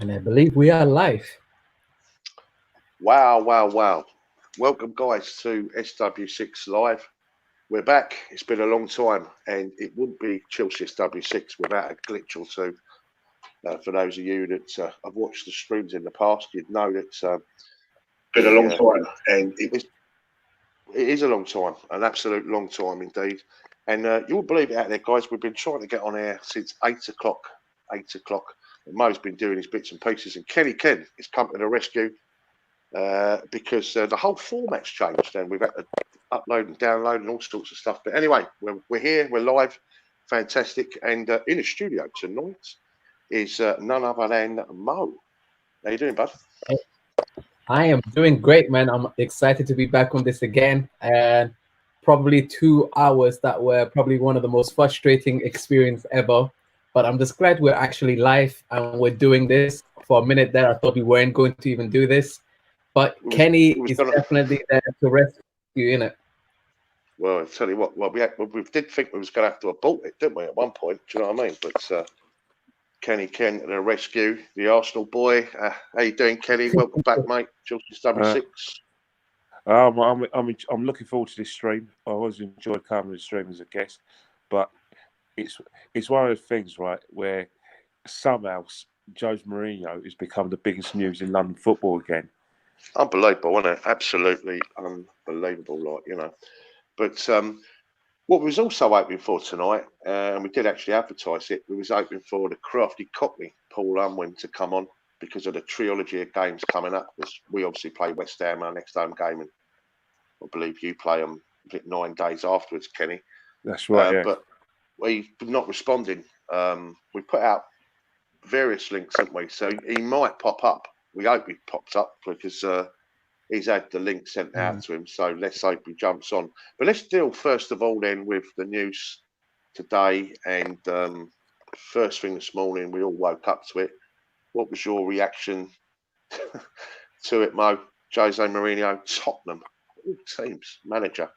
And I believe we are live. Wow, wow, wow. Welcome, guys, to SW6 Live. We're back. It's been a long time, and it wouldn't be Chelsea SW6 without a glitch or two. For those of you that have watched the streams in the past, you'd know that Been a long time, and it is a long time, an absolute long time indeed. And you'll believe it out there, guys. We've been trying to get on air since 8 o'clock. 8 o'clock. And Mo's been doing his bits and pieces, and Kenny Ken has come to the rescue. Because the whole format's changed and we've had to upload and download and all sorts of stuff. But anyway, we're here, we're live, fantastic. And in the studio tonight is none other than Mo. How you doing, bud? I am doing great, man. I'm excited to be back on this again. And probably 2 hours that were probably one of the most frustrating experience ever. But I'm just glad we're actually live and we're doing this. For a minute there, I thought we weren't going to even do this. But Kenny is definitely there to rescue in it. Well, I'll tell you what, we did think we was going to have to abort it, didn't we, at one point? Do you know what I mean? But Kenny Ken to the rescue, the Arsenal boy. How you doing, Kenny? Welcome back, mate. Chelsea SW6. I'm looking forward to this stream. I always enjoyed coming to the stream as a guest, but it's one of those things, right, where somehow Jose Mourinho has become the biggest news in London football again. Unbelievable, isn't it? Absolutely unbelievable, But what we was also hoping for tonight, and we did actually advertise it, we was hoping for the crafty Cockney, Paul Unwin, to come on because of the trilogy of games coming up. Because we obviously play West Ham our next home game, and I believe you play them 9 days afterwards, Kenny. That's right, yeah. But we've not responding. We put out various links, haven't we? So he might pop up. We hope he pops up because he's had the link sent out to him. So let's hope he jumps on. But let's deal first of all then with the news today. And first thing this morning, we all woke up to it. What was your reaction to it, Mo? Jose Mourinho, Tottenham, all teams, manager.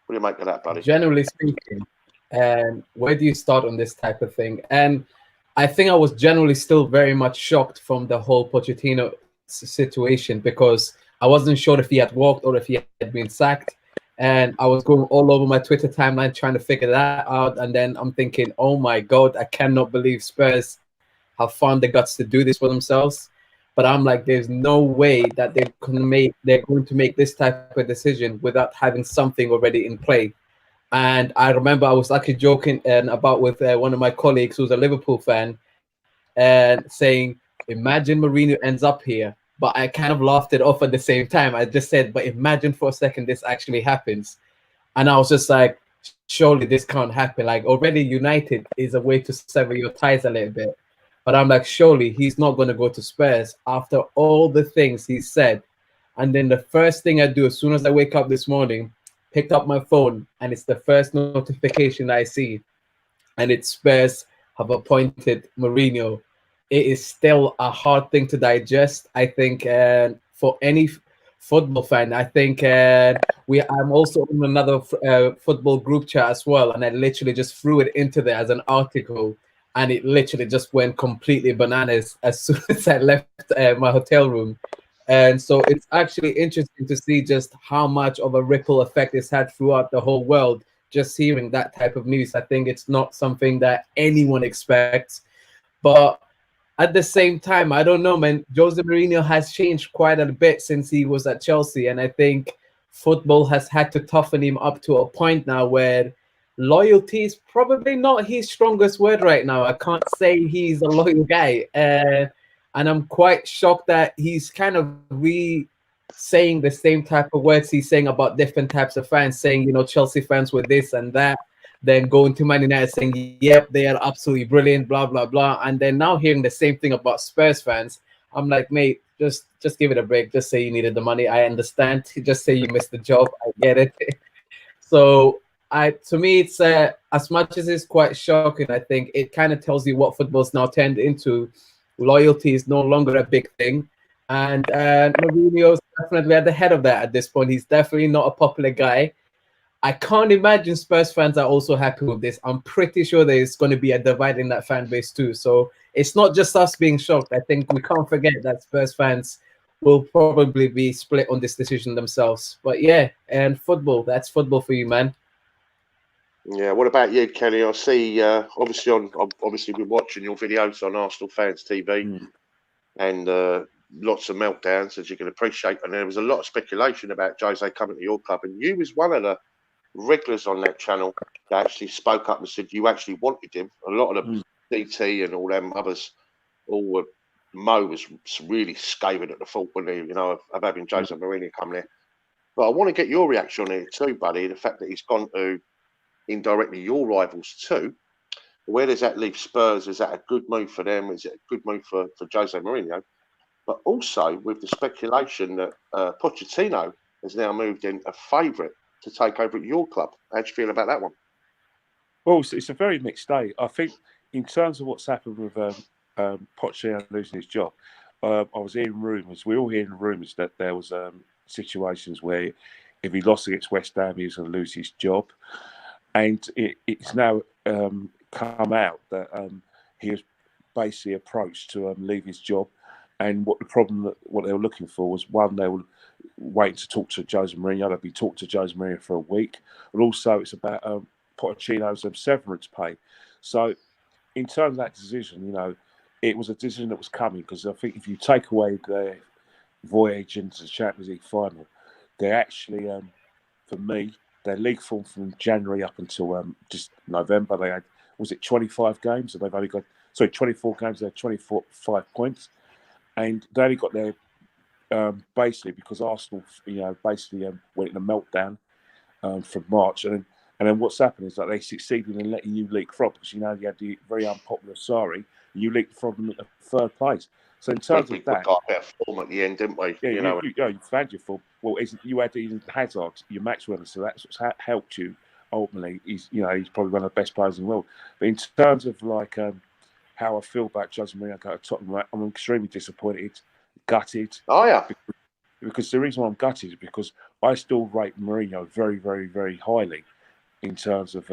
What do you make of that, buddy? Generally speaking, and where do you start on this type of thing? And I think I was generally still very much shocked from the whole Pochettino situation because I wasn't sure if he had walked or if he had been sacked. And I was going all over my Twitter timeline trying to figure that out. And then I'm thinking, oh my God, I cannot believe Spurs have found the guts to do this for themselves. But I'm like, there's no way that they're going to make this type of decision without having something already in play. And I remember I was actually joking about with one of my colleagues who's a Liverpool fan and saying, imagine Mourinho ends up here. But I kind of laughed it off at the same time. I just said, but imagine for a second this actually happens. And I was just like, surely this can't happen. Like already United is a way to sever your ties a little bit. But I'm like, surely he's not going to go to Spurs after all the things he said. And then the first thing I do as soon as I wake up this morning, picked up my phone, and it's the first notification I see, and it's Spurs have appointed Mourinho. It is still a hard thing to digest, I think, for any football fan. I think I'm also in another football group chat as well, and I literally just threw it into there as an article, and it literally just went completely bananas as soon as I left my hotel room. And so it's actually interesting to see just how much of a ripple effect it's had throughout the whole world, just hearing that type of news. I think it's not something that anyone expects. But at the same time, I don't know, man. Jose Mourinho has changed quite a bit since he was at Chelsea. And I think football has had to toughen him up to a point now where loyalty is probably not his strongest word right now. I can't say he's a loyal guy. And I'm quite shocked that he's kind of saying the same type of words he's saying about different types of fans, saying, Chelsea fans were this and that, then going to Man United saying, yep, they are absolutely brilliant, blah, blah, blah. And then now hearing the same thing about Spurs fans, I'm like, mate, just give it a break. Just say you needed the money. I understand. Just say you missed the job. I get it. So to me, it's as much as it's quite shocking, I think it kind of tells you what football's now turned into. Loyalty is no longer a big thing, and Mourinho is definitely at the head of that at this point. He's definitely not a popular guy, I can't imagine Spurs fans are also happy with this. I'm pretty sure there's going to be a divide in that fan base too. So it's not just us being shocked. I think we can't forget that Spurs fans will probably be split on this decision themselves. But yeah, and football, that's football for you, man. Yeah. What about you, Kenny? I see. I've obviously been watching your videos on Arsenal Fans TV, and lots of meltdowns, as you can appreciate. And there was a lot of speculation about Jose coming to your club, and you was one of the regulars on that channel that actually spoke up and said you actually wanted him. A lot of the DT and all them others, all were. Mo was really scathing at the thought, when he, of having Jose Mourinho come there. But I want to get your reaction on it too, buddy. The fact that he's gone to indirectly your rivals too. Where does that leave Spurs? Is that a good move for them? Is it a good move for Jose Mourinho? But also with the speculation that Pochettino has now moved in a favourite to take over at your club. How do you feel about that one? Well, it's a very mixed state. I think in terms of what's happened with Pochettino losing his job, I was hearing rumours. We're all hearing rumours that there was situations where if he lost against West Ham, he was going to lose his job. And it's now come out that he was basically approached to leave his job. And what they were looking for was, one, they were waiting to talk to Jose Mourinho. They'd be talking to Jose Mourinho for a week. But also it's about Pochettino's severance pay. So in terms of that decision, it was a decision that was coming, because I think if you take away their voyage into the Champions League final, they actually, for me, their league form from January up until just November, they had, was it 25 games? And they've only got, 24 games, they had 5 points. And they only got there basically because Arsenal, basically went in a meltdown from March. And then what's happened is that they succeeded in letting you leak from, because you had the very unpopular Sarri, and you leaked from them at the third place. So in terms of that, we got a better form at the end, didn't we? Yeah, you found your form. Well, you had Eden Hazard, your match winner, so that's what's helped you ultimately. He's probably one of the best players in the world. But in terms of how I feel about Jose Mourinho going to Tottenham, I'm extremely disappointed, gutted. Oh yeah. Because the reason why I'm gutted is because I still rate Mourinho very, very, very highly in terms of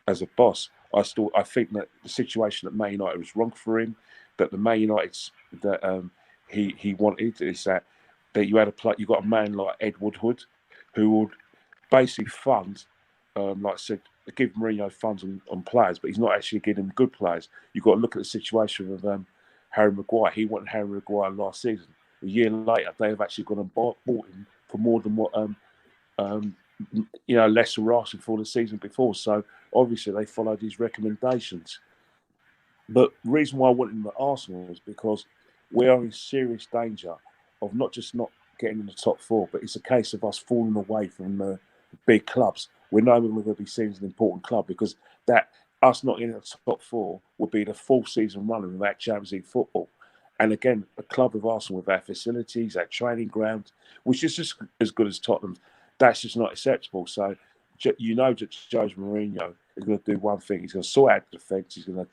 as a boss. I think that the situation at Man United was wrong for him. That the Man United that he wanted is that you had you got a man like Ed Woodward, who would basically fund, like I said, give Mourinho funds on players, but he's not actually giving them good players. You've got to look at the situation of Harry Maguire. He wanted Harry Maguire last season. A year later, they have actually gone and bought him for more than what Leicester were asking for the season before. So obviously they followed his recommendations. But the reason why I wanted him at Arsenal is because we are in serious danger of not just not getting in the top four, but it's a case of us falling away from the big clubs. We're no longer going to be seen as an important club, because that us not in the top four would be the full season running without Champions League football. And again, a club of Arsenal with our facilities, our training ground, which is just as good as Tottenham, that's just not acceptable. So, that Jose Mourinho is going to do one thing. He's going to sort out the defence. He's going to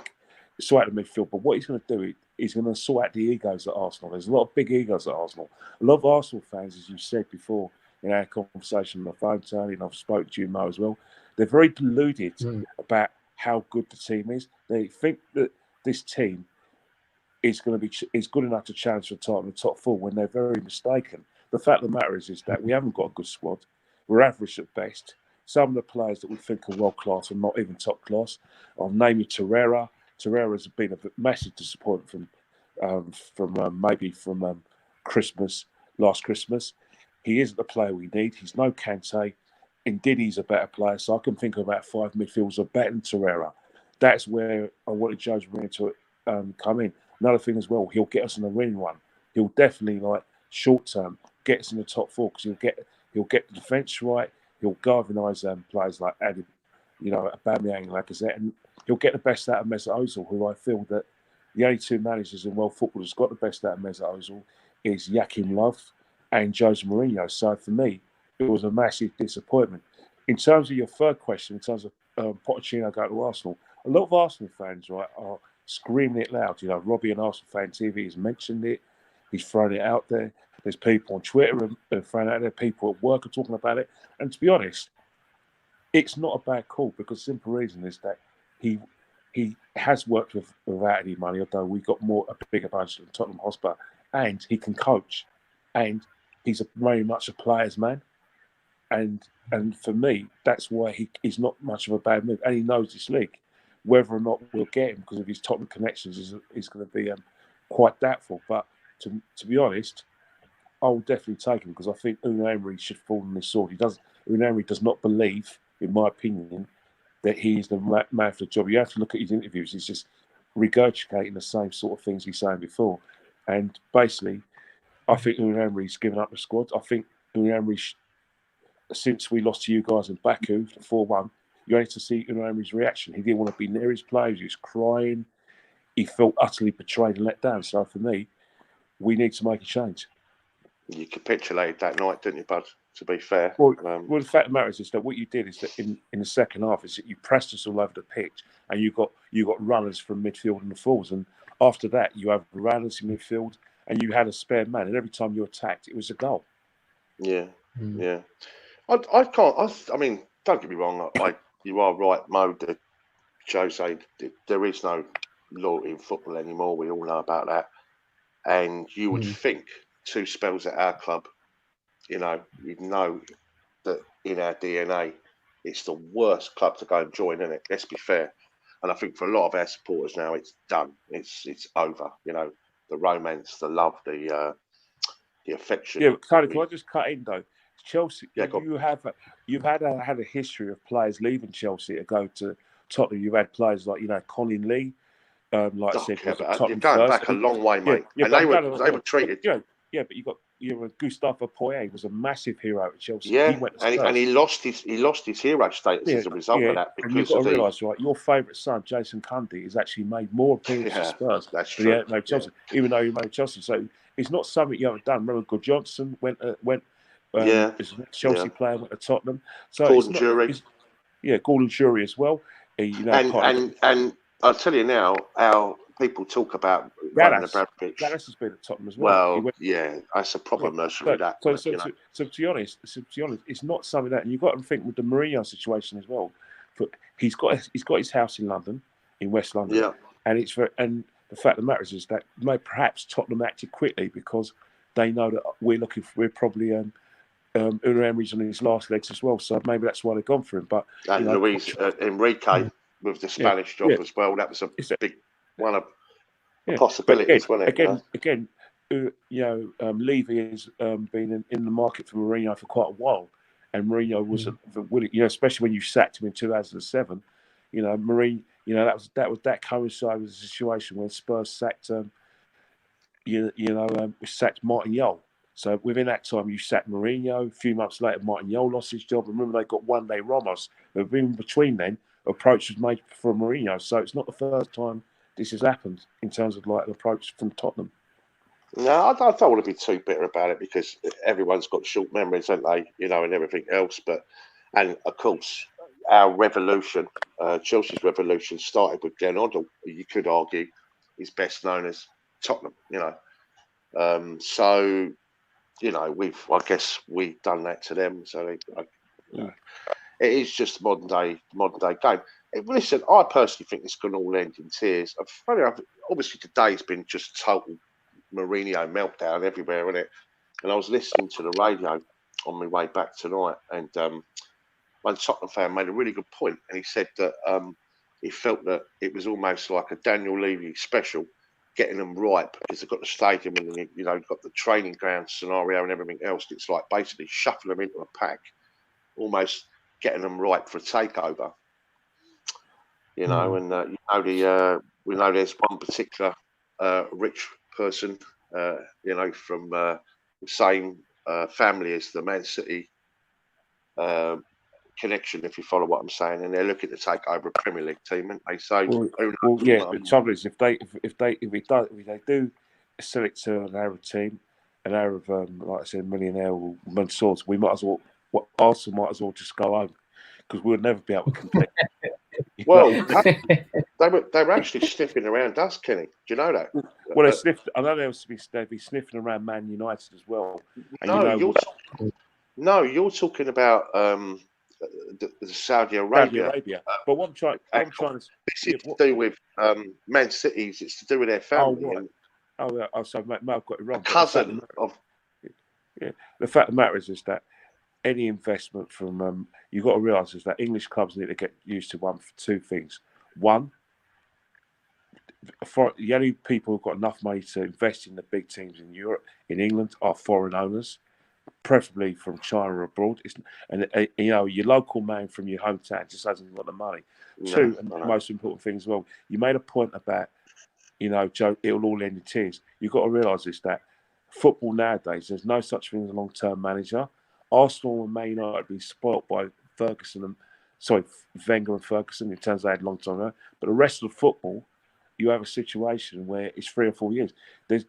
sort out the midfield. But what he's going to do, he's going to sort out the egos at Arsenal. There's a lot of big egos at Arsenal. A lot of Arsenal fans, as you said before in our conversation on the phone, Tony, and I've spoken to you, Mo, as well, they're very deluded about how good the team is. They think that this team is good enough to challenge for a title in the top four, when they're very mistaken. The fact of the matter is that we haven't got a good squad. We're average at best. Some of the players that we think are world class are not even top class. I'll name you Torreira. Torreira has been a massive disappointment from last Christmas. He isn't the player we need. He's no Kante. Indeed, he's a better player. So I can think of about 5 midfielders are better than Torreira. That's where I wanted Jose Mourinho to come in. Another thing as well, he'll get us on a winning run. He'll definitely, short term, get us in the top four, because he'll get the defence right. He'll galvanise players like Adam, Aubameyang, like I said, and he'll get the best out of Mesut Ozil, who I feel that the only two managers in world football that's got the best out of Mesut Ozil is Joachim Löw and Jose Mourinho. So for me, it was a massive disappointment. In terms of your third question, in terms of Pochettino going to Arsenal, a lot of Arsenal fans, right, are screaming it loud. Robbie and Arsenal Fan TV has mentioned it. He's thrown it out there. There's people on Twitter and thrown out there. People at work are talking about it. And to be honest, it's not a bad call because the simple reason is that he has worked without any money, although we got a bigger budget than Tottenham Hotspur, and he can coach, and he's very much a player's man, and for me, that's why he's not much of a bad move, and he knows this league. Whether or not we'll get him because of his Tottenham connections is going to be quite doubtful. But to be honest, I will definitely take him because I think Unai Emery should fall on his sword. Unai Emery does not believe, in my opinion, that he is the man for the job. You have to look at his interviews. He's just regurgitating the same sort of things he's saying before. And basically, I think Unai Emery's given up the squad. I think Unai Emery, since we lost to you guys in Baku, 4-1, you had to see Unai Emery's reaction. He didn't want to be near his players. He was crying. He felt utterly betrayed and let down. So for me, we need to make a change. You capitulated that night, didn't you, Bud? To be fair. Well, the fact of the matter is that what you did is that in the second half is that you pressed us all over the pitch, and you got runners from midfield and the forwards, and after that you have runners in midfield, and you had a spare man, and every time you attacked, it was a goal. Yeah, yeah. I can't. I mean, don't get me wrong. You are right, Mo. Jose, there is no loyalty in football anymore. We all know about that, and you would think 2 spells at our club. You'd know that in our DNA, it's the worst club to go and join, isn't it? Let's be fair. And I think for a lot of our supporters now, it's done. It's over. The romance, the love, the affection. Yeah, can I just cut in though? Chelsea, yeah, you've had a history of players leaving Chelsea to go to Tottenham. You've had players like Colin Lee, like I said, you're going back a long way, mate. Yeah, and they were treated. Yeah, but you got Gustavo Poyet was a massive hero at Chelsea. Yeah, and he lost his hero status as a result of that. Because and you've got to realise, right, your favourite son, Jason Cundy, has actually made more appearances for Spurs that's true. than he made Chelsea, even though he made Chelsea. So it's not something you haven't done. Remember, Good Johnson went as a Chelsea player, went to Tottenham. So Gordon Jury. Gordon Jury as well. And I'll tell you now, our people talk about running Abramovich. Gaddis has been at Tottenham as well. That's a proper mercenary. So to be honest, it's not something that, and you've got to think with the Mourinho situation as well. But he's got his house in London, in West London, and the fact of the matter is that perhaps Tottenham acted quickly because they know that we're probably Unai Emery's on his last legs as well, so maybe that's why they've gone for him. But Luis Enrique with the Spanish job as well, that was a big one of possibilities, wasn't it? Again, Levy has been in the market for Mourinho for quite a while, and Mourinho wasn't willing. Especially when you sacked him in 2007. Mourinho. That coincided with the situation when Spurs sacked. We sacked Martin Jol. So within that time, you sacked Mourinho. A few months later, Martin Jol lost his job. Remember, they got one day Ramos. But in between then, approach was made for Mourinho. So it's not the first time this has happened in terms of like an approach from Tottenham. No, I don't want to be too bitter about it because everyone's got short memories, haven't they? And everything else. And of course, our revolution, Chelsea's revolution, started with Glenn Hoddle. You could argue he's best known as Tottenham. I guess we've done that to them. So it is just modern day game. Listen, I personally think this can all end in tears. Obviously, today's been just total Mourinho meltdown everywhere, isn't it? And I was listening to the radio on my way back tonight, and one Tottenham fan made a really good point, and he said that he felt that it was almost like a Daniel Levy special, getting them right because they've got the stadium and got the training ground scenario and everything else. It's like basically shuffling them into a pack, almost getting them right for a takeover. And we know there's one particular rich person, from the same family as the Man City connection, if you follow what I'm saying, and they're looking to take over a Premier League team, and they say, but the trouble is if they do select an Arab team, an Arab, like I said, millionaire or Mansour's, we might as well. Arsenal might as well just go home because we'll never be able to compete. Well, they were actually sniffing around us, Kenny. Do you know that? Well, they sniffed. I know they'd be sniffing around Man United as well. And you're talking about the Saudi Arabia. But what I'm trying to this is to do with Man City's. It's to do with their family. Oh, right. So I've got it wrong. Cousin of. Yeah, the fact of the matter is that any investment from you've got to realise is that English clubs need to get used to two things. One, the only people who've got enough money to invest in the big teams in Europe, in England, are foreign owners, preferably from China or abroad. Your local man from your hometown just hasn't got the money. Two, and the most important thing as well, you made a point about, Joe, it'll all end in tears. You've got to realise this, that football nowadays, there's no such thing as a long-term manager. Arsenal and Man United have been spoilt by Wenger and Ferguson in terms of they had long time ago. But the rest of the football, you have a situation where it's 3 or 4 years. It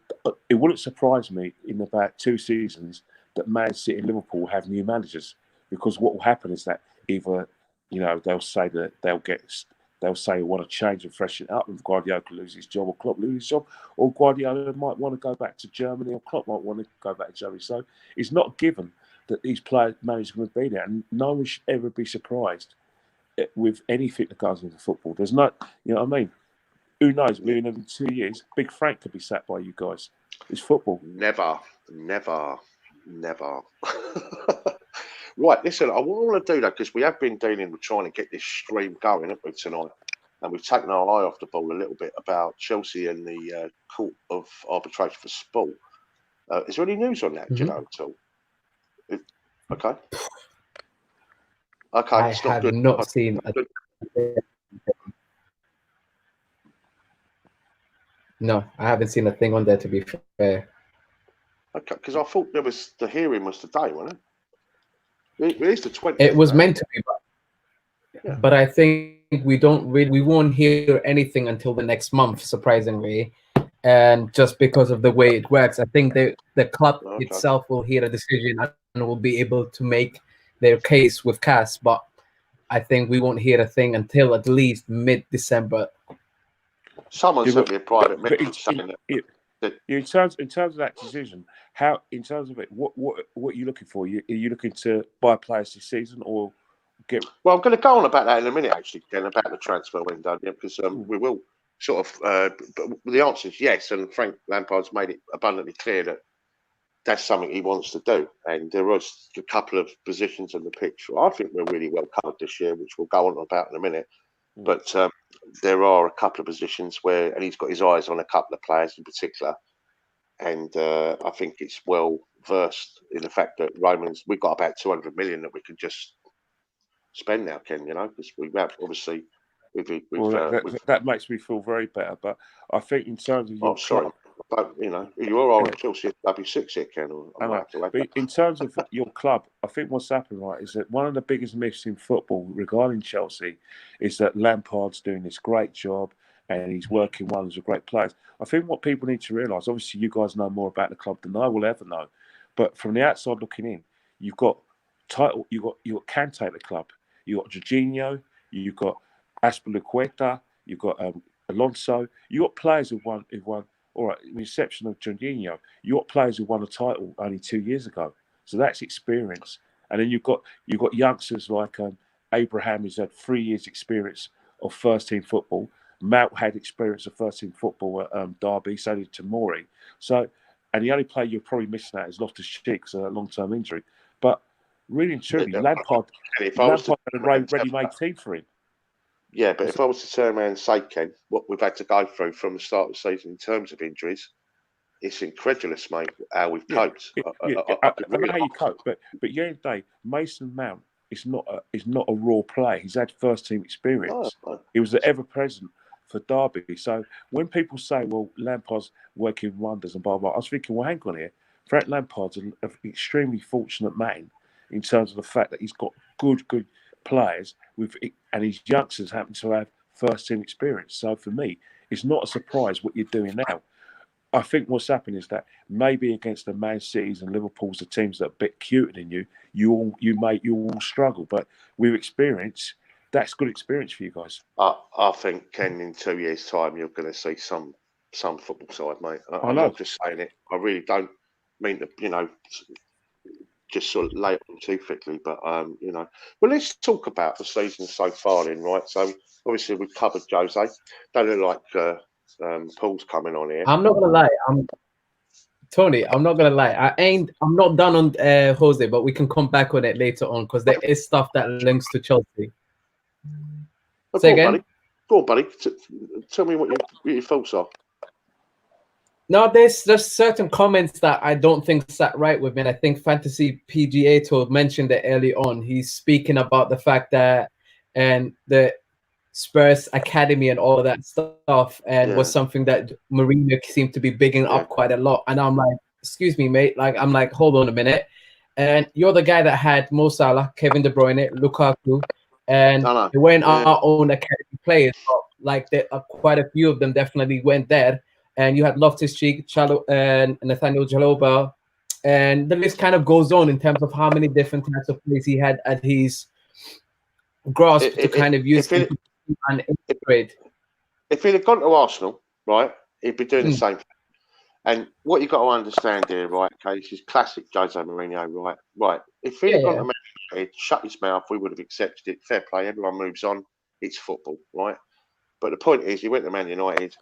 wouldn't surprise me in about 2 seasons that Man City and Liverpool have new managers, because what will happen is that either they'll say that they'll say want to change and freshen it up, and Guardiola could lose his job or Klopp lose his job, or Guardiola might want to go back to Germany or Klopp might want to go back to Germany. So it's not given that these managers are going to be there, and no one should ever be surprised with anything that goes into football. There's not, what I mean? Who knows? Maybe in 2 years, Big Frank could be sacked by you guys. It's football. Never. Right, listen, I want to do that because we have been dealing with trying to get this stream going, haven't we, tonight? And we've taken our eye off the ball a little bit about Chelsea and the Court of Arbitration for Sport. Is there any news on that, do you know, at all? Okay. I have not seen No, I haven't seen a thing on there, to be fair. Okay, because I thought the hearing was today, wasn't it? It is the 20th. It was meant to be, but I think we won't hear anything until the next month, surprisingly. And just because of the way it works, I think the club itself will hear a decision and will be able to make their case with CAS. But I think we won't hear a thing until at least mid-December. Someone sent me a private message saying that. In terms of that decision, how in terms of it, what are you looking for? Are you looking to buy players this season or get? Well, I'm going to go on about that in a minute, actually, Ken, about the transfer window, because we will sort of. But the answer is yes, and Frank Lampard's made it abundantly clear that that's something he wants to do. And there was a couple of positions on the pitch. I think we're really well covered this year, which we'll go on about in a minute. But there are a couple of positions where, and he's got his eyes on a couple of players in particular. And I think it's well versed in the fact that we've got about 200 million that we can just spend now, Ken, because we've obviously. That makes me feel very better. But I think in terms of your sorry. But, you are on Chelsea SW6 here, Ken. But in terms of your club, I think what's happened, right, is that one of the biggest myths in football regarding Chelsea is that Lampard's doing this great job and he's working wonders with great players. I think what people need to realise, obviously you guys know more about the club than I will ever know, but from the outside looking in, you've got Kante at the club, you've got Jorginho, you've got Azpilicueta, you've got Alonso, you've got players who've won. All right, with the exception of Jorginho, you got players who won a title only 2 years ago, so that's experience. And then you've got youngsters like Abraham, who's had 3 years' experience of first-team football. Mount had experience of first-team football at Derby, so did Tomori. So, and the only player you're probably missing out is Loftus-Cheek because of a long-term injury. But really and truly, Lampard had a ready-made team for him. Yeah, but if I was to turn around and say, Ken, what we've had to go through from the start of the season in terms of injuries, it's incredulous, mate, how we've coped. I know how you cope, but at the end of the day, Mason Mount is not a raw player. He's had first team experience. No. He was ever present for Derby. So when people say, well, Lampard's working wonders and blah blah, I was thinking, well, hang on here. Frank Lampard's an extremely fortunate man in terms of the fact that he's got good players and his youngsters happen to have first team experience. So for me, it's not a surprise what you're doing now. I think what's happened is that maybe against the Man Cities and Liverpools, the teams that are a bit cuter than you all struggle. But with experience, that's good experience for you guys. I think, Ken, in 2 years' time, you're going to see some football side, mate. I'm not just saying it. I really don't mean to, just sort of lay it on too thickly. But you know, well, let's talk about the season so far, then, right? So obviously we've covered Jose. Don't look like Paul's coming on here. I'm not gonna lie. Tony, I'm not gonna lie. I'm not done on Jose, but we can come back on it later on because there is stuff that links to Chelsea. Say again? Go on, buddy. Tell me what your thoughts are. No, there's just certain comments that I don't think sat right with me. And I think Fantasy PGA Tour mentioned it early on. He's speaking about the fact that and the Spurs Academy and all of that stuff, and was something that Mourinho seemed to be bigging up quite a lot. And I'm like, excuse me, mate. Like, I'm like, hold on a minute. And you're the guy that had Mo Salah, Kevin De Bruyne, Lukaku, and they weren't our own academy players. But like, there are quite a few of them definitely went there. And you had Loftus-Cheek, and Nathaniel Jalobah, and the list kind of goes on in terms of how many different types of players he had at his grasp to kind of use and integrate. If he'd have gone to Arsenal, right, he'd be doing the same thing. And what you got to understand here, right, okay, this is classic Jose Mourinho, right? Right. If he'd have gone to Man United, shut his mouth, we would have accepted it. Fair play, everyone moves on. It's football, right? But the point is, he went to Man United,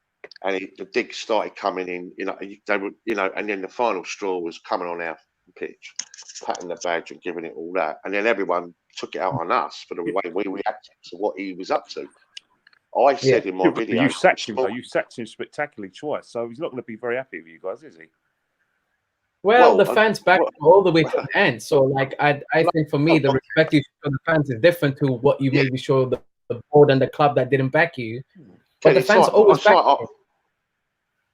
and the digs started coming in. You know, they were, you know, and then the final straw was coming on our pitch, patting the badge and giving it all that, and then everyone took it out on us for the way we reacted to what he was up to. I said in my video, you sacked him though. You sacked him spectacularly twice, so he's not going to be very happy with you guys, is he? Well, the fans back all the way to the end. So, like, I think for me, the respect you show the fans is different to what you maybe show the board and the club that didn't back you. But the fans always back you.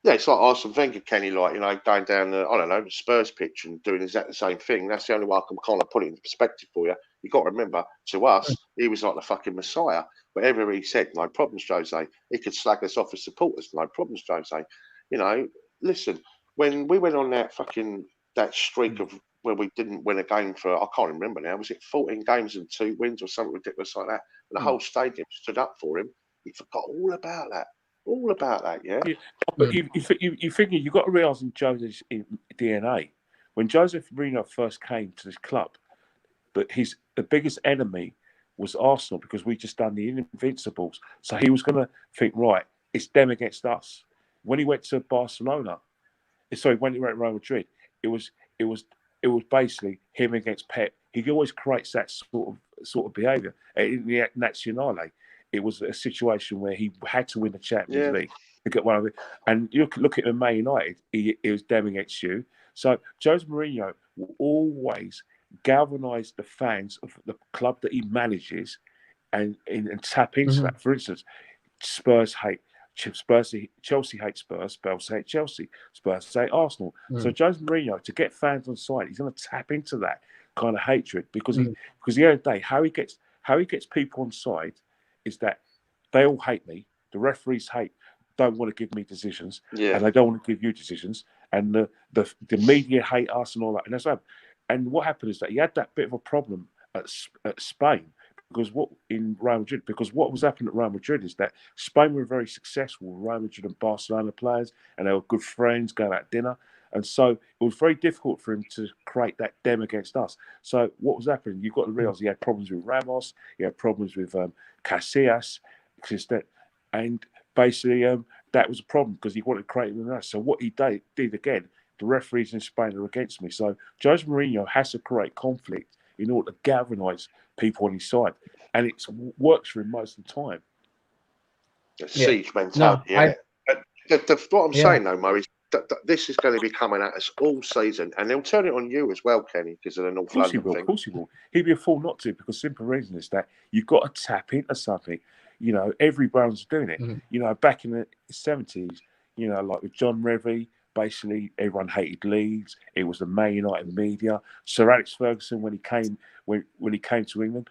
Yeah, it's like Arsene Wenger, Kenny, like, you know, going down the, I don't know, the Spurs pitch and doing exactly the same thing. That's the only way I can kind of put it into perspective for you. You've got to remember, to us, he was like the fucking messiah. Whatever he said, no problems, Jose. He could slag us off as supporters, no problems, Jose. You know, listen, when we went on that streak of where we didn't win a game for, I can't remember now, was it 14 games and 2 wins or something ridiculous like that? And the whole stadium stood up for him. He forgot all about that. All about that, yeah. But you figure you've got to realise in Jose's DNA, when Jose Mourinho first came to this club, that the biggest enemy was Arsenal because we just done the Invincibles. So he was going to think, right, it's them against us. When he went to Barcelona, when he went to Real Madrid, it was basically him against Pep. He always creates that sort of behaviour. In the Nacional, it was a situation where he had to win the Champions League to get one of it. And you look at the Man United, it was them against you. So Jose Mourinho will always galvanise the fans of the club that he manages and tap into that. For instance, Spurs hate Chelsea hate Spurs, Spurs hate Chelsea, Spurs hate Arsenal. So Jose Mourinho, to get fans on side, he's going to tap into that kind of hatred because the end of the day, how he gets people on side is that they all hate me. The referees don't want to give me decisions, and they don't want to give you decisions, and the media hate us and all that. And that's what. And what happened is that he had that bit of a problem at Spain because what was happening at Real Madrid is that Spain were very successful with Real Madrid and Barcelona players, and they were good friends, going out dinner. And so it was very difficult for him to create that them against us. So what was happening? You've got to realise he had problems with Ramos, he had problems with Casillas, and basically that was a problem because he wanted to create them with us. So what he did again, the referees in Spain are against me. So Jose Mourinho has to create conflict in order to galvanise people on his side. And it works for him most of the time. Siege mentality. What I'm saying, though, Mo, is this is going to be coming at us all season, and they'll turn it on you as well, Kenny, because of the North London thing. Of course he will. He'd be a fool not to, because simple reason is that you've got to tap into something. You know, every brand's doing it. You know, back in the 70s, you know, like with John Revie, basically everyone hated Leeds. It was the Man United media. Sir Alex Ferguson, when he came to England,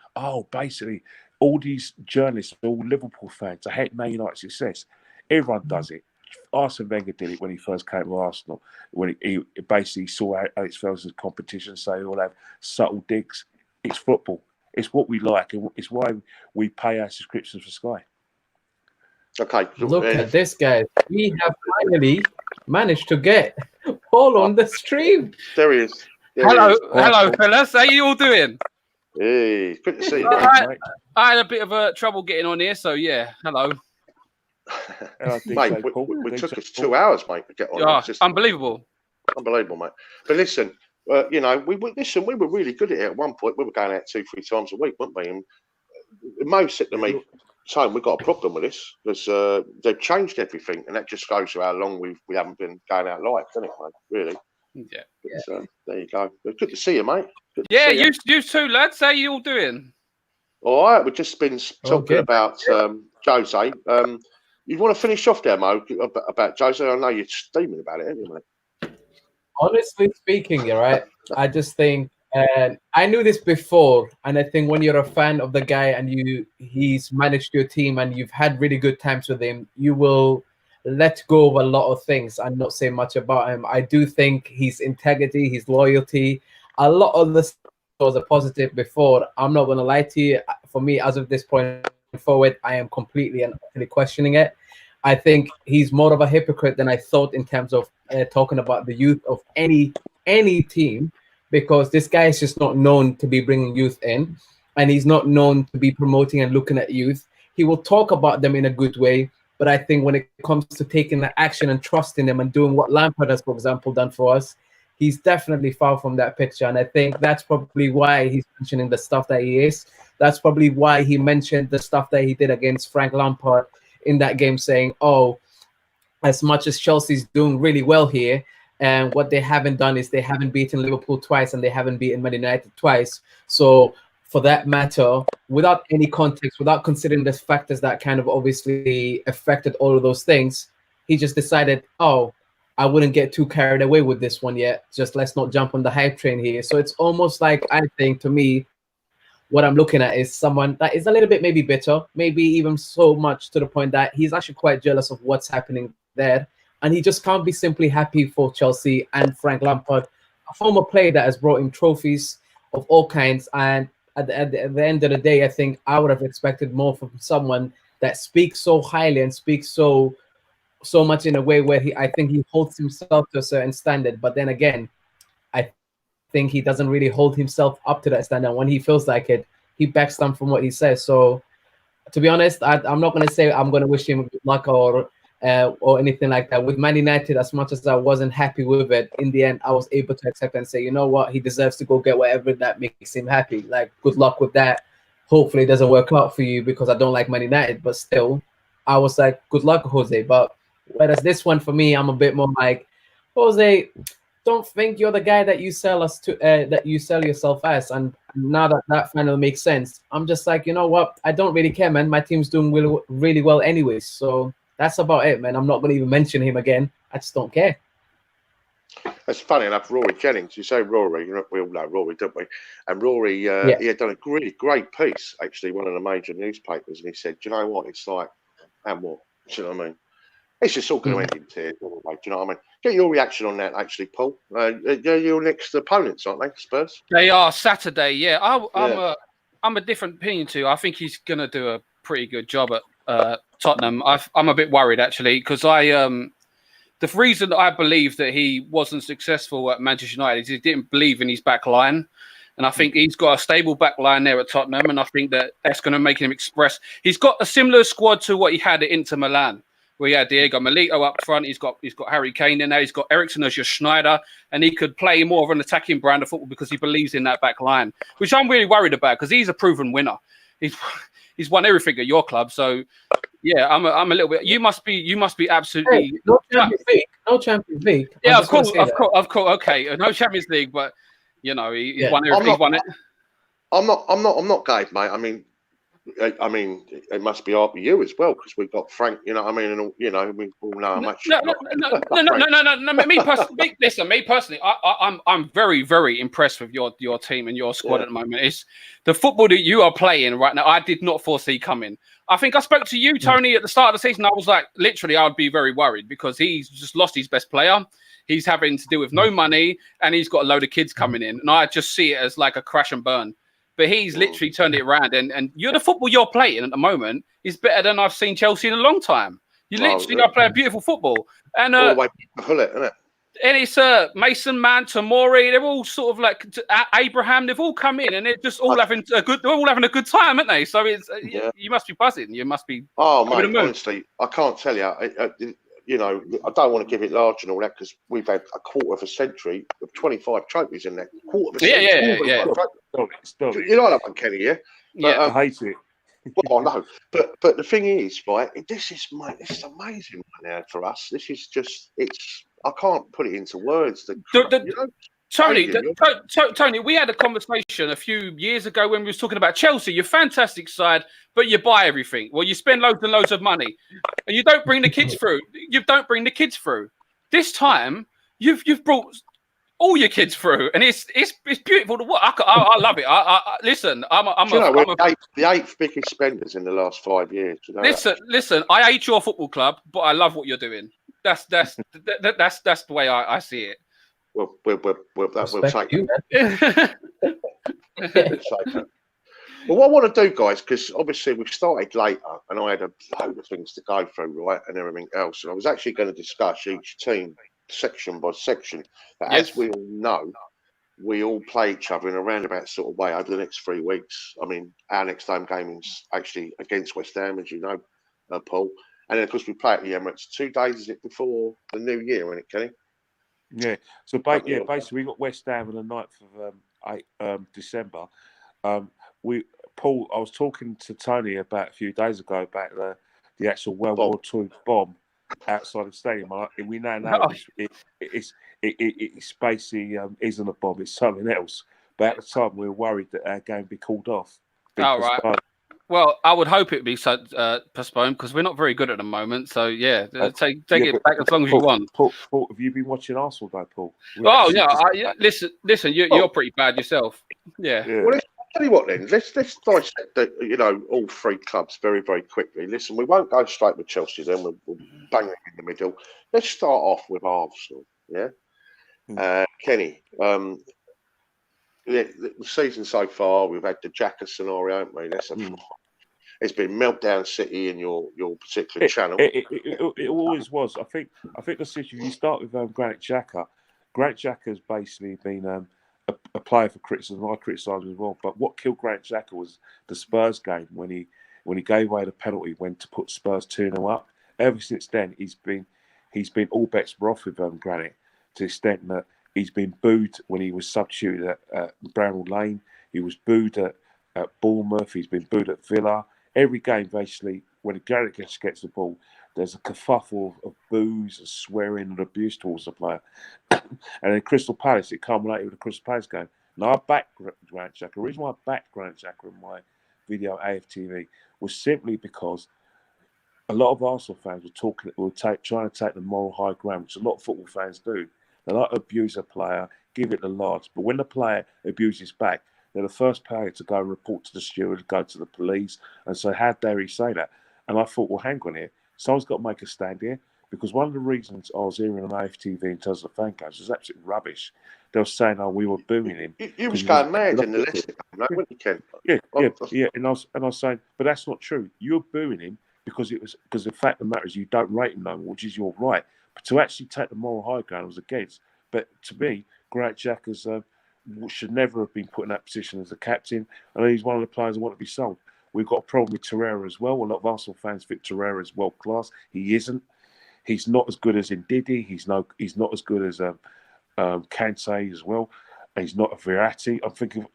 basically all these journalists, all Liverpool fans, to hate Man United success. Everyone does it. Arsene Wenger did it when he first came to Arsenal, when he basically saw Alex Ferguson's competition, so he will have subtle digs. It's football. It's what we like, and it's why we pay our subscriptions for Sky. Okay. Look at this, guys. We have finally managed to get Paul on the stream. There he is. Hello, fellas. How you all doing? Hey, good to see you, mate. I had a bit of trouble getting on here, so yeah. Hello. Mate, we took us 2 hours, mate, to get on. Oh, unbelievable. Unbelievable, mate. But listen, we were really good at it at one point. We were going out 2-3 times a week, weren't we? And Mo said to me, Tone, we've got a problem with this because they've changed everything, and that just goes to how long we haven't been going out live, doesn't it, mate? Really? Yeah. But, there you go. But good to see you, mate. Yeah, you too, lads. How you all doing? All right, we've just been talking about Jose. You want to finish off there, Mo, about Jose? I know you're steaming about it, haven't you, mate? Honestly speaking, you're right. I just think, I knew this before, and I think when you're a fan of the guy and he's managed your team and you've had really good times with him, you will let go of a lot of things and not say much about him. I do think his integrity, his loyalty, a lot of the was a positive before. I'm not going to lie to you. For me, as of this point forward, I am completely and utterly questioning it. I think he's more of a hypocrite than I thought in terms of talking about the youth of any team, because this guy is just not known to be bringing youth in, and he's not known to be promoting and looking at youth. He will talk about them in a good way, but I think when it comes to taking the action and trusting them and doing what Lampard has, for example, done for us, he's definitely far from that picture. And I think that's probably why he's mentioning the stuff that he is. That's probably why he mentioned the stuff that he did against Frank Lampard in that game, saying, oh, as much as Chelsea's doing really well here, and what they haven't done is they haven't beaten Liverpool twice and they haven't beaten Man United twice. So for that matter, without any context, without considering the factors that kind of obviously affected all of those things, he just decided, oh, I wouldn't get too carried away with this one yet. Just let's not jump on the hype train here. So it's almost like, I think, to me, what I'm looking at is someone that is a little bit maybe bitter, maybe even so much to the point that he's actually quite jealous of what's happening there. And he just can't be simply happy for Chelsea and Frank Lampard, a former player that has brought him trophies of all kinds. And at the end of the day, I think I would have expected more from someone that speaks so highly and speaks so much in a way where I think he holds himself to a certain standard. But then again, I think he doesn't really hold himself up to that standard. When he feels like it, he backs down from what he says. So to be honest, I'm not going to say I'm going to wish him good luck or anything like that. With Man United, as much as I wasn't happy with it, in the end, I was able to accept and say, you know what, he deserves to go get whatever that makes him happy. Like, good luck with that. Hopefully it doesn't work out for you, because I don't like Man United, but still, I was like, good luck, Jose. But whereas this one, for me, I'm a bit more like, Jose, don't think you're the guy that you sell us to, that you sell yourself as. And now that finally makes sense, I'm just like, you know what, I don't really care, man. My team's doing really, really well anyways. So that's about it, man. I'm not going to even mention him again. I just don't care. It's funny enough, Rory Jennings. You say Rory, we all know Rory, don't we? And Rory, he had done a really great piece, actually, one of the major newspapers, and he said, do you know what? It's like, and what? Do you know what I mean? It's just all going to end in tears. Do you know what I mean? Get your reaction on that, actually, Paul. They're your next opponents, aren't they, Spurs? They are Saturday, yeah. I'm a different opinion too. I think he's going to do a pretty good job at Tottenham. I'm a bit worried, actually, because the reason I believe that he wasn't successful at Manchester United is he didn't believe in his back line. And I think he's got a stable back line there at Tottenham, and I think that's going to make him express. He's got a similar squad to what he had at Inter Milan, where he had Diego Milito up front. He's got Harry Kane in there. He's got Eriksen as your Schneider, and he could play more of an attacking brand of football because he believes in that back line, which I'm really worried about because he's a proven winner. He's won everything at your club, so yeah, I'm a little bit. You must be absolutely hey, no Champions League. Yeah, of course. Okay, no Champions League, but you know he's won everything. He's won it. I'm not Gabe, mate. I mean, it must be hard for you as well because we've got Frank. You know what I mean? And you know, we all know how much. No. Me personally, I'm very, very impressed with your team and your squad at the moment. It's the football that you are playing right now. I did not foresee coming. I think I spoke to you, Tony, at the start of the season. I was like, literally, I would be very worried because he's just lost his best player. He's having to deal with no money, and he's got a load of kids coming in, and I just see it as like a crash and burn. But he's literally turned it around, and the football you're playing at the moment is better than I've seen Chelsea in a long time. You literally are playing beautiful football, and all the way to Hull, isn't it? And it's Mason Mount, Tamori. They're all sort of like Abraham. They've all come in, and they're just all having a good. They're all having a good time, aren't they? So it's you must be buzzing. You must be. Oh mate, honestly, I can't tell you. You know, I don't want to give it large and all that because we've had a quarter of a century of 25 trophies in there. Quarter of a century. Yeah. Stop it. You like that one, Kenny? Yeah. Yeah, I hate it. Well, I know, but the thing is, right? This is amazing right now for us. This is just I can't put it into words. Tony, we had a conversation a few years ago when we was talking about Chelsea. You're a fantastic side, but you buy everything. Well, you spend loads and loads of money, and you don't bring the kids through. You don't bring the kids through. This time, you've brought all your kids through, and it's beautiful to watch. I love it. Listen, we're the eighth biggest spenders in the last 5 years. You know listen. I hate your football club, but I love what you're doing. That's the way I see it. We'll take it. Well, what I want to do, guys, because obviously we've started later, and I had a load of things to go through, right, and everything else, and I was actually going to discuss each team section by section. But as we all know, we all play each other in a roundabout sort of way over the next 3 weeks. I mean, our next home game is actually against West Ham, as you know, Paul. And then, of course, we play at the Emirates 2 days, is it, before the new year, isn't it, Kenny? Yeah. So, basically, we got West Ham on the 9th of December. Paul, I was talking to Tony about a few days ago about the actual World War II bomb outside the stadium. We now know it's basically isn't a bomb; it's something else. But at the time, we were worried that our game would be called off. Right. Well, I would hope it would be postponed because we're not very good at the moment. So take it back as long as you want. Paul, have you been watching Arsenal though, Paul? Listen. You're pretty bad yourself. Yeah. Well, let's tell you what then. Let's dissect all 3 clubs very, very quickly. Listen, we won't go straight with Chelsea. Then we'll bang it in the middle. Let's start off with Arsenal. Yeah. Kenny. The season so far, we've had the Xhaka scenario, haven't we? It's been Meltdown City in your particular channel. It always was. I think the situation. You start with Granit Xhaka. Granit Xhaka has basically been a player for criticism. I criticise him as well. But what killed Granit Xhaka was the Spurs game when he gave away the penalty when to put Spurs 2-0 up. Ever since then, he's been all bets were off with Granit to the extent that he's been booed when he was substituted at Bramall Lane. He was booed at Bournemouth. He's been booed at Villa. Every game, basically, when Granit gets the ball, there's a kerfuffle of boos and swearing and abuse towards the player. And in Crystal Palace, it culminated with the Crystal Palace game. Now, I backed Granit Xhaka. The reason why I backed Granit Xhaka in my video AFTV was simply because a lot of Arsenal fans were trying to take the moral high ground, which a lot of football fans do. They like to abuse a player, give it the large. But when the player abuses back, they're the first player to go and report to the steward, go to the police, and say, how dare he say that? And I thought, well, hang on here. Someone's got to make a stand here. Because one of the reasons I was hearing on AFTV in terms of the fan codes was absolutely rubbish. They were saying, we were booing him. You was going mad in the Leicester game, right, weren't you, Ken? Yeah. And I was saying, but that's not true. You're booing him because the fact of the matter is you don't rate him no more, which is your right. But to actually take the moral high ground, I was against. But to me, Granit Xhaka should never have been put in that position as a captain. And he's one of the players I want to be sold. We've got a problem with Torreira as well. A lot of Arsenal fans think Torreira is world class. He isn't. He's not as good as Ndidi. He's not as good as Kante as well. And he's not a Verratti.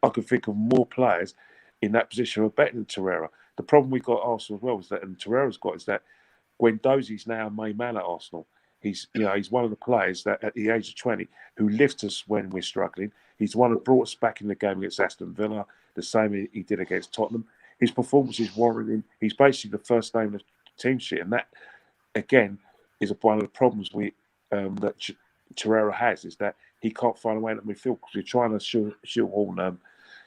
I can think of more players in that position who are better than Torreira. The problem we've got at Arsenal as well is that, and Torreira's got, is that Guendouzi's now a main man at Arsenal. He's one of the players that at the age of 20 who lifts us when we're struggling. He's the one who brought us back in the game against Aston Villa, the same he did against Tottenham. His performance is warranting. He's basically the first name of the team sheet, and that again is one of the problems that Torreira has, is that he can't find a way to midfield because we're trying to shoehorn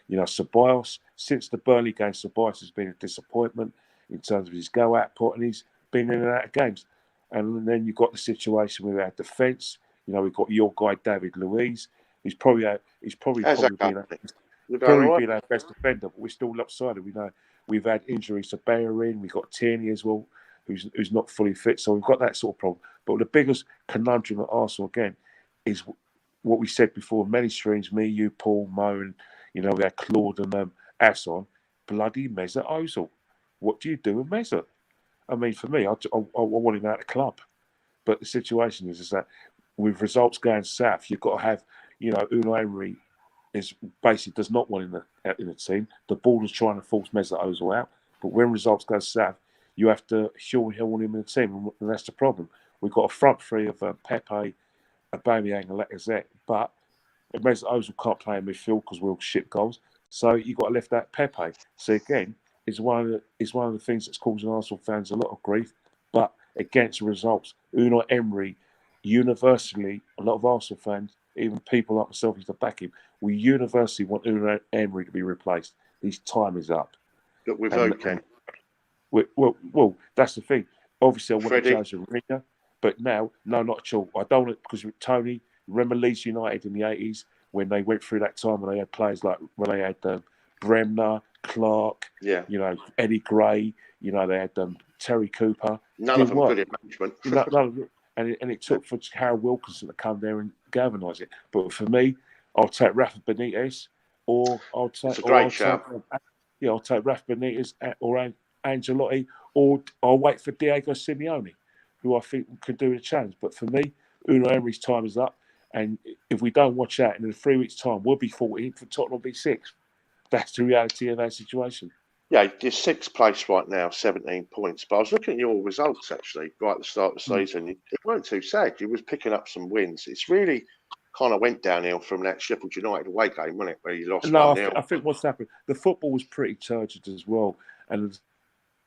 Ceballos. Since the Burnley game, Ceballos has been a disappointment in terms of his go output, and he's been in and out of games. And then you've got the situation with our defence. We've got your guy David Luiz. He's probably been our best defender, but we're still lopsided. We know we've had injuries to Bellerin. We've got Tierney as well, who's not fully fit. So we've got that sort of problem. But the biggest conundrum at Arsenal again is what we said before. Many streams, me, you, Paul, Mo, and we had Claude and Ass on. Bloody Mesut Ozil. What do you do with Mesut? I mean, for me, I want him out of the club. But the situation is that with results going south, you've got to have, Unai Emery basically does not want him in the team. The board is trying to force Mesut Ozil out. But when results go south, you have to sure he'll want him in the team. And that's the problem. We've got a front three of Pepe, Aubameyang and Lacazette. But Mesut Ozil can't play in midfield because we'll ship goals. So you've got to lift that Pepe. So again, it's one of the things that's causing Arsenal fans a lot of grief. But against the results, Unai Emery, universally, a lot of Arsenal fans, even people like myself used to back him, we universally want Unai Emery to be replaced. His time is up. Look, with who, Ken? Well, that's the thing. Obviously, I want to judge Mourinho, but now, no, not at all. I don't want it because with Tony, remember Leeds United in the 80s when they went through that time when they had players like when they had Bremner, Clark, Eddie Gray, they had Terry Cooper. None of them good at management. And it took for Harold Wilkinson to come there and galvanise it. But for me, I'll take Rafa Benitez, or I'll take I'll take Rafa Benitez or Ancelotti, or I'll wait for Diego Simeone, who I think could do the challenge. But for me, Unai Emery's time is up, and if we don't watch out, in 3 weeks' time, we'll be 14th, and Tottenham will be 6th. That's the reality of our situation. Yeah, you're 6th place right now, 17 points. But I was looking at your results, actually, right at the start of the season. It weren't too sad. You was picking up some wins. It's really kind of went downhill from that Sheffield United away game, wasn't it, where you lost 1-0. I think what's happened, the football was pretty turgid as well. And to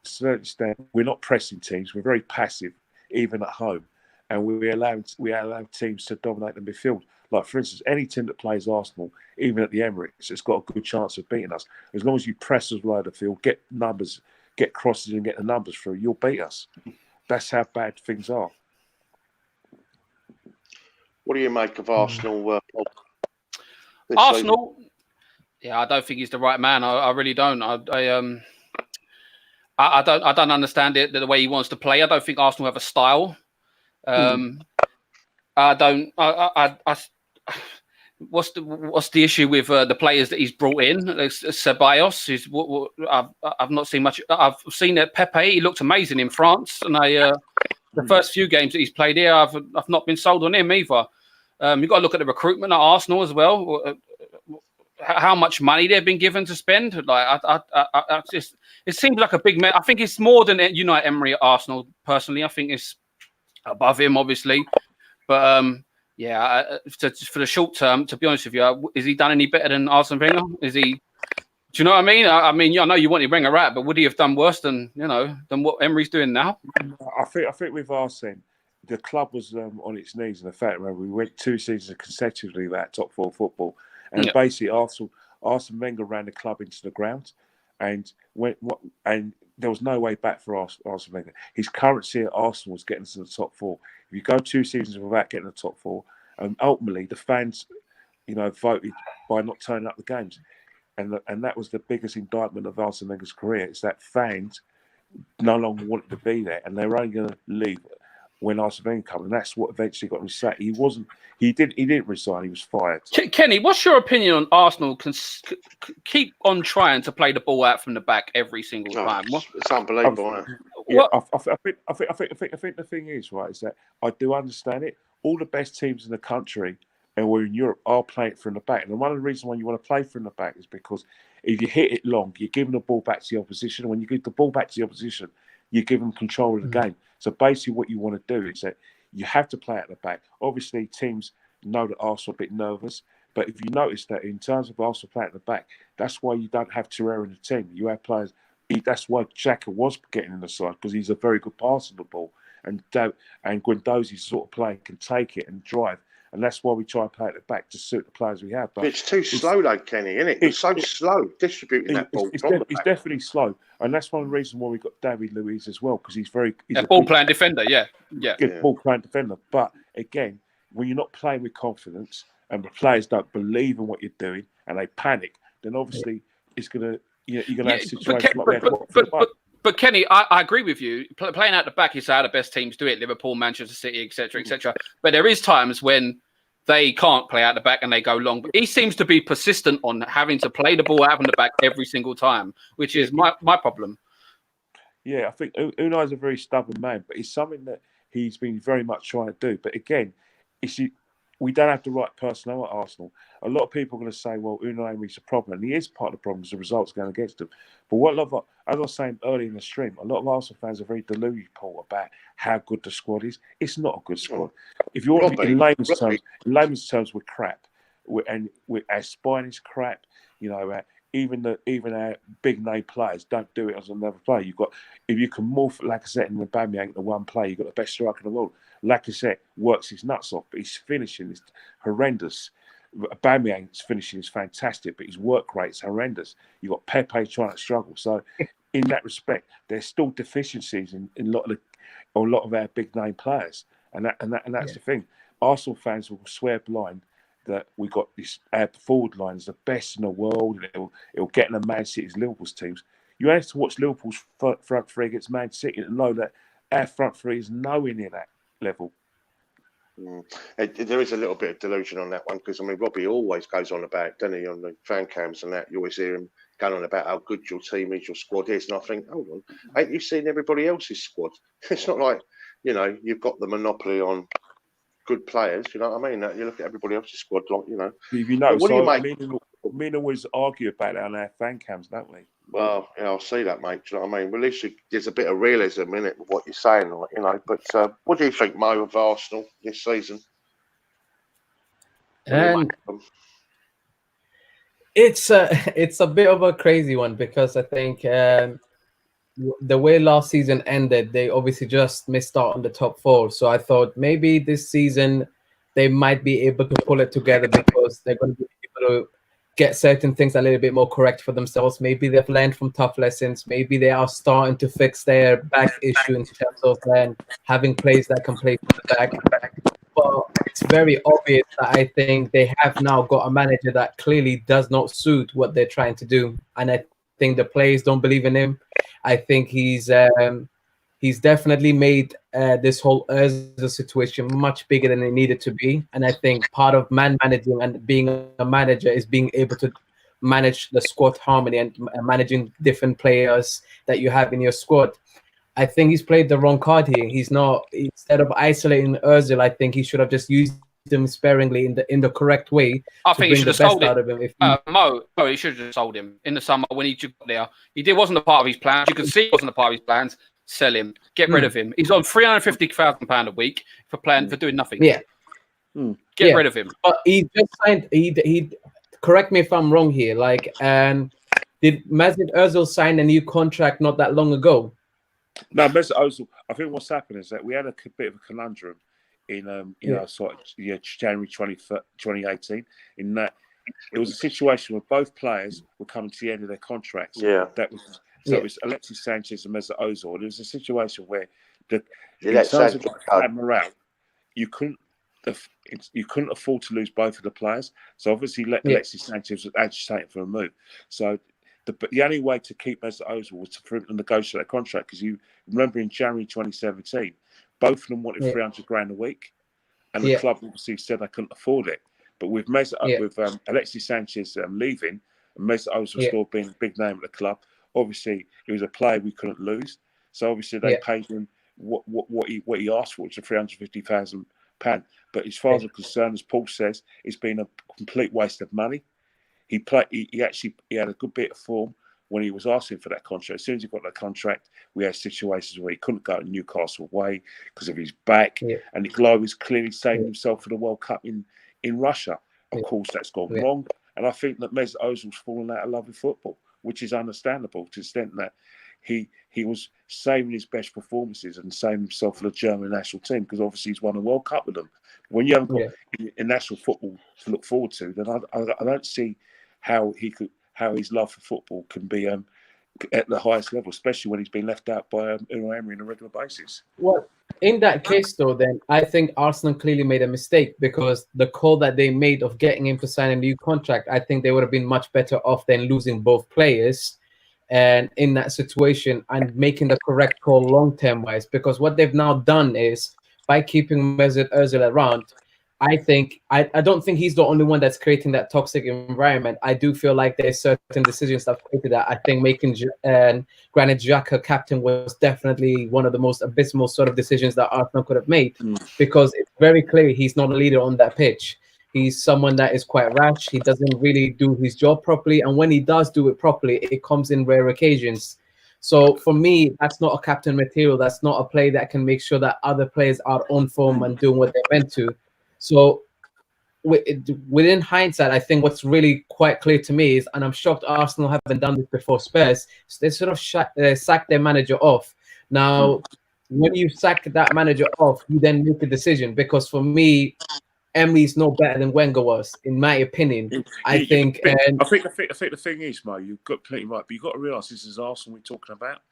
a certain extent, we're not pressing teams. We're very passive, even at home. And we allow teams to dominate the midfield. Like, for instance, any team that plays Arsenal, even at the Emirates, has got a good chance of beating us. As long as you press us low the field, get numbers, get crosses and get the numbers through, you'll beat us. That's how bad things are. What do you make of Arsenal? Arsenal? Yeah, I don't think he's the right man. I really don't. I don't understand it, the way he wants to play. I don't think Arsenal have a style. What's the issue with the players that he's brought in? Ceballos, I've not seen much. I've seen that Pepe. He looked amazing in France, and the first few games that he's played here, I've not been sold on him either. You've got to look at the recruitment at Arsenal as well. How much money they've been given to spend? Like, it seems like a big. I think it's more than Unai Emery at Arsenal. Personally, I think it's above him, obviously, but for the short term, to be honest with you, is he done any better than Arsene Wenger? Is he? Do you know what I mean? I know you wanted Wenger out, but would he have done worse than what Emery's doing now? I think with Arsene, the club was on its knees, and the fact that we went 2 seasons consecutively that top 4 football, and basically Arsene Wenger ran the club into the ground, and there was no way back for Arsene Wenger. His currency at Arsenal was getting us to the top 4. If you go 2 seasons without getting the top 4, and ultimately the fans, voted by not turning up the games, and that was the biggest indictment of Arsene Wenger's career. It's that fans no longer wanted to be there, and they were only going to leave when Arsene Wenger came, and that's what eventually got him sacked. He didn't resign. He was fired. Kenny, what's your opinion on Arsenal keep on trying to play the ball out from the back every single time? It's unbelievable. I think the thing is, right, is that I do understand it. All the best teams in the country, and we're in Europe, are playing from the back. And one of the reasons why you want to play from the back is because if you hit it long, you're giving the ball back to the opposition. And when you give the ball back to the opposition, you give them control of the game. So basically what you want to do is that you have to play at the back. Obviously, teams know that Arsenal are a bit nervous. But if you notice that in terms of Arsenal playing at the back, that's why you don't have Torreira in the team. You have players. That's why Xhaka was getting in the side, because he's a very good passer of the ball. And Guendouzi's sort of player can take it and drive. And that's why we try and play at the back to suit the players we have. But it's too slow, though, Kenny, isn't it? It's so slow distributing that ball. It's definitely slow. And that's one of the reasons why we got David Luiz as well, because he's a ball-playing defender, Good ball-playing defender. But again, when you're not playing with confidence and the players don't believe in what you're doing and they panic, then obviously it's going to, you're going to have situations like that. But Kenny, I agree with you. Playing out the back is how the best teams do it. Liverpool, Manchester City, etc., etc. But there is times when they can't play out the back and they go long. But he seems to be persistent on having to play the ball out from the back every single time, which is my problem. Yeah, I think Unai's a very stubborn man, but it's something that he's been very much trying to do. But again, we don't have the right personnel at Arsenal. A lot of people are going to say, well, Unai Emery's a problem. And he is part of the problem because the results going against him. But as I was saying earlier in the stream, a lot of Arsenal fans are very delusional about how good the squad is. It's not a good squad. If you want to be in layman's terms, we're crap. Our spine is crap. You know, even our big name players don't do it as another player. If you can morph Lacazette and Aubameyang into one player, you've got the best striker in the world. Lacazette works his nuts off, but his finishing is horrendous. Aubameyang's finishing is fantastic, but his work rate is horrendous. You've got Pepe trying to struggle. So, in that respect, there's still deficiencies in a lot of our big name players, and that's the thing. Arsenal fans will swear blind that we got this. Our forward line is the best in the world, and it'll get in the Man City's, Liverpool's teams. You have to watch Liverpool's front three against Man City and know that our front three is nowhere near that level. There is a little bit of delusion on that one because, I mean, Robbie always goes on about, doesn't he, on the fan cams and that. You always hear him going on about how good your team is, your squad is. And I think, hold on, ain't you seen everybody else's squad? It's not like, you know, you've got the monopoly on good players. You know what I mean? You look at everybody else's squad, like, you know. If you know, what do you make? Me and always argue about it on our fan cams, don't we? Well, yeah, I'll see that, mate. Do you know what I mean? Well, at least there's a bit of realism in it with what you're saying, like, you know. But what do you think, Mo, of Arsenal this season? And it's a bit of a crazy one because I think the way last season ended, they obviously just missed out on the top four. So I thought maybe this season they might be able to pull it together because they're going to be able to get certain things a little bit more correct for themselves. Maybe they've learned from tough lessons. Maybe they are starting to fix their back issue in terms of having players that can play from the back. But it's very obvious that I think they have now got a manager that clearly does not suit what they're trying to do. And I think the players don't believe in him. I think he's definitely made this whole Özil situation much bigger than it needed to be. And I think part of managing and being a manager is being able to manage the squad harmony and managing different players that you have in your squad. I think he's played the wrong card here. He's not, instead of isolating Özil, I think he should have just used him sparingly in the correct way. I think he should have sold him. Mo, he should have sold him in the summer when he got there. He wasn't a part of his plans. You could see it wasn't a part of his plans. Sell him. Get rid of him. He's on £350,000 a week for doing nothing. Yeah. Get rid of him. But he just signed. He correct me if I'm wrong here. Did Mesut Ozil sign a new contract not that long ago? No, Mesut Ozil. I think what's happened is that we had a bit of a conundrum in January 2018. In that, it was a situation where both players were coming to the end of their contracts. Yeah, that was. So it was Alexis Sanchez and Mesut Ozil. And it was a situation where in terms of morale, you couldn't afford to lose both of the players. So obviously, Alexis Sanchez was agitating for a move. So the only way to keep Mesut Ozil was for him to negotiate a contract, because you remember in January 2017, both of them wanted $300,000 a week, and the club obviously said they couldn't afford it. But with Alexis Sanchez leaving, and Mesut Ozil still being a big name at the club, obviously he was a player we couldn't lose. So obviously they paid him what he asked for, which is £350,000. But as far as I'm concerned, as Paul says, it's been a complete waste of money. He had a good bit of form when he was asking for that contract. As soon as he got that contract, we had situations where he couldn't go to Newcastle away because of his back. And the guy was clearly saving himself for the World Cup in Russia. Of course, that's gone wrong. And I think that Mesut Ozil's fallen out of love with football, which is understandable to the extent that he was saving his best performances and saving himself for the German national team, because obviously he's won a World Cup with them. When you haven't got a national football to look forward to, then I don't see how his love for football can be at the highest level, especially when he's been left out by Unai Emery on a regular basis. Well, in that case, though, then I think Arsenal clearly made a mistake, because the call that they made of getting him to sign a new contract, I think they would have been much better off than losing both players. And in that situation, and making the correct call long-term wise, because what they've now done is, by keeping Mesut Ozil around, I think I don't think he's the only one that's creating that toxic environment. I do feel like there's certain decisions that created that. I think making Granit Xhaka captain was definitely one of the most abysmal sort of decisions that Arsenal could have made, because it's very clear he's not a leader on that pitch. He's someone that is quite rash. He doesn't really do his job properly, and when he does do it properly, it comes in rare occasions. So for me, that's not a captain material. That's not a play that can make sure that other players are on form and doing what they're meant to. So within hindsight, I think what's really quite clear to me is, and I'm shocked Arsenal haven't done this before Spurs, so they sort of sacked their manager off. Now, when you sack that manager off, you then make a decision, because for me, Emery's no better than Wenger was, in my opinion. I think the thing is, Mo, you've got plenty right, but you've got to realise this is Arsenal we're talking about.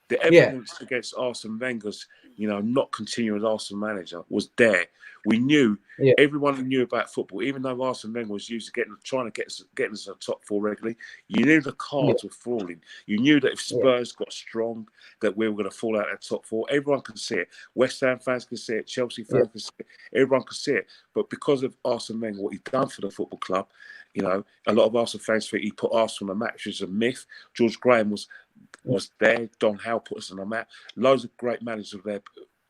The evidence against Arsene Wenger's, not continuing as Arsenal manager was there. We knew, everyone knew about football, even though Arsene Wenger was used to trying to get us to the top four regularly. You knew the cards were falling. You knew that if Spurs got strong, that we were going to fall out of the top four. Everyone could see it. West Ham fans could see it. Chelsea fans could see it. Everyone could see it. But because of Arsene Wenger, what he'd done for the football club, a lot of Arsenal fans think he put Arsenal on the map, which is a myth. George Graham was there. Don Howe put us on the map. Loads of great managers were there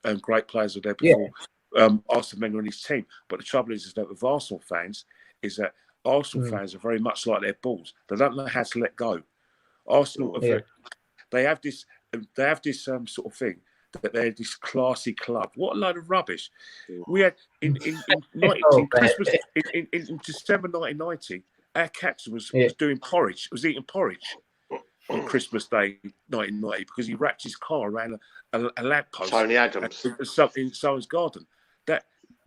and great players were there before Arsene Wenger and his team. But the trouble is that with Arsenal fans, is that Arsenal fans are very much like their balls. They don't know how to let go. Arsenal, they have this sort of thing that they're this classy club. What a load of rubbish! We had in Christmas in December 1990, our captain was doing porridge. Was eating porridge on Christmas Day 1990 because he wrapped his car around a lamppost. Tony Adams in someone's garden. That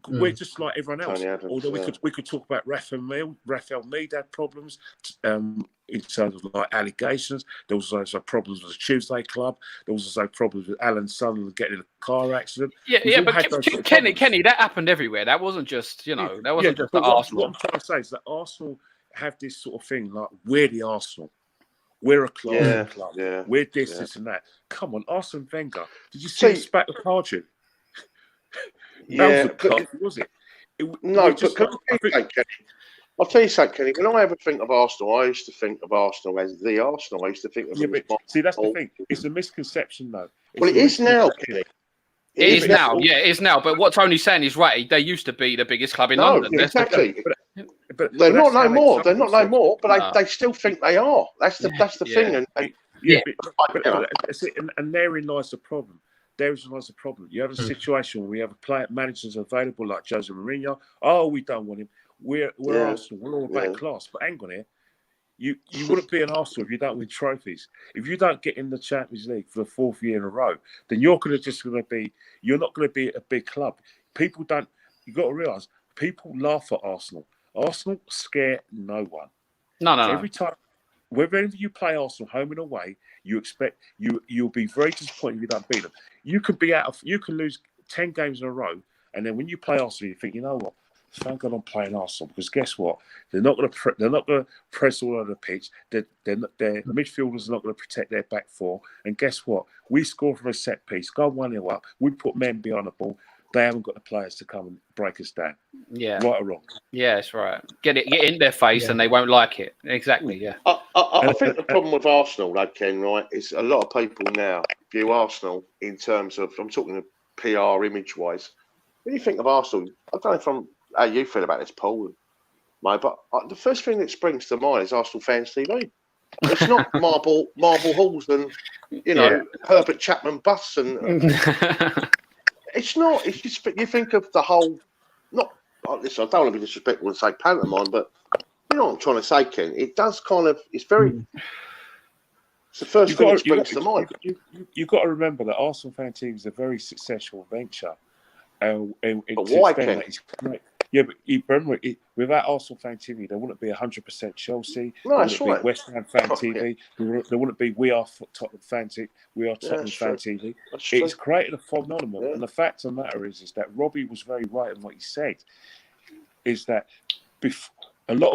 we're just like everyone else. Adams, although we could talk about Raphael Mead had problems in terms of like allegations. There was also problems with the Tuesday Club. There was also problems with Alan Sunderland getting in a car accident. But Kenny, that happened everywhere. That wasn't just that wasn't just at Arsenal. What I'm trying to say is that Arsenal have this sort of thing like we're the Arsenal. We're a club. Yeah. We're this and that. Come on, Arsene Wenger. Did you see him spat the card you? That was it? I'll tell you something, Kenny. When I ever think of Arsenal, I used to think of Arsenal as the Arsenal. I used to think of them as see, that's the thing. It's a misconception, though. It is now, Kenny. It is now. Yeah, it is now. But what Tony's saying is right. They used to be the biggest club in London. Yeah, exactly. But they're not no more. They're not no more. But they still think they are. That's the thing. And therein lies the problem. You have a situation where we have a player managers available like Jose Mourinho. Oh, we don't want him. We're Arsenal. We're all about class. But hang on here. You wouldn't be an Arsenal if you don't win trophies. If you don't get in the Champions League for the fourth year in a row, then you're not going to be a big club. You've got to realise, people laugh at Arsenal. Arsenal scare no one. No. Every time, whenever you play Arsenal home and away, you'll be very disappointed if you don't beat them. You can lose 10 games in a row, and then when you play Arsenal, you think, you know what? Thank God I'm playing Arsenal, because guess what? They're not going to press all over the pitch. Their midfielders are not going to protect their back four. And guess what? We score from a set piece, go 1-0 up. We put men behind the ball. They haven't got the players to come and break us down. Yeah, right or wrong. Yeah, that's right. Get in their face, and they won't like it. Exactly. Yeah. I think the problem with Arsenal, though, Ken, right, is a lot of people now view Arsenal in terms of, I'm talking PR image wise. When you think of Arsenal, I don't know from how you feel about this, Paul, mate, but the first thing that springs to mind is Arsenal Fans TV. It's not marble halls and Herbert Chapman busts and. It's not. It's just you think of the whole. Listen, I don't want to be disrespectful and say pantomime, but you know what I'm trying to say, Ken. It does kind of. It's very. It's the first thing that springs to mind. You've got to remember that Arsenal Fan TV is a very successful venture. But why, Ken? Yeah, but remember, without Arsenal Fan TV, there wouldn't be 100% Chelsea. No, there that's wouldn't right. be West Ham Fan TV. There wouldn't be We Are Tottenham Fan TV. We Are Tottenham Fan TV. It's created a phenomenon. Yeah. And the fact of the matter is that Robbie was very right in what he said. Is that there's a lot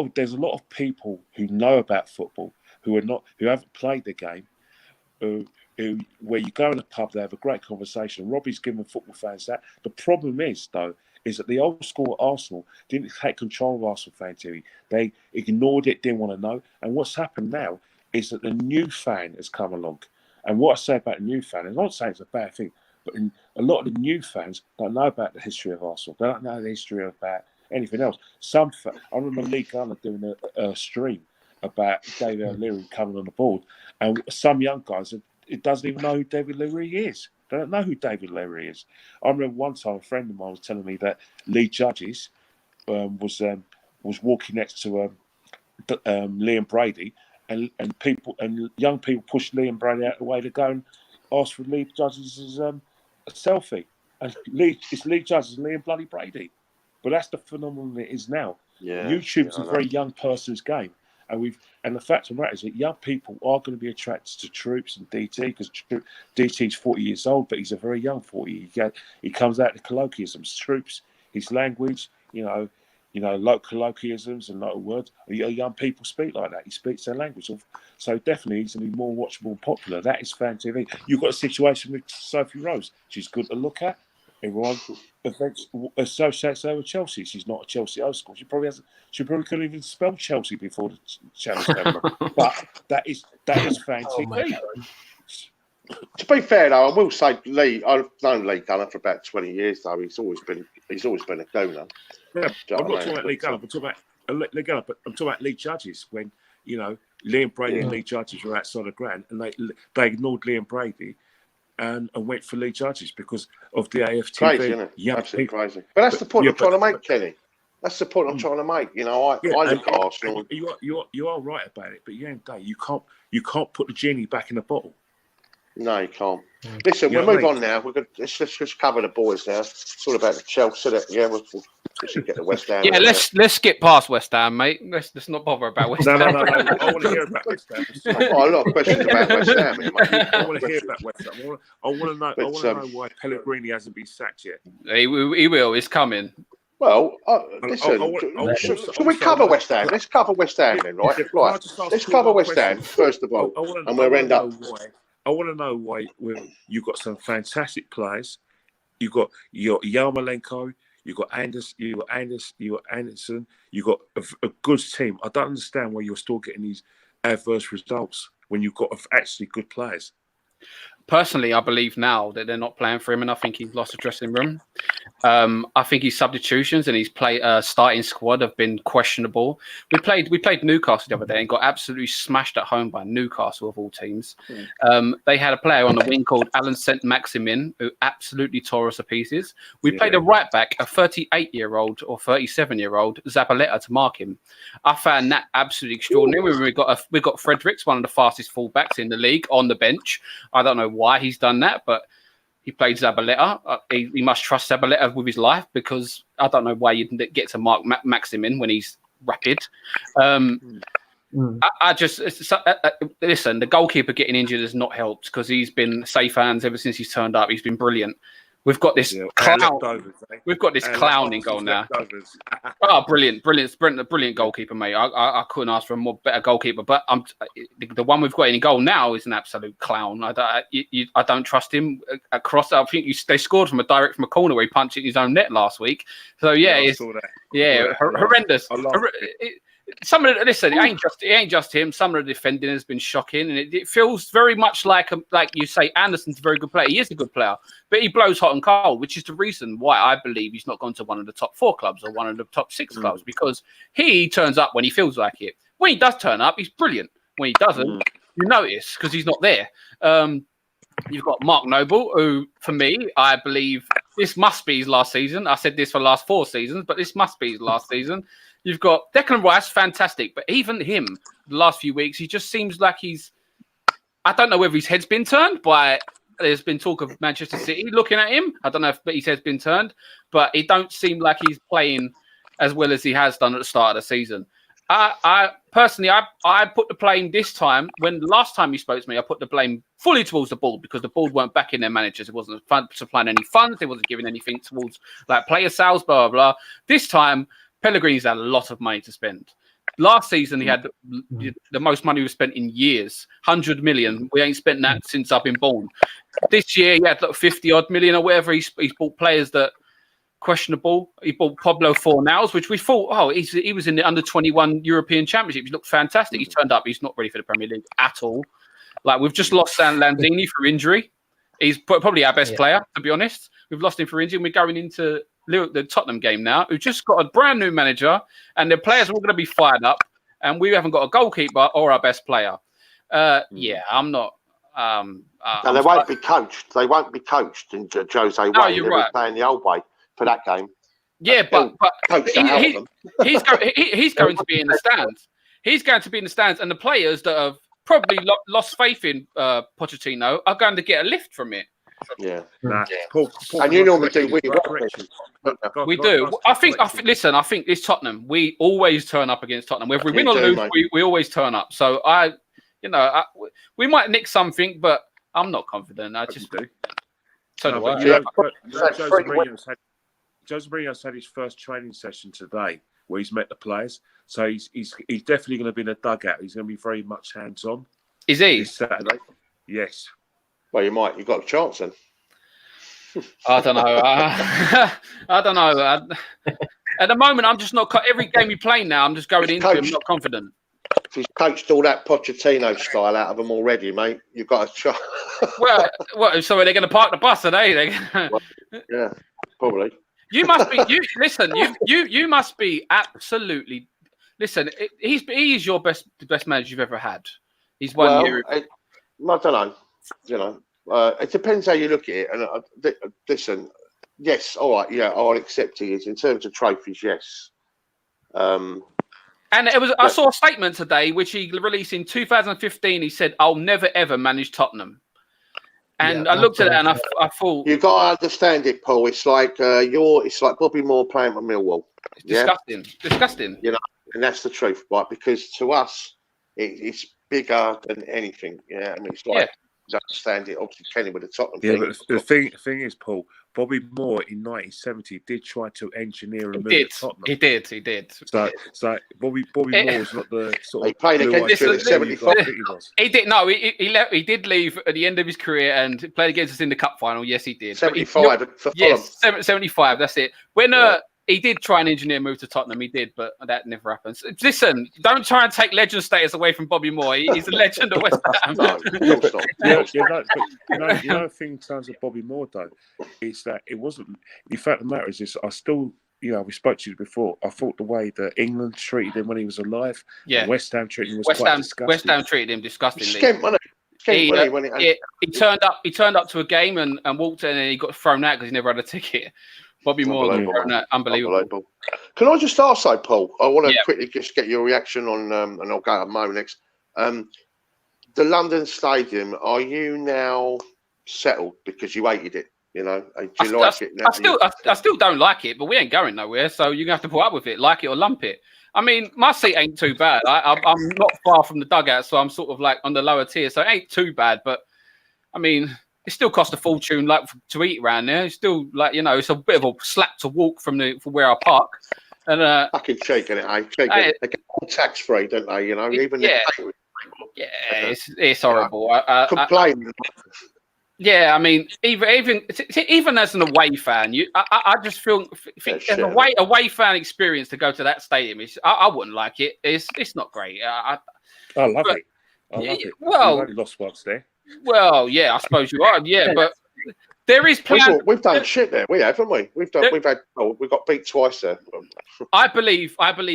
of people who know about football who haven't played the game. Where you go in a pub, they have a great conversation. Robbie's giving football fans that. The problem is, though, is that the old school at Arsenal didn't take control of Arsenal fan TV. They ignored it, didn't want to know. And what's happened now is that the new fan has come along. And what I say about the new fan, I'm not saying it's a bad thing, but a lot of the new fans don't know about the history of Arsenal. They don't know the history about anything else. I remember Lee Gunner doing a stream about David O'Leary coming on the board, and some young guys, it doesn't even know who David O'Leary is. They don't know who David O'Leary is. I remember one time a friend of mine was telling me that Lee Judges was walking next to Liam Brady, and young people pushed Liam Brady out of the way to go and ask for Lee Judges' a selfie. And it's Lee Judges and Liam bloody Brady. But that's the phenomenon it is now. Yeah, YouTube's a very young person's game. And the fact of the matter is that young people are going to be attracted to Troops and DT, because DT's 40 years old, but he's a very young 40. He comes out to colloquialisms, Troops, his language, local colloquialisms and local words. Young people speak like that. He speaks their language. So definitely he's going to be more watchable and popular. That is fan TV. You've got a situation with Sophie Rose. She's good to look at. Everyone associates her with Chelsea. She's not a Chelsea old school. She probably couldn't even spell Chelsea before the channel camera. But that is fan TV. To be fair though, I will say Lee. I've known Lee Gunner for about 20 years though. He's always been a gooner. Yeah, I'm not talking about Lee Gunner. I'm talking about Lee Gunner, but I'm talking about Lee Judges when Liam Brady and Lee Judges were outside the ground and they ignored Liam Brady. And went for Lee Judges because of the AFTV. Crazy, isn't it? Yeah, absolutely crazy. But that's the point I'm trying to make, Kenny. That's the point I'm trying to make. I look at Arsenal. You are right about it, but at the end of the day, you can't put the genie back in the bottle. No, you can't. Listen, we'll move on now. Let's just cover the boys now. It's all about the Chelsea. Yeah, we should get the West Ham. Yeah, let's skip past West Ham, mate. Let's not bother about West Ham. No. I want to hear about West Ham. I've got a lot of questions about West Ham. I want to hear about West Ham. I want to know why Pellegrini hasn't been sacked yet. He will. He's coming. Well, listen. Can we cover West Ham? Let's cover West Ham then, right? Right. Let's cover West Ham first of all, and we'll end up. I want to know why you've got some fantastic players. You've got Yarmolenko, you've got Anderson, you've got a good team. I don't understand why you're still getting these adverse results when you've got actually good players. Personally, I believe now that they're not playing for him, and I think he's lost the dressing room. I think his substitutions and his starting squad have been questionable. We played Newcastle the other day and got absolutely smashed at home by Newcastle of all teams. They had a player on the wing called Alan Saint-Maximin who absolutely tore us to pieces. We played a right back, a 38-year-old or 37-year-old Zabaleta to mark him. I found that absolutely extraordinary. We got Fredericks, one of the fastest fullbacks in the league, on the bench. I don't know why he's done that, but he played Zabaleta. He must trust Zabaleta with his life, because I don't know why you get to mark Maximin when he's rapid. I just listen. The goalkeeper getting injured has not helped, because he's been safe hands ever since he's turned up. He's been brilliant. We've got this clown. We've got this clown in goal now. Oh, brilliant! Brilliant goalkeeper, mate. I couldn't ask for a better goalkeeper. But the one we've got in goal now is an absolute clown. I don't trust him across. I think they scored from a corner where he punched it in his own net last week. So horrendous. Listen, it ain't just him. Some of the defending has been shocking, and it feels very much like you say, Anderson's a very good player. He is a good player, but he blows hot and cold, which is the reason why I believe he's not gone to one of the top 4 clubs or one of the top 6 clubs, because he turns up when he feels like it. When he does turn up, he's brilliant. When he doesn't, you notice, because he's not there. You've got Mark Noble, who, for me, I believe this must be his last season. I said this for the last 4 seasons, but this must be his last season. You've got Declan Rice, fantastic, but even him, the last few weeks, he just seems like I don't know whether his head's been turned by, there's been talk of Manchester City looking at him. I don't know if his head's been turned, but it don't seem like he's playing as well as he has done at the start of the season. I personally put the blame this time. When the last time you spoke to me, I put the blame fully towards the board, because the board weren't backing their managers. It wasn't supplying any funds. They wasn't giving anything towards player sales, blah, blah, blah. This time, Pellegrini's had a lot of money to spend. Last season, he had the most money we've spent in years, 100 million. We ain't spent that since I've been born. This year, he had 50 odd million or whatever. He's bought players that questionable. He bought Pablo Fornals, which we thought, he was in the under-21 European Championship. He looked fantastic. He's turned up. He's not ready for the Premier League at all. Like, we've just lost Landini for injury. He's probably our best player, to be honest. We've lost him for injury, and we're going into the Tottenham game now, who just got a brand new manager, and the players are all going to be fired up, and we haven't got a goalkeeper or our best player. I'm not. No, they won't be coached. They won't be coached in Jose way. No, you're They'll right. be playing the old way for that game. Yeah, but he's going to be in the stands. He's going to be in the stands, and the players that have probably lost faith in Pochettino are going to get a lift from it. Yeah. Paul, and you normally do. We do. I think. Listen, I think it's Tottenham. We always turn up against Tottenham. Whether we win or lose, we always turn up. So we might nick something, but I'm not confident. I just do. So do I. Jose Mourinho's had his first training session today, where he's met the players. So he's definitely going to be in a dugout. He's going to be very much hands-on. Is he? This Saturday. Yes. Well, you might. You've got a chance then. I don't know. I don't know. At the moment, I'm just not. Every game you play now, I'm just going into it. I'm not confident. If he's coached all that Pochettino style out of them already, mate, you've got a chance. Well, what? So are they going to park the bus today? Yeah, probably. You must be. You must be absolutely. Listen, he is your the best manager you've ever had. He's won year. I don't know. It depends how you look at it. And listen, yes, all right, yeah, I'll accept he is in terms of trophies. Yes. And it was. I saw a statement today which he released in 2015. He said, "I'll never ever manage Tottenham." And I looked at it and I thought, you got to understand it, Paul. It's like it's like Bobby Moore playing for Millwall. It's disgusting. You know, and that's the truth, right? Because to us, it's bigger than anything. Yeah, I mean, it's like. Understand it, obviously Kenny with the Tottenham thing. But the thing is, Paul, Bobby Moore in 1970 did try to engineer a move at Tottenham. He did. So Bobby Moore was not the sort of. He played against us in 75. He did. No, he did leave at the end of his career and played against us in the cup final. Yes, he did. 75 for Fulham. Yes, 75. That's it. When he did try and engineer a move to Tottenham. He did, but that never happened. Listen, don't try and take legend status away from Bobby Moore. He's a legend of West Ham. You know, the thing in terms of Bobby Moore, though, is that it wasn't. The fact of the matter is, I still, we spoke to you before. I thought the way that England treated him when he was alive, West Ham treated him was quite disgusting. West Ham treated him disgustingly. He turned up to a game and walked in, and he got thrown out because he never had a ticket. Bobby Moore, unbelievable. Can I just ask, though, Paul? I want to quickly just get your reaction on, and I'll go to Mo next. The London Stadium, are you now settled because you hated it? You know, do you like it now? I still don't like it, but we ain't going nowhere, so you're going to have to put up with it, like it or lump it. I mean, my seat ain't too bad. I'm not far from the dugout, so I'm sort of like on the lower tier, so it ain't too bad, but I mean... It still costs a fortune, like to eat around there. It's still like it's a bit of a slap to walk from where I park. And fucking cheap, isn't it? Cheap. They get all tax free, don't they? It's horrible. Complain. I mean, even as an away fan, I just think as a away fan experience to go to that stadium, I wouldn't like it. It's not great. I love it. I love it. Well, you've only lost once there. Well, yeah, I suppose you are. Yeah, but there is plan. We've done shit there. We have, haven't we? We've got beat twice there. I believe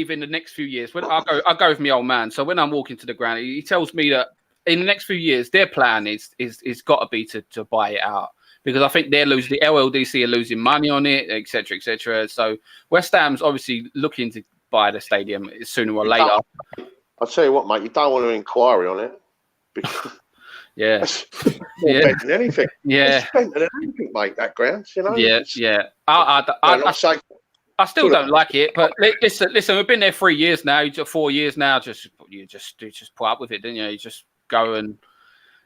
in the next few years. When I'll go with my old man. So when I'm walking to the ground, he tells me that in the next few years, their plan is got to be to buy it out because I think they're losing. The LLDC are losing money on it, etc., etc. So West Ham's obviously looking to buy the stadium sooner or later. I'll tell you what, mate. You don't want an inquiry on it because. Yeah, more than anything. Yeah, it's spent than anything, mate. That ground, Yeah. I still don't like it, but listen. We've been there 3 years now. 4 years now. You just put up with it, didn't you? You just go and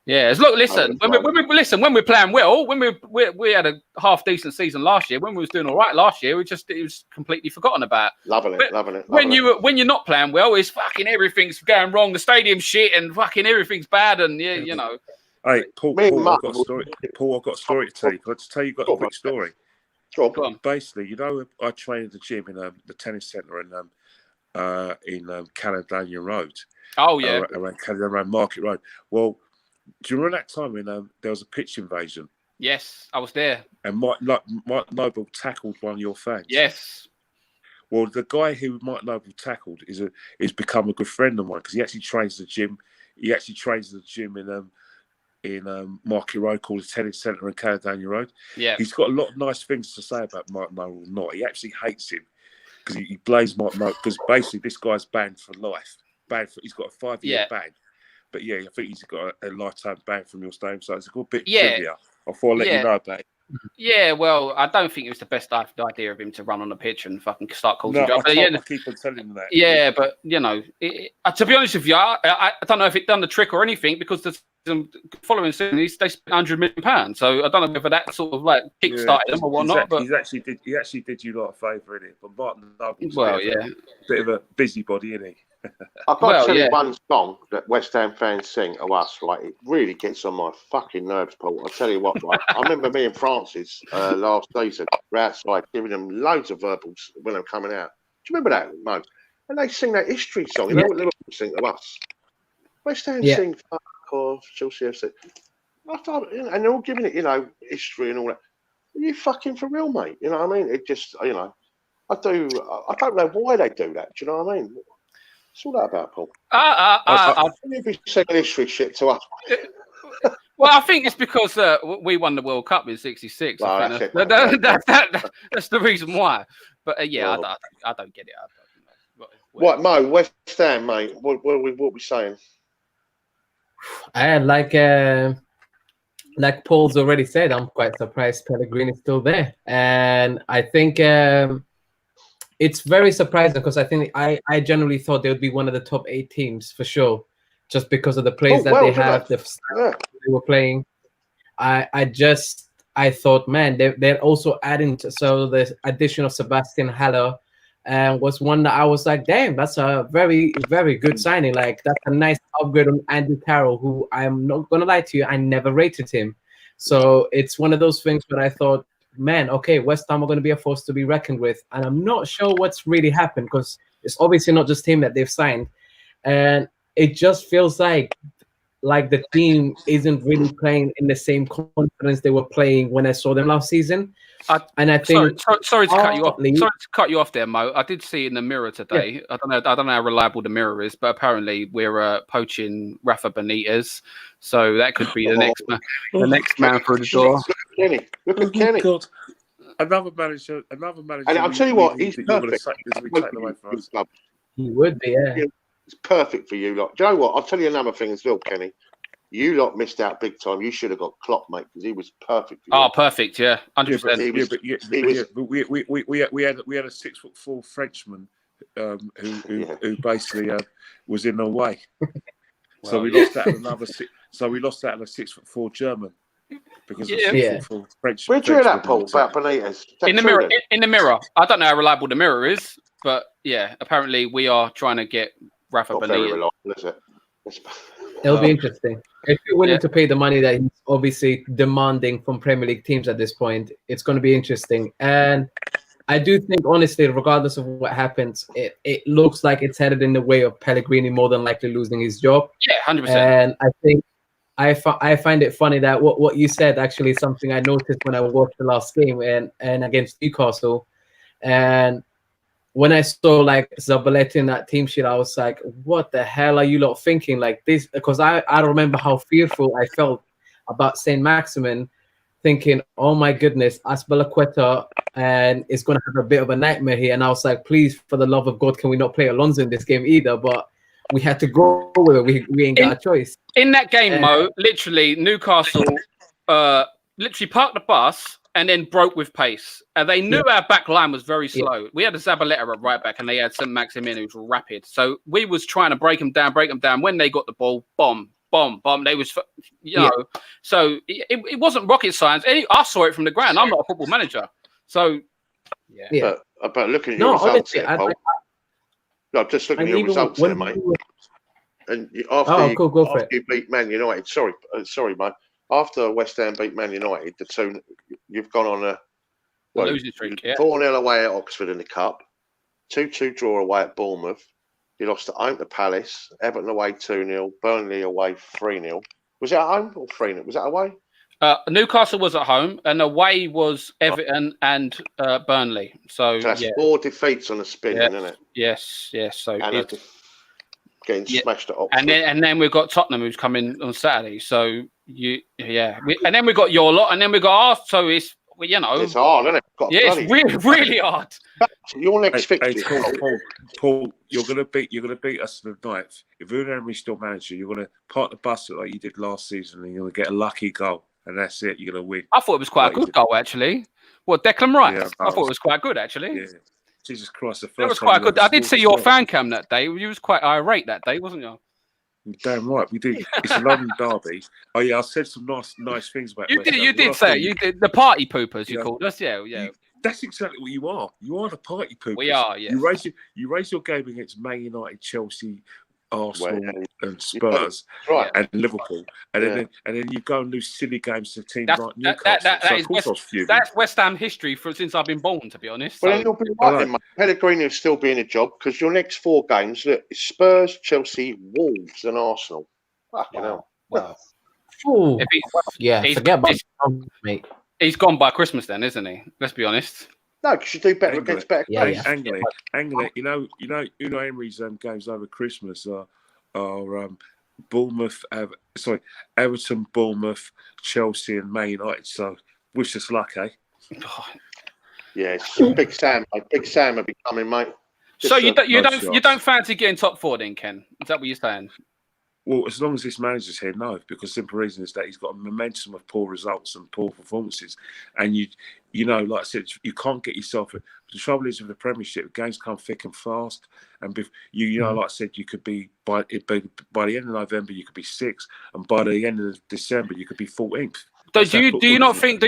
Look, listen. When we're playing well, when we had a half decent season last year. When we was doing all right last year, it was completely forgotten about. Loving it. When you're not playing well, it's fucking everything's going wrong. The stadium's shit and fucking everything's bad. And Hey, Paul, I've got a story. Paul, I've got a story to tell you. Can I just tell you? Got a quick story. Go Go on. on. Basically, you know, I train at the gym in the tennis centre in Caledonia Road. Oh yeah. Around Market Road. Well, do you remember that time when there was a pitch invasion? Yes, I was there. And Mike Noble tackled one of your fans. Yes. Well, the guy who Mike Noble tackled is become a good friend of mine because he actually trains the gym. He actually trains the gym in Market Road called the Tennis Centre in Caledonia Road. Yeah. He's got a lot of nice things to say about Mike Noble. Not, he actually hates him because he blames Mike Noble because basically this guy's banned for life. He's got a 5-year ban. But yeah, I think he's got a lifetime ban from your stadium. So it's a good bit of trivia. I thought I'd let you know about it. Yeah, well, I don't think it was the best idea of him to run on the pitch and fucking start causing No, trouble. I keep on telling him that. Yeah, but you know, to be honest with you, I don't know if it done the trick or anything because the following season they spent £100 million. So I don't know whether that sort of like kick-started them or whatnot. But he actually did you lot a favour in it. But Martin Noble's a bit of a busybody, isn't he? I've got to tell you one song that West Ham fans sing to us, right? It really gets on my fucking nerves, Paul. I'll tell you what, right? I remember me and Francis last season were outside giving them loads of verbals when they were coming out. Do you remember that, Mo? And they sing that history song. You know what Liverpool sing to us? West Ham sing fuck off, Chelsea FC. I thought, and they're all giving it, you know, history and all that. Are you fucking for real, mate? You know what I mean? It just, you know, I don't know why they do that. Do you know what I mean? What's all that about, Paul? I You'd be saying history shit to us. Well, I think it's because we won the World Cup in '66. Well, I think that's the reason why. But I don't get it. What, Mo? West Ham, mate. What we saying? Like Paul's already said, I'm quite surprised Pellegrini's still there, and I think it's very surprising because I think I generally thought they would be one of the top 8 teams for sure, just because of the players that they have, the style they were playing. I thought, man, they're also adding so the addition of Sebastian Haller was one that I was like, damn, that's a very, very good signing. Like, that's a nice upgrade on Andy Carroll, who I'm not gonna lie to you, I never rated him. So it's one of those things where I thought, man, okay, West Ham are going to be a force to be reckoned with. And I'm not sure what's really happened because it's obviously not just him that they've signed. And it just feels like the team isn't really playing in the same confidence they were playing when I saw them last season. And I think sorry to cut you off. Sorry to cut you off there, Mo. I did see in the Mirror today. Yeah. I don't know how reliable the Mirror is, but apparently we're poaching Rafa Benitez, so that could be the next man through the door. Look at Kenny. God. Another manager. And I'll tell you what, he's perfect. He would be, yeah. It's perfect for you lot. Do you know what? I'll tell you another thing as well, Kenny. You lot missed out big time. You should have got Klopp, mate, because he was perfect. Oh, perfect, yeah, 100%. We had a 6'4" Frenchman who basically was in the way. So we lost out another. So we lost out a 6'4" German because of 6'4" French. Where'd you hear that, Paul, about Benitez? In the Mirror. In the Mirror. I don't know how reliable the Mirror is, but yeah, apparently we are trying to get Rafa Benitez. Very reliable, is it? It'll be interesting. If you're willing to pay the money that he's obviously demanding from Premier League teams at this point, it's going to be interesting. And I do think, honestly, regardless of what happens, it looks like it's headed in the way of Pellegrini more than likely losing his job. Yeah, 100%. And I think I find it funny that what you said actually is something I noticed when I watched the last game and against Newcastle. And when I saw like Zabaleta in that team sheet, I was like, what the hell are you lot thinking like this? Because I remember how fearful I felt about St. Maximin, thinking, oh my goodness, Azpilicueta and is going to have a bit of a nightmare here. And I was like, please, for the love of God, can we not play Alonso in this game either? But we had to go with it. We ain't got a choice. In that game, Mo, literally, Newcastle literally parked the bus and then broke with pace. They knew our back line was very slow. Yeah. We had a Zabaleta at right back and they had St. Maximin who's rapid. So we was trying to break them down. When they got the ball, bomb. They was, you know. So it wasn't rocket science. I saw it from the ground. I'm not a football manager. So, yeah. But looking at your results there, Paul. I'm just looking at your results there, mate. And after you beat Man United, sorry, mate. After West Ham beat Man United, you've gone on Well, losing streak. Yeah. 4-0 away at Oxford in the Cup, 2-2 draw away at Bournemouth. You lost at home to Palace, Everton away 2-0, Burnley away 3-0. Was it at home or 3-0? Was that away? Newcastle was at home, and away was Everton and Burnley. So that's yeah. 4 defeats on the spin, Yeah. isn't it? Yes. So And getting smashed at Oxford. And then we've got Tottenham who's coming on Saturday. So and then we've got your lot, and then we've got ours. So it's it's hard, isn't it? It's really hard. Your next fixture, Paul, you're gonna beat us in the ninth. If Unai Emery's still manager, you're gonna park the bus like you did last season, and you're gonna get a lucky goal, and that's it. You're gonna win. I thought it was quite a good goal, actually. What, Declan Rice? Yeah, I thought it was quite good, actually. Yeah. Jesus Christ, the first. It was quite good. I did see your fan cam that day. You was quite irate that day, wasn't you? Damn right, we did. It's a London derby. Oh yeah, I said some nice things about. You did say you did the party poopers. You called us, yeah. That's exactly what you are. You are the party poopers. We are, yeah. You raise your game against Man United, Chelsea, Arsenal, and Spurs, and Liverpool, and then you go and lose silly games to teams like Newcastle. That's West Ham history since I've been born, to be honest. Well, you'll be right then, mate. Pellegrino will still be in a job because your next 4 games, look, it's Spurs, Chelsea, Wolves, and Arsenal. Fucking hell. Wow. Forget about mate. He's gone by Christmas then, isn't he? Let's be honest. No, because you do better against better players. Anglia, you know, Unai Emery's games over Christmas are Bournemouth, Everton, Bournemouth, Chelsea, and Man United. So wish us luck, eh? Yeah, Big Sam. Big Sam will be coming, mate. So you don't fancy getting top 4 then, Ken? Is that what you're saying? Well, as long as this manager's here, no, because the simple reason is that he's got a momentum of poor results and poor performances, and you know, like I said, you can't get yourself. The trouble is with the Premiership, games come thick and fast, and you know, like I said, you could be by the end of November, you could be 6th, and by the end of December, you could be 14th. Do you not think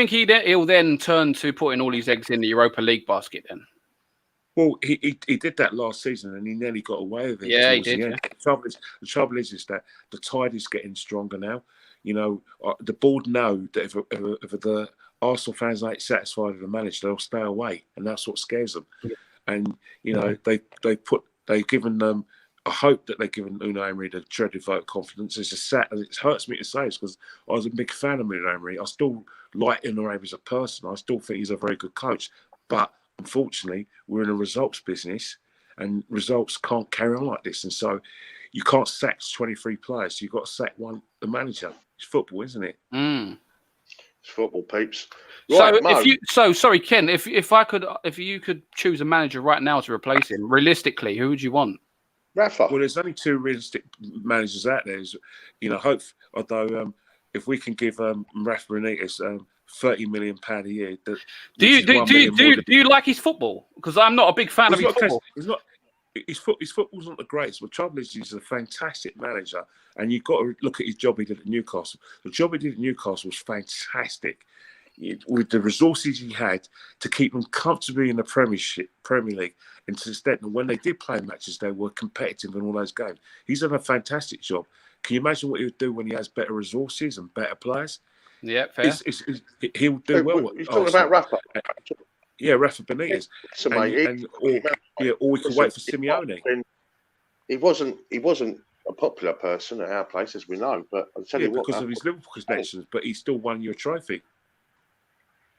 he'll then turn to putting all his eggs in the Europa League basket then? Well, he did that last season, and he nearly got away with it. Yeah, he did. Yeah. The trouble is that the tide is getting stronger now. You know, the board know that if the Arsenal fans ain't satisfied with the manager, they'll stay away, and that's what scares them. Yeah. And you know, they've given them. I hope that they've given Unai Emery the dreaded vote of confidence. It's just sad, and it hurts me to say this because I was a big fan of Unai Emery. I still like Unai Emery as a person. I still think he's a very good coach, but unfortunately, we're in a results business, and results can't carry on like this. And so, you can't sack 23 players. You've got to sack the manager. It's football, isn't it? It's football, peeps. Right, sorry, Ken. If you could choose a manager right now to replace him, realistically, who would you want? Rafa. Well, there's only 2 realistic managers out there. Although if we can give Rafa Benitez £30 million a year. Do you like his football? Because I'm not a big fan of his football. His football's not the greatest. The trouble is he's a fantastic manager, and you've got to look at his job he did at Newcastle. The job he did at Newcastle was fantastic. With the resources he had to keep them comfortably in the Premier League, and to the extent that when they did play matches, they were competitive in all those games. He's done a fantastic job. Can you imagine what he would do when he has better resources and better players? Yeah, fair. He'll do well. You're talking about Rafa? Yeah, Rafa Benitez. Or we could wait for Simeone. He wasn't a popular person at our place, as we know. But I'll tell you what, because of his Liverpool connections, but he still won you a trophy.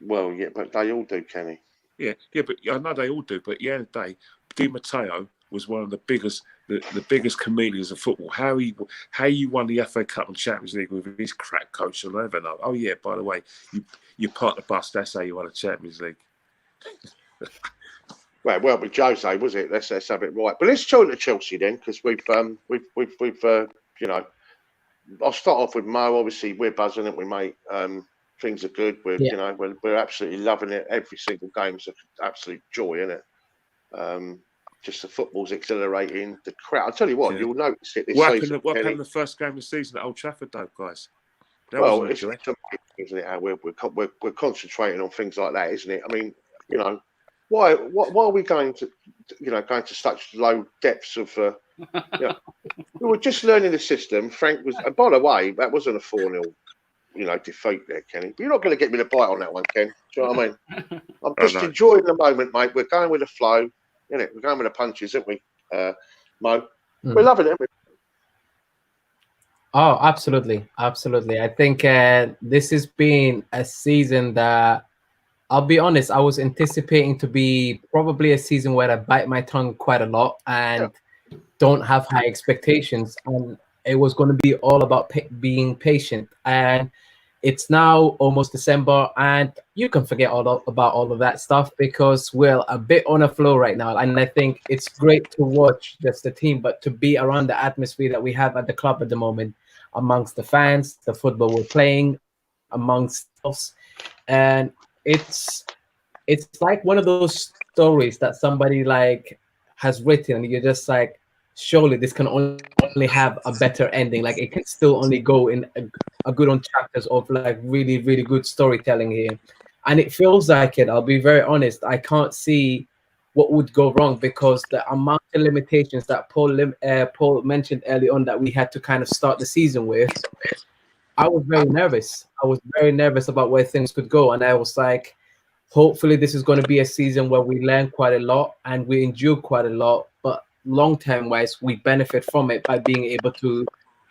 Well, yeah, but they all do, Kenny. Yeah, but I know they all do. But at the end of the day, Di Matteo was one of the biggest chameleons of football. How you won the FA Cup and Champions League with his crack coach, I'll never know. Oh yeah, by the way, you part the bus. That's how you won a Champions League. Well, with Jose, was it? Let's have it right. But let's talk to Chelsea then, because we've you know, I'll start off with Mo. Obviously, we're buzzing it. We mate. Things are good. You know, we're absolutely loving it. Every single game's an absolute joy, isn't it? Just the football's exhilarating. The crowd. I'll tell you what, you'll notice it. What happened in the first game of the season at Old Trafford, though, guys? It's amazing, isn't it? How we're concentrating on things like that, isn't it? I mean, you know, why are we going to such low depths of? We were just learning the system. Frank was. And by the way, that wasn't a 4-0 defeat there, Kenny. But you're not going to get me to bite on that one, Ken. Do you know what I mean? I'm I just know. enjoying the moment, mate. We're going with the flow, innit? We're going with the punches, aren't we, Mo? We're loving it. Oh, absolutely. Absolutely. I think this has been a season that, I'll be honest, I was anticipating to be probably a season where I bite my tongue quite a lot and don't have high expectations. And it was going to be all about being patient. And it's now almost December, and you can forget about all of that stuff because we're a bit on a flow right now. And I think it's great to watch just the team, but to be around the atmosphere that we have at the club at the moment, amongst the fans, the football we're playing, amongst us, and it's like one of those stories that somebody like has written, and you're just like, surely this can only have a better ending. Like it can still only go in a good on chapters of like really, really good storytelling here. And it feels like it. I'll be very honest. I can't see what would go wrong because the amount of limitations that Paul mentioned early on that we had to kind of start the season with, I was very nervous. I was very nervous about where things could go. And I was like, hopefully this is going to be a season where we learn quite a lot and we endure quite a lot. But long-term wise, we benefit from it by being able to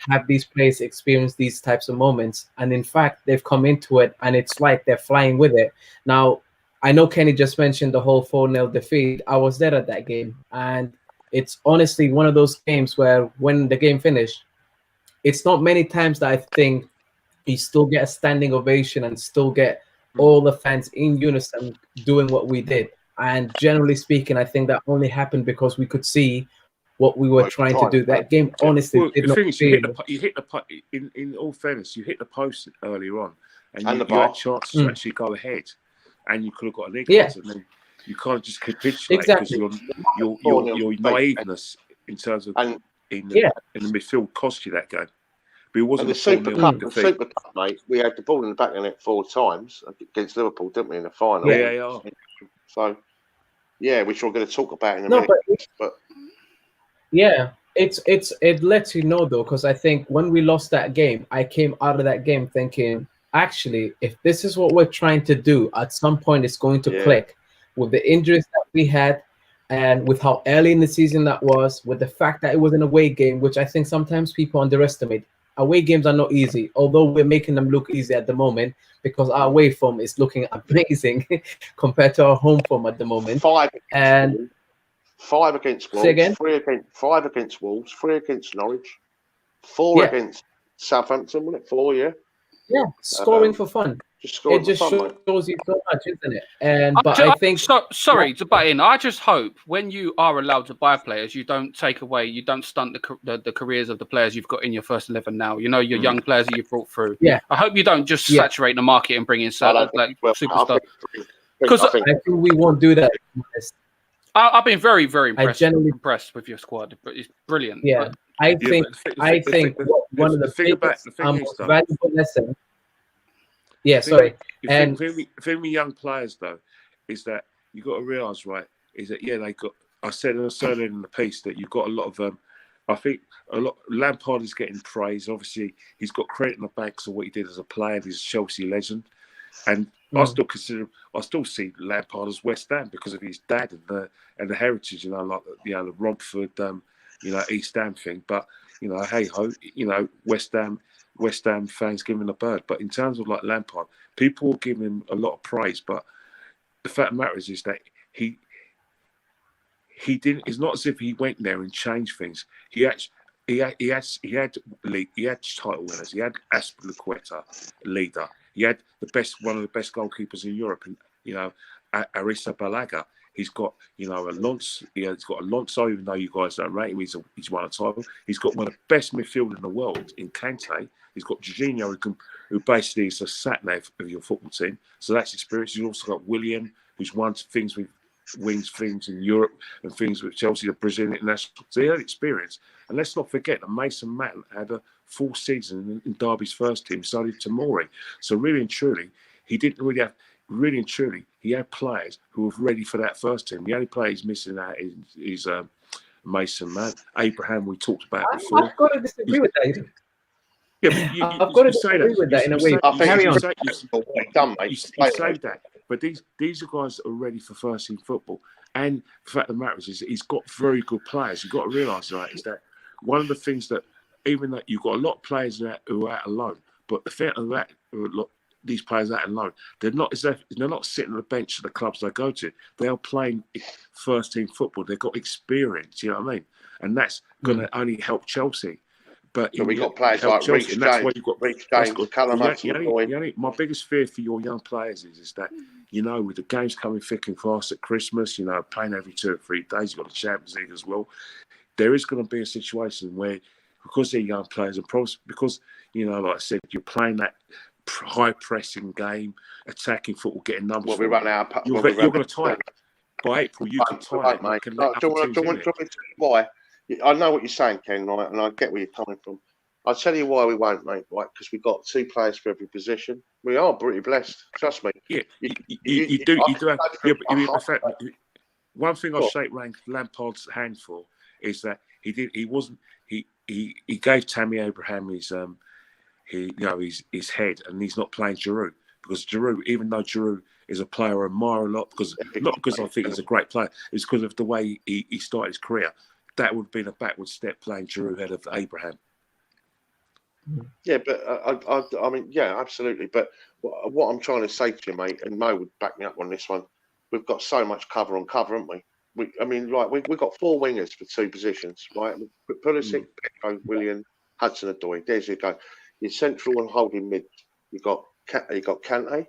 have these players experience these types of moments. And in fact, they've come into it and it's like they're flying with it. Now, I know Kenny just mentioned the whole 4-0 defeat. I was there at that game. And it's honestly one of those games where when the game finished, it's not many times that I think you still get a standing ovation and still get all the fans in unison doing what we did. And generally speaking, I think that only happened because we could see what we were trying to do. That game, honestly, did not feel. You hit the in all fairness, you hit the post earlier on, and you had chances to actually go ahead, and you could have got an equaliser. And then you can't just capitulate because your naiveness in terms of in the midfield cost you that game. But it wasn't the Super Cup, mate. We had the ball in the back of it 4 times against Liverpool, didn't we, in the final? Yeah. So, which we're going to talk about in a minute. But it lets you know though, because I think when we lost that game, I came out of that game thinking, actually, if this is what we're trying to do, at some point it's going to click. With the injuries that we had, and with how early in the season that was, with the fact that it was an away game, which I think sometimes people underestimate. Away games are not easy, although we're making them look easy at the moment because our away form is looking amazing compared to our home form at the moment. 5 against Wolves, Say again? 5 against Wolves, 3 against Norwich, 4 against Southampton, wasn't it? 4, Yeah, scoring for fun. It just shows you so much, isn't it? And I think sorry to butt in. I just hope when you are allowed to buy players, you don't stunt the careers of the players you've got in your first 11 now. You know, your young players that you brought through. Yeah, I hope you don't just saturate the market and bring in superstars. Because I think we won't do that. I've been very, very impressed with your squad. It's brilliant. Yeah, but I think one of the biggest most valuable lessons. Yeah, sorry. And for me, young players though, is that you got to realise, right? Is that they got? I said earlier in the piece that you've got a lot of. I think Lampard is getting praise. Obviously, he's got credit in the banks of what he did as a player. He's a Chelsea legend, and I still see Lampard as West Ham because of his dad and the heritage. Like the Romford, East Ham thing. But hey ho, West Ham fans give him a bird. But in terms of like Lampard, people will give him a lot of praise. But the fact of the matter is that he didn't. It's not as if he went there and changed things. He had title winners. He had Azpilicueta, leader. He had one of the best goalkeepers in Europe, and Arisa Balaga. He's got Alonso. He's got Alonso, even though you guys don't rate him. He's won a title. He's got one of the best midfielders in the world in Kante. He's got Jorginho, who basically is a sat-nav of your football team. So that's experience. He's also got William, who's won things with things in Europe and things with Chelsea, the Brazilian international. So he had experience. And let's not forget that Mason Mount had a full season in Derby's first team, so did Tamori. So really and truly, he didn't really have. Really and truly, he had players who were ready for that first team. The only player he's missing out is Mason Mount. Abraham, we talked about before. I've got to disagree with that. Yeah, I've got to agree with that in a way. I think Carry on. You say that, but these are guys that are ready for first team football. And the fact of the matter is he's got very good players. You've got to realise, right, is that one of the things that, even though you've got a lot of players who are out alone, but the fact of that, these players out alone, they're not sitting on the bench of the clubs they go to. They are playing first team football. They've got experience, you know what I mean? And that's going to only help Chelsea. But we got players like Reece James, that's why you've got Reece James, Callum my biggest fear for your young players is that, with the games coming thick and fast at Christmas, playing every 2 or 3 days, you've got the Champions League as well. There is going to be a situation where, because they're young players, and because, like I said, you're playing that high pressing game, attacking football, getting numbers. Well, we run out. You're going to tie it. By April, you can tie it. Mate. Do you want to tell me why? I know what you're saying, Ken, right? And I get where you're coming from. I'll tell you why we won't, mate, right? Because we've got 2 players for every position. We are pretty blessed. Trust me. Yeah, you do have. One thing I'll shake Lampard's hand for is that he gave Tammy Abraham his head, and he's not playing Giroud, because Giroud, even though Giroud is a player I admire a lot, not because I think he's a great player, it's because of the way he started his career. That would have been a backward step, playing Giroud ahead of Abraham. Yeah, but I mean, yeah, absolutely. But what I'm trying to say to you, mate, and Mo would back me up on this one, we've got so much cover on cover, haven't we? We've got 4 wingers for 2 positions, right? Pulisic, Peko, Willian, Hudson-Odoi. There's you go. Your central and holding mid. You got Kante,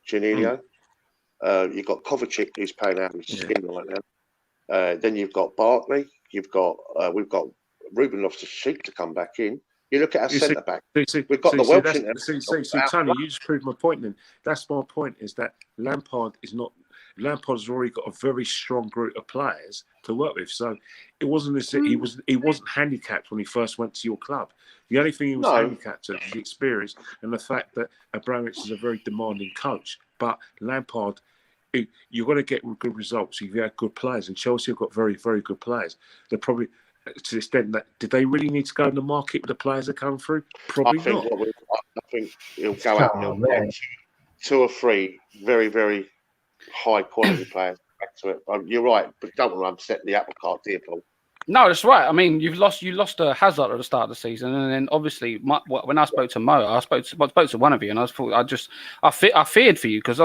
Janillo. You've got Kovacic, who's playing out of his skin right now. Then you've got Barkley. We've got Ruben Loftus-Cheek to come back in. You look at our centre back. We've got the Welsh in there. Tony, you just proved my point. Then that's my point. Is that Lampard's already got a very strong group of players to work with. So it wasn't this. He wasn't handicapped when he first went to your club. The only thing he was handicapped to is the experience and the fact that Abramovich is a very demanding coach. But Lampard, you've got to get good results if you have good players. And Chelsea have got very, very good players. They're probably, to the extent that, did they really need to go in the market with the players that come through? Probably not. I think he'll go out and he'll get 2 or 3 very, very high quality players back to it. You're right, but don't want to upset the apple cart, dear Paul. No, that's right. I mean, you lost a Hazard at the start of the season, and then obviously when I spoke to Mo, I spoke to one of you, and I feared for you, because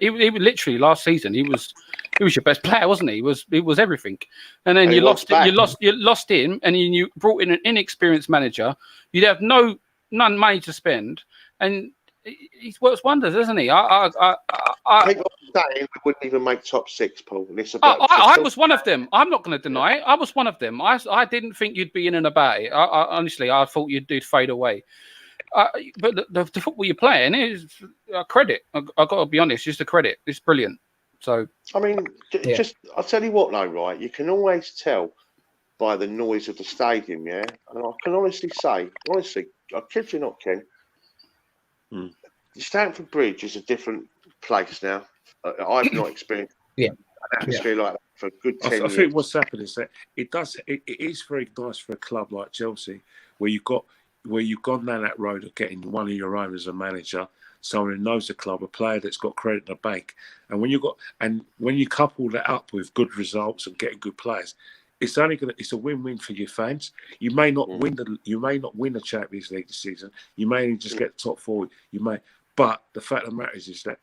he literally last season he was your best player, wasn't he? He was everything, and then you lost him, and you brought in an inexperienced manager. You'd have none money to spend, and he works wonders, doesn't he? People saying we wouldn't even make top 6, Paul. I was one of them. I'm not going to deny it. I was one of them. I didn't think you'd be in and about it. Honestly, I thought you'd fade away. But the football you're playing is a credit. I've got to be honest, just a credit. It's brilliant. So I mean, I'll tell you what, though, right? You can always tell by the noise of the stadium, yeah. And I can honestly say, I kid you not, Ken. Stamford Bridge is a different place now. I've not experienced an atmosphere like that for a good 10 years. I think what's happened is that it is very nice for a club like Chelsea, where you've gone down that road of getting one of your own as a manager, someone who knows the club, a player that's got credit in the bank, and when you couple that up with good results and getting good players, it's a win-win for your fans. You may not win the Champions League this season. You may just get the top 4. But the fact of the matter is that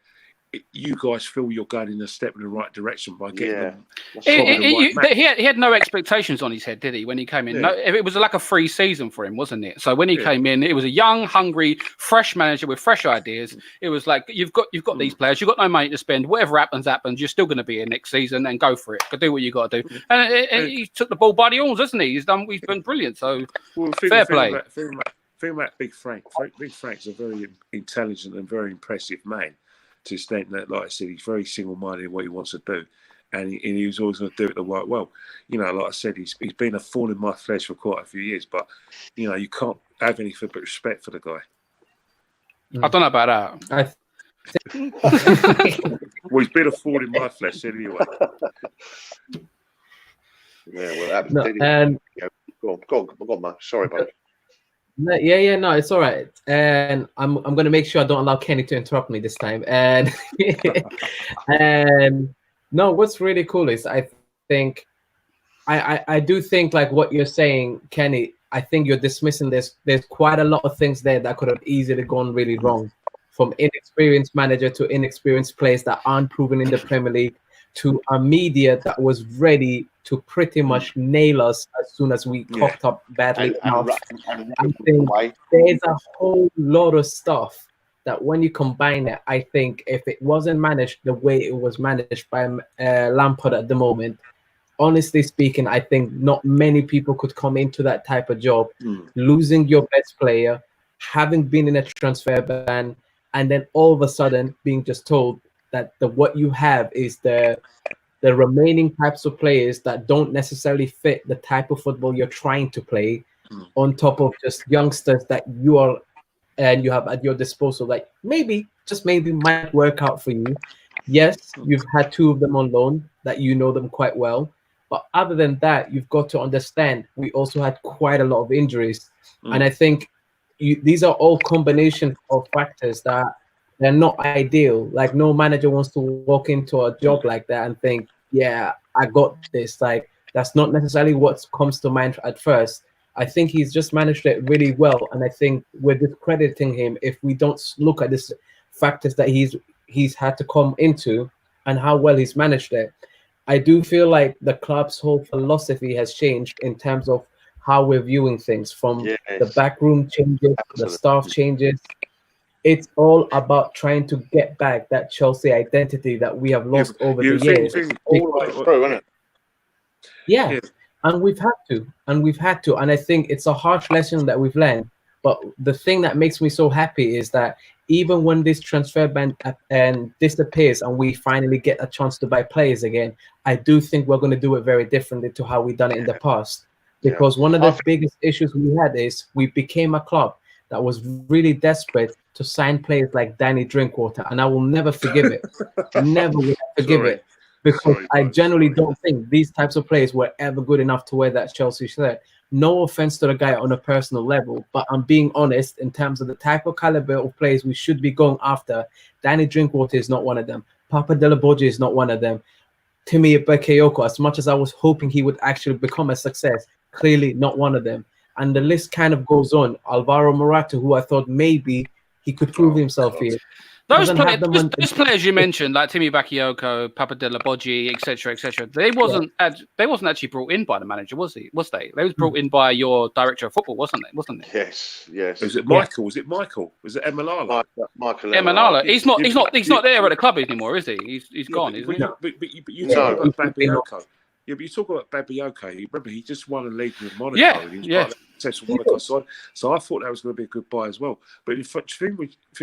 you guys feel you're going in a step in the right direction by getting them. He had no expectations on his head, did he, when he came in? No, it was like a free season for him, wasn't it? So when he came in, it was a young, hungry, fresh manager with fresh ideas. It was like, you've got these players, you've got no money to spend. Whatever happens. You're still going to be here next season, and go for it. Do what you got to do. And he took the ball by the horns, hasn't he? He's been brilliant. So fair play. Thing about Big Frank. Big Frank's a very intelligent and very impressive man, to the extent that, like I said, he's very single-minded in what he wants to do, and he was always going to do it the right way. Like I said, he's been a thorn in my flesh for quite a few years, but you can't have anything but respect for the guy. I don't know about that. Well, he's been a thorn in my flesh anyway. Yeah, well, go on, Mo. Sorry, buddy. No, it's all right. And I'm gonna make sure I don't allow Kenny to interrupt me this time. And and no, what's really cool is I think I do think like what you're saying, Kenny. I think you're dismissing this. There's quite a lot of things there that could have easily gone really wrong, from inexperienced manager to inexperienced players that aren't proven in the Premier League, to a media that was ready to pretty much nail us as soon as we cocked up badly enough. I think there's a whole lot of stuff that when you combine it, I think if it wasn't managed the way it was managed by Lampard at the moment, honestly speaking, I think not many people could come into that type of job, losing your best player, having been in a transfer ban, and then all of a sudden being just told that what you have is the remaining types of players that don't necessarily fit the type of football you're trying to play, on top of just youngsters that you are and you have at your disposal, like maybe, just maybe, might work out for you. Yes, you've had two of them on loan that you know them quite well. But other than that, you've got to understand we also had quite a lot of injuries. And I think these are all combinations of factors that they're not ideal. Like no manager wants to walk into a job like that and think, yeah, I got this. Like that's not necessarily what comes to mind at first. I think he's just managed it really well. And I think we're discrediting him if we don't look at this factors that he's had to come into and how well he's managed it. I do feel like the club's whole philosophy has changed in terms of how we're viewing things, from the backroom changes, the staff changes. It's all about trying to get back that Chelsea identity that we have lost over the years. All the way through, isn't it? Yeah. And we've had to. And I think it's a harsh lesson that we've learned. But the thing that makes me so happy is that even when this transfer ban disappears and we finally get a chance to buy players again, I do think we're going to do it very differently to how we've done it in the past. Because one of the biggest issues we had is we became a club that was really desperate to sign players like Danny Drinkwater. And I will never forgive it. Never will forgive it. Because I generally don't think these types of players were ever good enough to wear that Chelsea shirt. No offense to the guy on a personal level, but I'm being honest in terms of the type of caliber of players we should be going after. Danny Drinkwater is not one of them. Papa Della Borgia is not one of them. Timmy Bakayoko, as much as I was hoping he would actually become a success, clearly not one of them. And the list kind of goes on. Alvaro Morata, who I thought maybe he could prove himself here. Those players you mentioned, like Timmy Bakayoko, Papa Della Borgia, etc., they wasn't actually brought in by the manager, was they? They was brought in by your director of football, wasn't it? Yes. Was it Michael? Was it Michael? Was it Emanala? Michael Emanala. He's not there at the club anymore, is he? He's gone, isn't he? But you talk about Bakayoko. Yeah, but you talk about Bakayoko. Remember, he just won a league with Monaco. And he was successful Monaco side. So I thought that was going to be a good buy as well. But the thing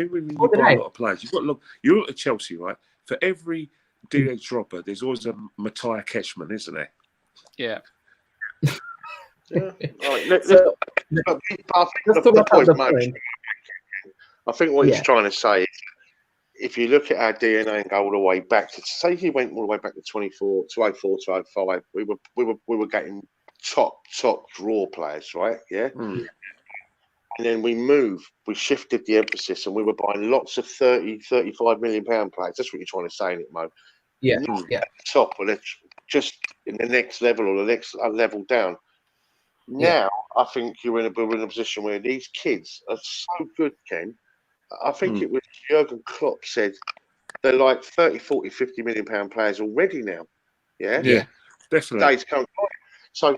when you buy a lot of players, you've got to look. You look at Chelsea, right? For every DH dropper, there's always a Matthias Ketchman, isn't there? Yeah. I think what he's trying to say is, if you look at our DNA and go all the way back to, say, he went all the way back to 2004 to 05, we were getting top draw players, right? Yeah. And then we shifted the emphasis, and we were buying lots of 35 million pound players. That's what you're trying to say, in it, Mo. Yeah. Top, or just in the next level or the next level down. Now, I think we're in a position where these kids are so good, Ken. I think it was Jurgen Klopp said they're like 30, 40, 50 million pound players already now. Yeah, definitely. So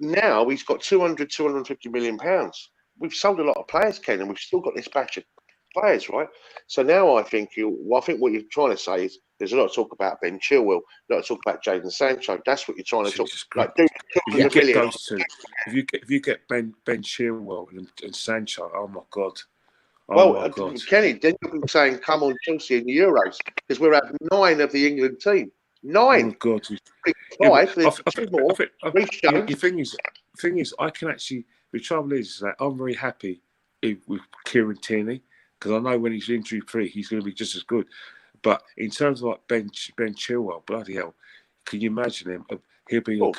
now he's got 200, 250 million pounds. We've sold a lot of players, Ken, and we've still got this batch of players, right? So now I think what you're trying to say is there's a lot of talk about Ben Chilwell, a lot of talk about Jadon Sancho. That's what you're trying to talk about. Like, if you get Ben Chilwell and Sancho, oh my God. Kenny, then you'll be saying, come on, Chelsea in the Euros, because we're at 9 of the England team. 9. Oh, God. The thing is, I can actually, the trouble is that I'm very happy with Kieran Tierney, because I know when he's injury-free, he's going to be just as good. But in terms of like Ben Chilwell, bloody hell, can you imagine him? He'll be Well,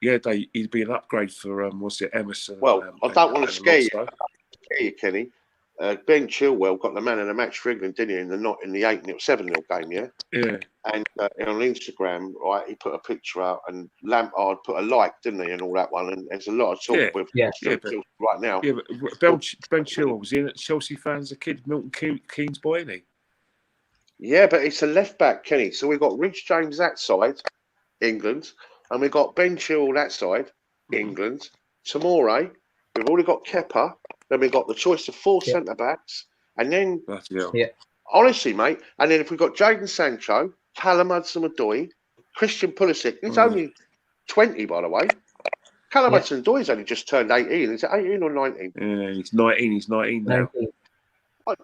he'd be an upgrade for what's it, Emerson. Well, I don't want to scare you, Lobster. Kenny. Ben Chilwell got the man of the match for England, didn't he? In the 7-0 game, yeah. Yeah. And on Instagram, right, he put a picture out, and Lampard put a like, didn't he, and all that one. And there's a lot of talk with right now. Yeah, but Ben Chilwell was in at Chelsea fans as a kid, Milton Keynes boy, isn't he? Yeah, but it's a left back, Kenny. So we've got Rich James that side, England, and we've got Ben Chilwell that side, England. Tomorrow, we've already got Kepa. Then we've got the choice of 4 centre backs, and then honestly, mate, and then if we've got Jadon Sancho, Callum Hudson-Odoi, Christian Pulisic, he's only 20, by the way. Callum Hudson-Odoi's only just turned 18. Is it 18 or 19? Yeah, he's 19. He's 19 now. 19.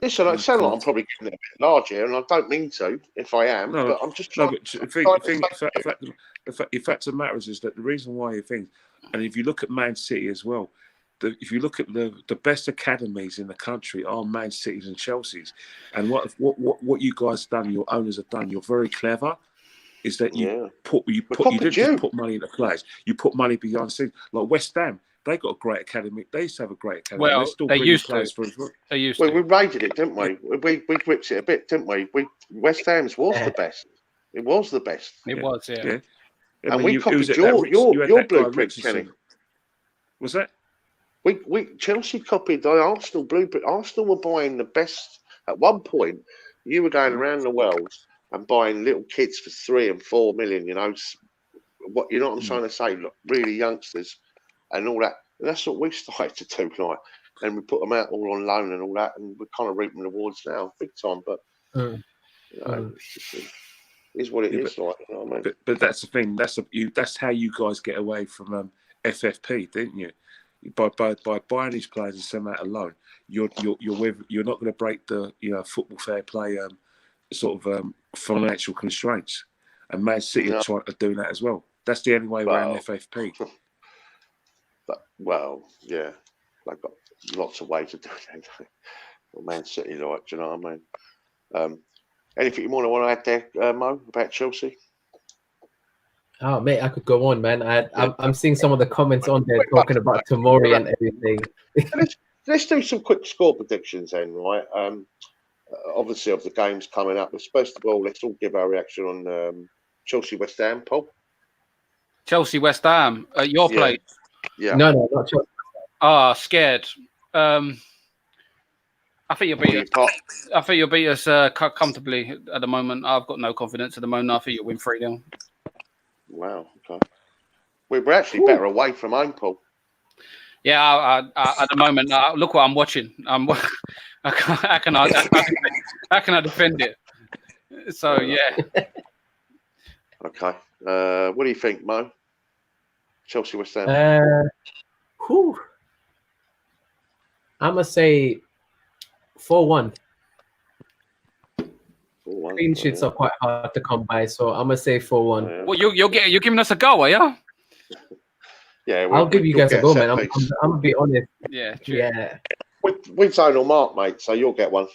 Listen, I sound like I'm probably getting a bit large here, and I don't mean to, if I am, but I'm just trying the fact of the matter is that the reason why you think, and if you look at Man City as well, if you look at the best academies in the country are Man City's and Chelsea's, and what you guys have done, your owners have done, you're very clever, is that you didn't just put money into players, you put money behind the scenes. Like West Ham, they got a great academy. They used to have a great academy. Well, they used to. They used to. We rated it, didn't we? We gripped it a bit, didn't we? West Ham's was the best. It was the best. It was, yeah. And we copied your blueprint, Kenny. Was that? Chelsea copied the Arsenal blueprint. Arsenal were buying the best at one point. You were going around the world and buying little kids for 3 and 4 million. You know what I'm trying to say? Look, really youngsters and all that. And that's what we started to do, like, and we put them out all on loan and all that, and we're kind of reaping the rewards now, big time. But it's what it is, like. You know what I mean? But that's the thing. That's how you guys get away from FFP, didn't you? By buying these players and sending out a loan, you're not going to break the football fair play financial constraints, and Man City are trying to do that as well. That's the only way around FFP. Yeah, they've got lots of ways of doing it. Man City, like, do you know what I mean? Anything you want to add there, Mo, about Chelsea? Oh, mate, I could go on, man. I'm seeing some of the comments on there talking about Tomori and everything. Let's do some quick score predictions then, right? Obviously, of the games coming up. But first of all, let's all give our reaction on Chelsea West Ham, Paul. Chelsea West Ham, your place. Yeah. No, not Chelsea. Scared. I think you'll beat us. I think you'll beat us comfortably at the moment. I've got no confidence at the moment. I think you'll win 3-0. Wow. Okay. We're actually better away from home, Paul. Yeah. At the moment, look what I'm watching. How can I defend it? So yeah. Okay. What do you think, Mo? Chelsea West Ham. I'm gonna say 4-1. Clean sheets are quite hard to come by, so I'm gonna say 4-1. Well, you're giving us a go, are you? Yeah, I'll give you guys a go, man. I'm gonna be honest. Yeah, true. Yeah. With zonal mark, mate. So you'll get one.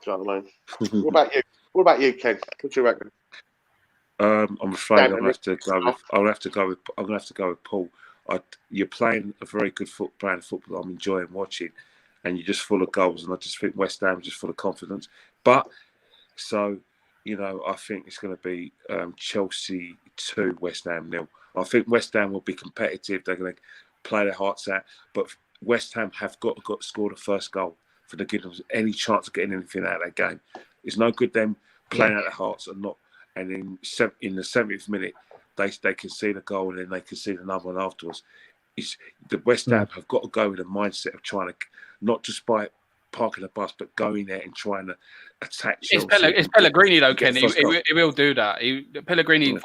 Do you know what I mean? What about you? What about you, Ken? What do you reckon? I'm afraid I'm gonna have to go with Paul. You're playing a very good brand of football. I'm enjoying watching, and you're just full of goals. And I just think West Ham is just full of confidence. But so, I think it's going to be Chelsea 2, West Ham 0. I think West Ham will be competitive. They're going to play their hearts out. But West Ham have got to score the first goal for the give them any chance of getting anything out of that game. It's no good them playing out their hearts and not. And in the 70th minute, they can see the goal and then they can see another one afterwards. The West Ham have got to go with a mindset of trying to not just by parking the bus, but going there and trying to attack Chelsea. It's Pellegrini though, Ken. He will do that. Pellegrini,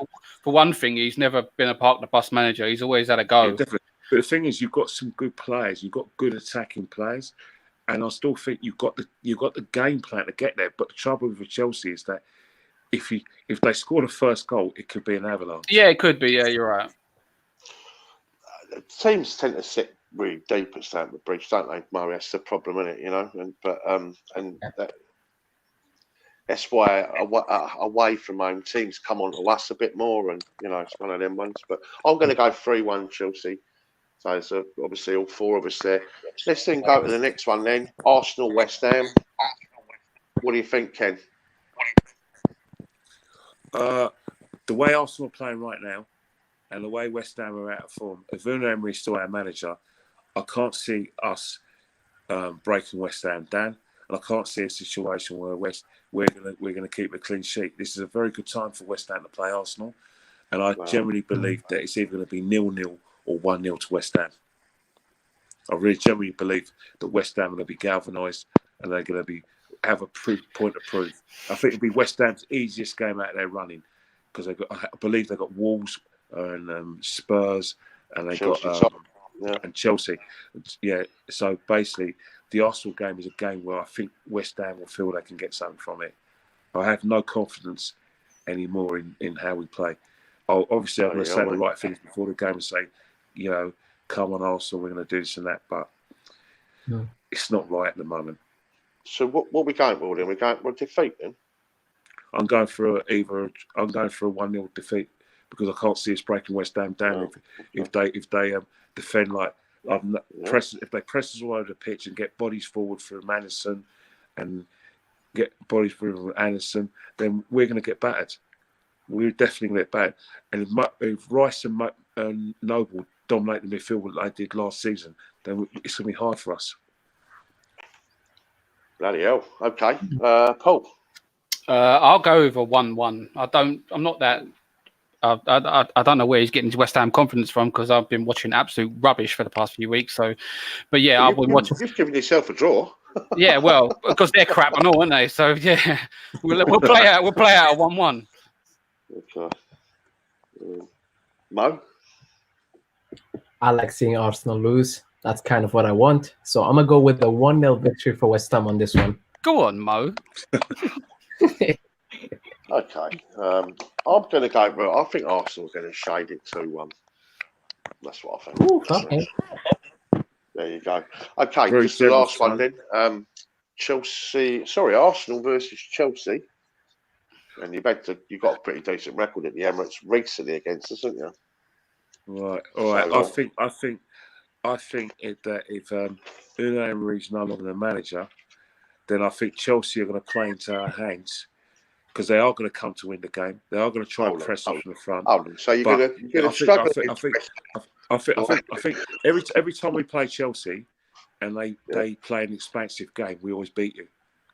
for one thing, he's never been a park the bus manager. He's always had a go. Yeah, definitely. But the thing is, you've got some good players. You've got good attacking players, and I still think you've got the game plan to get there. But the trouble with Chelsea is that if they score the first goal, it could be an avalanche. Yeah, it could be. Yeah, you're right. Teams tend to sit really deep at Stamford Bridge, don't they, Murray? That's the problem, isn't it? that's why away from home teams come on to us a bit more, and it's one of them ones. But I'm going to go 3-1 Chelsea. So it's obviously all four of us there. Let's then go to the next one then. Arsenal, West Ham. What do you think, Ken? The way Arsenal are playing right now, and the way West Ham are out of form, if Unai Emery is still our manager, I can't see us breaking West Ham down, and I can't see a situation where we're going to keep a clean sheet. This is a very good time for West Ham to play Arsenal, and I generally believe that it's either going to be 0-0 or 1-0 to West Ham. I really genuinely believe that West Ham are going to be galvanised and they're going to have a point to prove. I think it'll be West Ham's easiest game out there running because I believe they've got Wolves and Spurs and they've got and Chelsea. Yeah, so basically the Arsenal game is a game where I think West Ham will feel they can get something from it. I have no confidence anymore in how we play. Obviously, I'm going to say the right things before the game and say, come on, Arsenal, we're going to do this and that, but it's not right at the moment. So what are we going for then? We're going for defeat then? I'm going for a 1-0 defeat because I can't see us breaking West Ham down if they defend like if they press us all over the pitch and get bodies forward for Anderson and get bodies for Anderson, then we're going to get battered. We're definitely going to get battered. And if Rice and Noble dominate the midfield like they did last season, then it's going to be hard for us. Bloody hell. Okay. Paul? I'll go with a 1-1. I'm not that... I don't know where he's getting his West Ham confidence from because I've been watching absolute rubbish for the past few weeks. So, but yeah, I've been watching. You've given yourself a draw. Yeah, well, because they're crap and all, aren't they? So yeah, we'll play out. We'll play out a 1-1. Okay. Mo? I like seeing Arsenal lose. That's kind of what I want. So I'm gonna go with a 1-0 victory for West Ham on this one. Go on, Mo. Okay. I'm going to go, but I think Arsenal's going to shade it 2-1. That's what I think. Ooh, okay. There you go. Okay, just the last one then. Arsenal versus Chelsea. And you've got a pretty decent record at the Emirates recently against us, haven't you? Right. All right. So, I think that if Unai Emery's no longer the manager, then I think Chelsea are going to play into our hands. Because they are going to come to win the game. They are going to try and press us from the front. So you're going to struggle. I think every time we play Chelsea and they play an expansive game, we always beat you.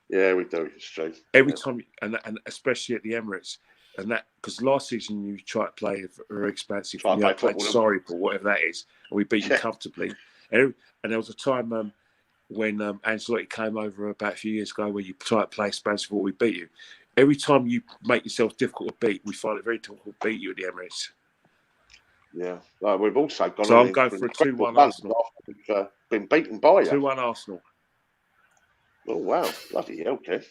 Yeah, we do. It's true. Every time, and especially at the Emirates, and that because last season you tried to play a very expansive, played sorry ball, whatever that is, and we beat you comfortably. And there was a time when Ancelotti came over about a few years ago where you tried to play expansive ball, we beat you. Every time you make yourself difficult to beat, we find it very difficult to beat you at the Emirates. Yeah, we've also gone. So I'm going for a 2-1 Arsenal. We've been beaten by you. 2-1 Arsenal. Oh wow, bloody hell, Ken!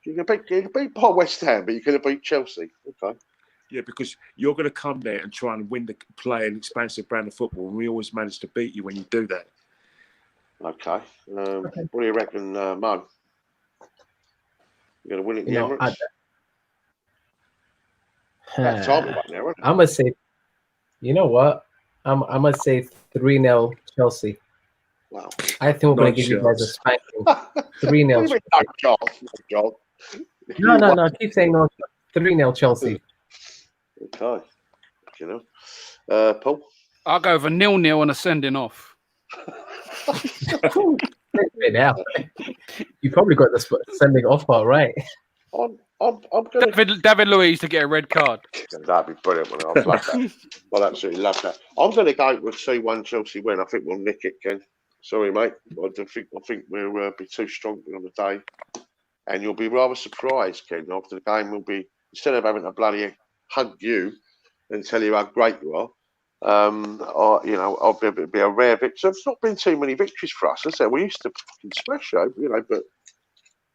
You can beat by West Ham, but you're going to beat Chelsea. Okay. Yeah, because you're going to come there and try and play an expansive brand of football, and we always manage to beat you when you do that. Okay. What do you reckon, Mo? You're going to win it in the Emirates? I'm going to say, you know what? I'm going to say 3-0 Chelsea. Wow. I think we're going to give you guys a spanking. 3-0 Chelsea. No. Keep saying no. 3-0 Chelsea. Okay. Paul? I'll go for 0-0 and a sending off. Now. You probably got the sending off part right. I'm gonna... David Luiz to get a red card. That'd be brilliant. I'd love that. I'd absolutely love that. I'm going to go with 2-1 Chelsea win. I think we'll nick it, Ken. Sorry, mate. I think we'll be too strong on the day, and you'll be rather surprised, Ken. After the game, we'll be instead of having to bloody hug you and tell you how great you are. I'll be a rare victory. So it's not been too many victories for us. I said we used to fucking smash you, but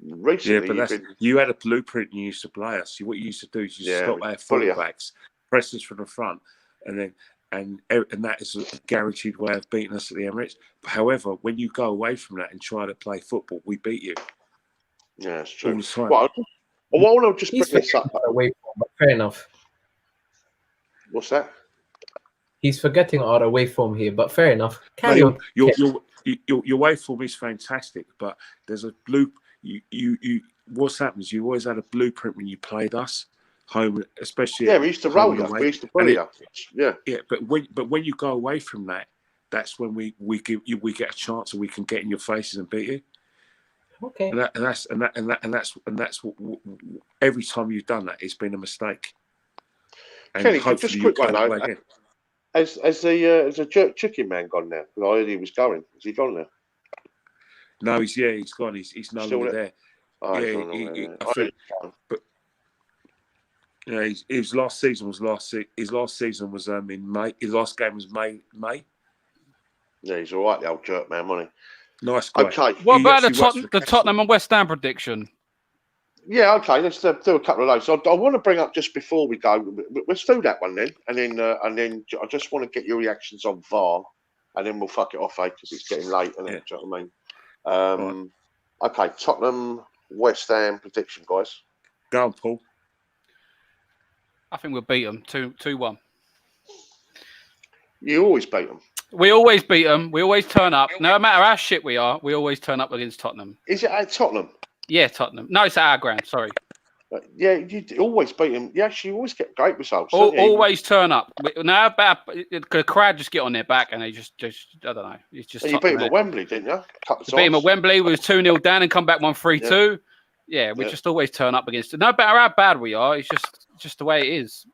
recently, you had a blueprint. You used to play us. What you used to do is you stop our fullbacks, press us from the front, and that is a guaranteed way of beating us at the Emirates. However, when you go away from that and try to play football, we beat you. Yeah, it's true. All the time. Well, I want to just He's bring this forgetting up. our away form, but fair enough. What's that? He's forgetting our away form here, but fair enough. Carry No, on. your waveform is fantastic, but there's a loop. You what's happens? You always had a blueprint when you played us home, especially Yeah, we used to home roll and you. away. We used to bully you. Yeah. Yeah, but when you go away from that, that's when we get a chance and we can get in your faces and beat you. Okay. And that's what every time you've done that, it's been a mistake. And Kenny, hopefully just a you quick play one that though. way again. Has the jerk chicken man gone now? Because I heard he was going. Is he gone now? No, he's gone. He's no Still longer there? there. Oh, he's Yeah, no longer there. I think, but yeah, his last season was his last season was in May. His last game was May. Yeah, he's all right, the old jerk man, wasn't he? Nice guy. Okay. What He about actually works for the Tottenham and West Ham prediction? Yeah, okay. Let's do a couple of those. So I want to bring up just before we go. Let's do that one then, and then I just want to get your reactions on VAR, and then we'll fuck it off, because it's getting late, isn't it? Yeah. Do you know what I mean? Okay, Tottenham, West Ham prediction, guys. Go on, Paul. I think we'll beat them 2-1. You always beat them. We always beat them. We always turn up. No matter how shit we are, we always turn up against Tottenham. Is it at Tottenham? Yeah, Tottenham. No, it's at our ground. Sorry. Yeah, you always beat them. You actually always get great results. Always turn up. No, the crowd just get on their back and they just I don't know. It's just. You beat them at Wembley, didn't you? Beat them at Wembley. We was 2-0 down and come back 1-3-2. Yeah, we just always turn up against it. No matter how bad we are, it's just the way it is.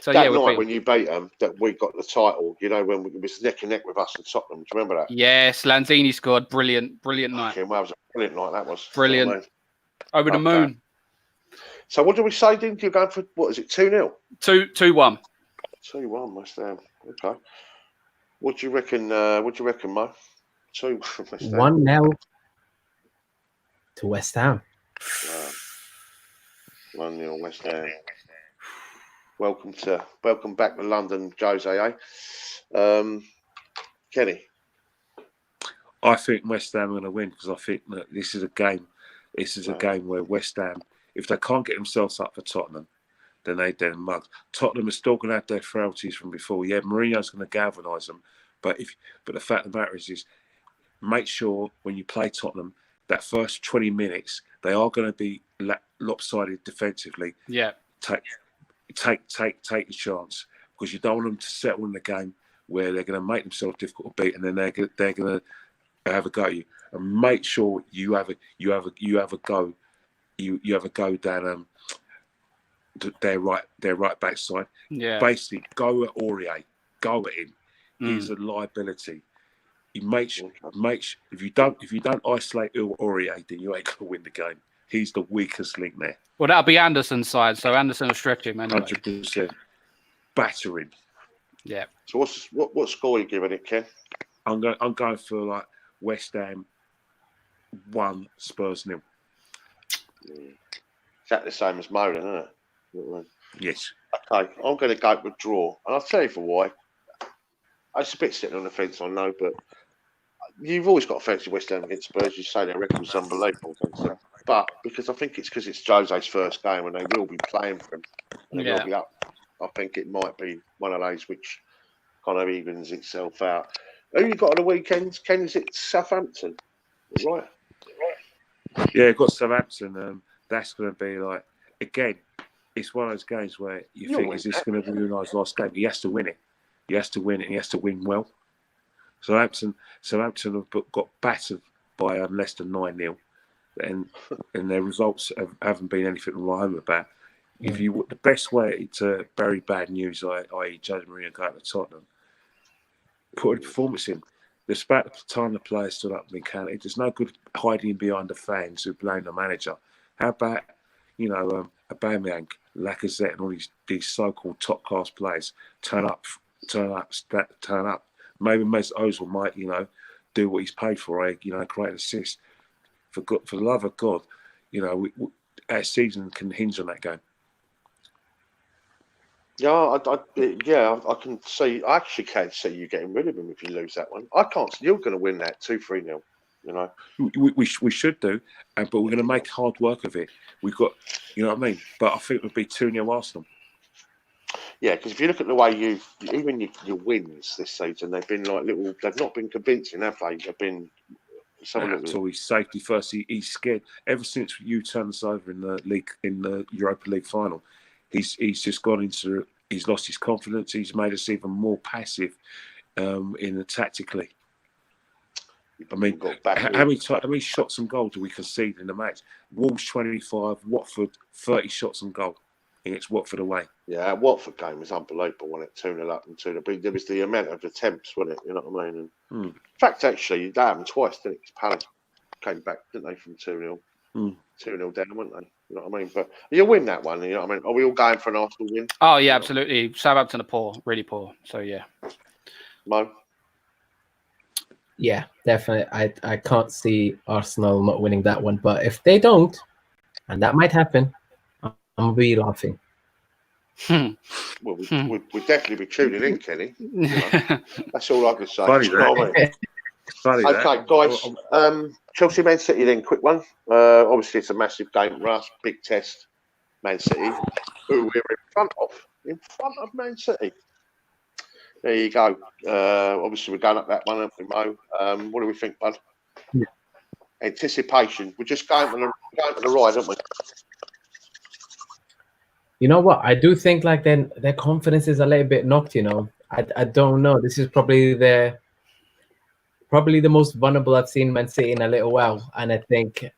So that night when you beat them, that we got the title. You know, when it was neck and neck with us and Tottenham. Do you remember that? Yes, Lanzini scored. Brilliant night. Okay, well, it was a brilliant night. That was brilliant. You know I mean? Over the moon. So what do we say? Didn't you go for what is it? 2-0? 2-1. 2-1, West Ham. Okay. What do you reckon? Mo? 1-0 to West Ham. 1-0 West Ham. Welcome back to London, Jose. Kenny. I think West Ham are going to win because I think that this is a game. This is a game where West Ham, if they can't get themselves up for Tottenham, then they're mugged. Tottenham are still going to have their frailties from before. Yeah, Mourinho's going to galvanise them, but the fact of the matter is make sure when you play Tottenham, that first 20 minutes they are going to be lopsided defensively. Yeah, take a chance because you don't want them to settle in the game where they're going to make themselves difficult to beat, and then they're going to have a go at you. And make sure you have a go down their right backside. Yeah, basically go at Aurier, go at him. He's a liability. He makes if you don't isolate Aurier, then you ain't going to win the game. He's the weakest link there. Well, that'll be Anderson's side, so Anderson will stretch him anyway. 100%. Batter him. Yeah. So what score are you giving it, Ken? I'm going for like West Ham 1, Spurs 0. Exactly the same as Mo, isn't it? Yes. Okay, I'm going to go with draw, and I'll tell you for why. It's a bit sitting on the fence, I know, but you've always got a fancy West Ham against Spurs. You say their record's unbelievable, but because I think it's because it's Jose's first game and they will be playing for him. And they will be up. I think it might be one of those which kind of evens itself out. Who you got on the weekends? Ken, is it Southampton? Right. Yeah, got Southampton. That's going to be like, again, it's one of those games where you think, is this going to be United's last game? He has to win it. He has to win it, and he has to win well. Southampton have got battered by Leicester 9-0, and their results haven't been anything to write home about. The best way to bury bad news, i.e. Jose Mourinho going to Tottenham, put a performance in. Despite the time the players stood up and been counted, there's no good hiding behind the fans who blame the manager. How about, Aubameyang, Lacazette, and all these so-called top-class players turn up. Maybe Mesut Ozil might, do what he's paid for, create an assist. For the love of God, our season can hinge on that game. Yeah, I can see. I actually can't see you getting rid of him if you lose that one. I can't. You're going to win that 2-3-0. You know, we should do, but we're going to make hard work of it. We've got, you know what I mean. But I think it would be 2-0 Arsenal. Yeah, because if you look at the way even your wins this season, they've been like little. They've not been convincing, have they? They've been. That's all. He's safety first. He's scared. Ever since you turned us over in the league, in the Europa League final, he's just gone into. He's lost his confidence. He's made us even more passive, in the tactically. I mean, how many shots and goals do we concede in the match? Wolves 25, Watford 30 shots and goal against Watford away. Yeah, that Watford game was unbelievable, wasn't it? 2-0 up and 2-0. But there was the amount of attempts, wasn't it? You know what I mean? And in fact, actually, they happened twice, didn't it? Palace came back, didn't they, from 2-0? 2-0 down, weren't they? You know what I mean? But you win that one, you know what I mean? Are we all going for an Arsenal win? Oh, yeah, absolutely. Southampton are poor, really poor. So, yeah. Mo? Yeah, definitely. I can't see Arsenal not winning that one. But if they don't, and that might happen, I'm going to be laughing. Well, we'd definitely be tuning in, Kenny. You know? That's all I can say. Funny, you know what I mean? Okay, guys. Chelsea, Man City then, quick one. Obviously, it's a massive game for us. Big test. Man City, who we're in front of Man City. There you go. Obviously, we're going up that one, Mo. What do we think, bud? Yeah. Anticipation. We're just going to the ride, aren't we? You know what? I do think like their confidence is a little bit knocked. You know, I don't know. This is probably the most vulnerable I've seen Man City in a little while, and I think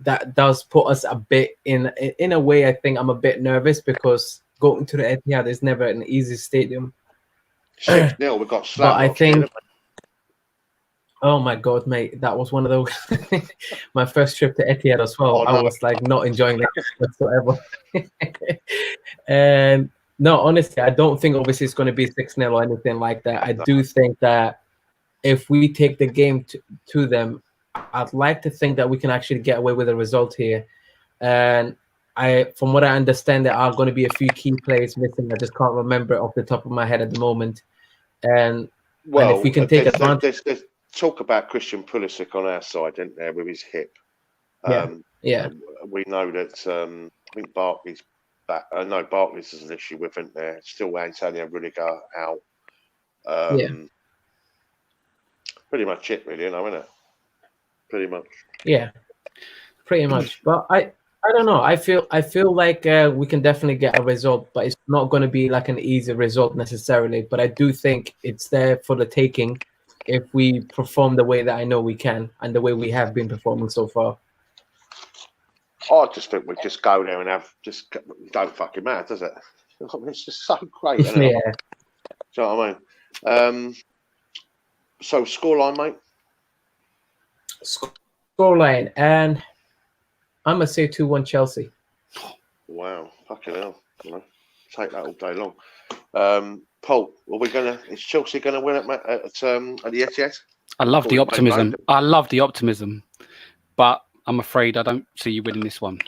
that does put us a bit in a way. I think I'm a bit nervous because going to the Etihad is never an easy stadium. 6-0, we got slapped. But I think, oh my God, mate, that was one of those. My first trip to Etihad as well. Oh, no. I was like not enjoying that whatsoever. And no, honestly, I don't think obviously it's going to be 6-0 or anything like that. I do think that if we take the game to them, I'd like to think that we can actually get away with a result here. And from what I understand, there are going to be a few key players missing. I just can't remember it off the top of my head at the moment. And if we can take advantage, there's talk about Christian Pulisic on our side, isn't there, with his hip? Yeah. We know that I think Barkley's back. No, Barkley's is an issue with, isn't there? Still Antonio Rudiger out. Pretty much it, really, isn't it? Pretty much. Yeah, pretty much. But I don't know. I feel like we can definitely get a result, but it's not going to be like an easy result necessarily. But I do think it's there for the taking if we perform the way that I know we can and the way we have been performing so far. I just think we just go there and don't fucking matter, does it? I mean, it's just so great. Isn't it? Yeah. Do you know what I mean? So scoreline, mate. Scoreline, and I'm gonna say 2-1 Chelsea. Wow, fucking hell! You know, take that all day long. Paul, is Chelsea gonna win at the Etihad? I love the optimism. But I'm afraid I don't see you winning this one.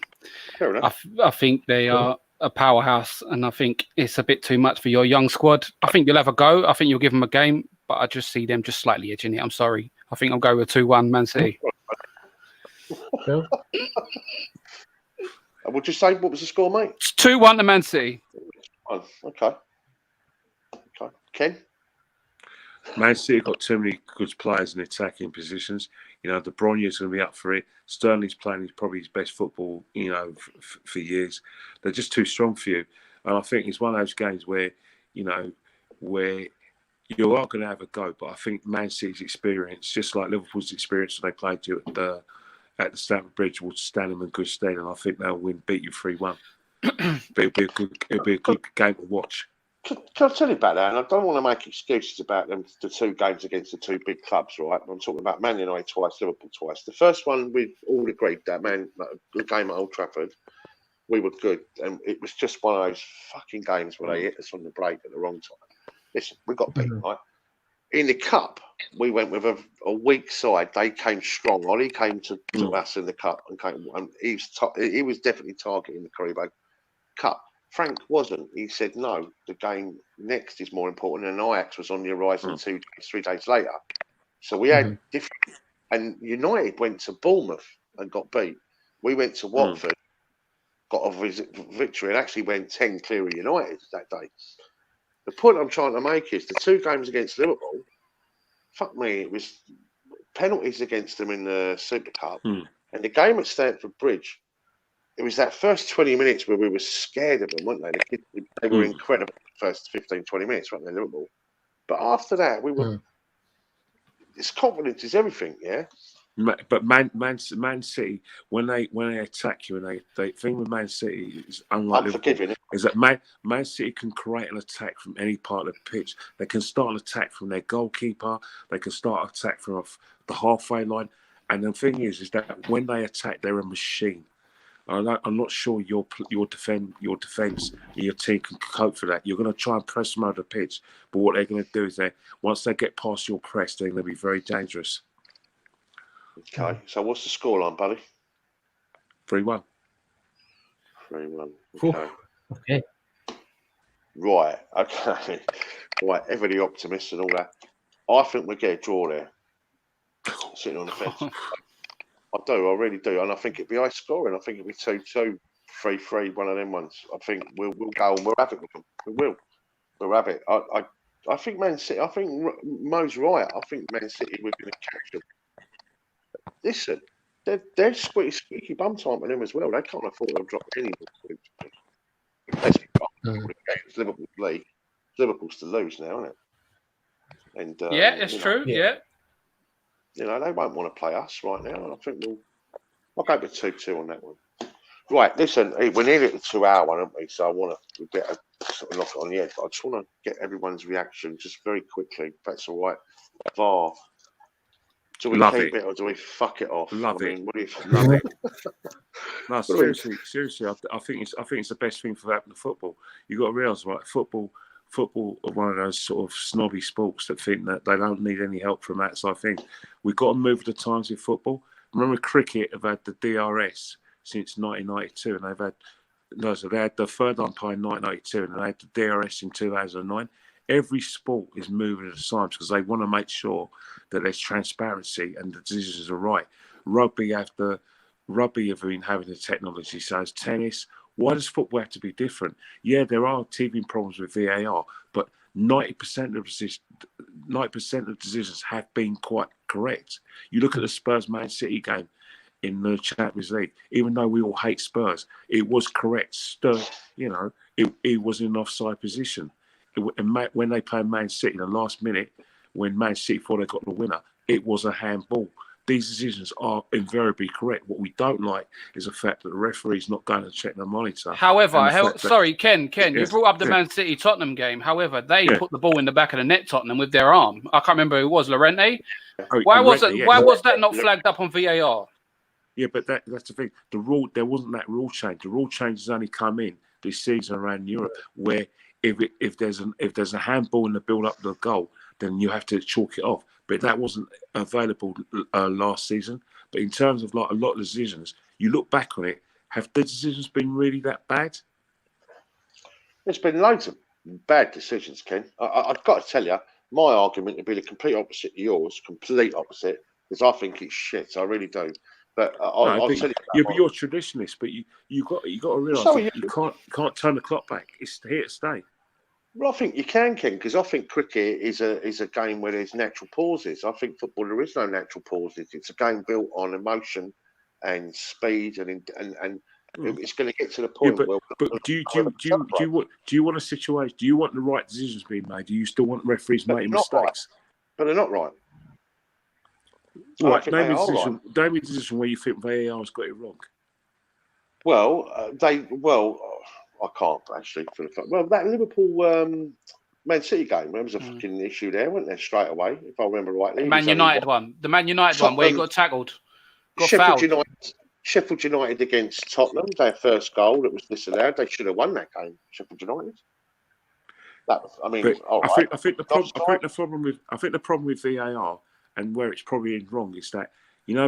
Fair enough. I think they are a powerhouse, and I think it's a bit too much for your young squad. I think you'll have a go. I think you'll give them a game, but I just see them just slightly edging it. I'm sorry. I think I'll go with 2-1 Man City. Would you say what was the score, mate? It's 2-1 to Man City. Oh, okay. Ken? Man City got too many good players in attacking positions. You know, De Bruyne is going to be up for it. Sterling's playing probably his best football, you know, for years. They're just too strong for you. And I think it's one of those games where, you know, where you are going to have a go. But I think Man City's experience, just like Liverpool's experience when they played you at the Stamford Bridge, will stand them in good stead. And I think they'll beat you 3-1. But it'll be a good game to watch. Can I tell you about that? And I don't want to make excuses about them, the two games against the two big clubs, right? I'm talking about Man United twice, Liverpool twice. The first one, we all agreed that, the game at Old Trafford, we were good. And it was just one of those fucking games where they hit us on the break at the wrong time. Listen, we got beat, right? In the Cup, we went with a weak side. They came strong. Ollie came to us in the Cup and he was definitely targeting the Carabao Cup. Frank wasn't. He said, no, the game next is more important. And Ajax was on the horizon 3 days later. So we had And United went to Bournemouth and got beat. We went to Watford, got a victory, and actually went 10 clear of United that day. The point I'm trying to make is the 2 games against Liverpool, fuck me, it was penalties against them in the Super Cup. And the game at Stamford Bridge, it was that first 20 minutes where we were scared of them, weren't they? They were incredible the first 15, 20 minutes, weren't they, Liverpool? But after that, we were... This confidence is everything, yeah? But Man City, when they attack you, and they thing with Man City is unlike Liverpool, is that Man City can create an attack from any part of the pitch. They can start an attack from their goalkeeper. They can start an attack from the halfway line. And the thing is that when they attack, they're a machine. I'm not sure your defense and your team can cope for that. You're going to try and press them over the pitch, but what they're going to do is once they get past your press, they're going to be very dangerous. Okay, so what's the scoreline, buddy? 3-1. 3-1. Okay. Right. Okay. Right. Ever the optimist and all that. I think we get a draw there. Sitting on the fence. I do. I really do. And I think it'd be high scoring. I think it'd be 2-2, 3-3, one of them ones. I think we'll go and we'll have it with them. We will. We'll have it. I think Man City. I think Mo's right. I think Man City we're going to catch them. Listen, they're squeaky bum time with them as well. They can't afford to drop any more. Liverpool league. Liverpool's to lose now, isn't it? And yeah, it's true. Yeah. You know, they won't want to play us right now. I think I'll go with 2-2 on that one. Right, listen, we're nearly at the 2-hour one, aren't we? So I want to get a sort of knock it on the head. I just want to get everyone's reaction just very quickly, if that's all right. VAR. Do we keep it or do we fuck it off? Love it. What do you love it? No, seriously, I think it's the best thing for happening to football. You've got to realise, right? Football are one of those sort of snobby sports that think that they don't need any help from outside things. We've got to move the times in football. Remember, cricket have had the DRS since 1992, and they had the third umpire in 1992, and they had the DRS in 2009. Every sport is moving at the times because they want to make sure that there's transparency and the decisions are right. Rugby have been having the technology, so as tennis. Why does football have to be different? Yeah, there are teething problems with VAR, but 90% of decisions have been quite correct. You look at the Spurs Man City game in the Champions League. Even though we all hate Spurs, it was correct. It was in an offside position. When they played Man City in the last minute, when Man City thought they got the winner, it was a handball. These decisions are invariably correct. What we don't like is the fact that the referee's not going to check the monitor. However, Ken, you brought up the Man City Tottenham game. However, they put the ball in the back of the net, Tottenham, with their arm. I can't remember who it was, Llorente. Why was that not flagged up on VAR? Yeah, but that's the thing. There wasn't that rule change. The rule change has only come in this season around Europe, where if there's a handball in the build up to the goal, then you have to chalk it off. But that wasn't available last season. But in terms of like a lot of decisions, you look back on it, have the decisions been really that bad? There's been loads of bad decisions, Ken. I've got to tell you, my argument would be the complete opposite of yours, complete opposite, because I think it's shit. I really do. But I'll tell you. But you're a traditionalist, but you got to realise you can't turn the clock back. It's here to stay. Well, I think you can, Ken, because I think cricket is a game where there's natural pauses. I think football, there is no natural pauses. It's a game built on emotion and speed, and it's going to get to the point where. But do you want a situation? Do you want the right decisions being made? Do you still want referees making mistakes? Right. But they're not right. Right, name a decision where you think VAR has got it wrong. I can't actually. Well, that Liverpool Man City game, there was a fucking issue there, wasn't there? Straight away, if I remember rightly. The Man United one where he got tackled, Sheffield United against Tottenham, their first goal that was disallowed. They should have won that game. Sheffield United. I think the problem with VAR and where it's probably wrong is that,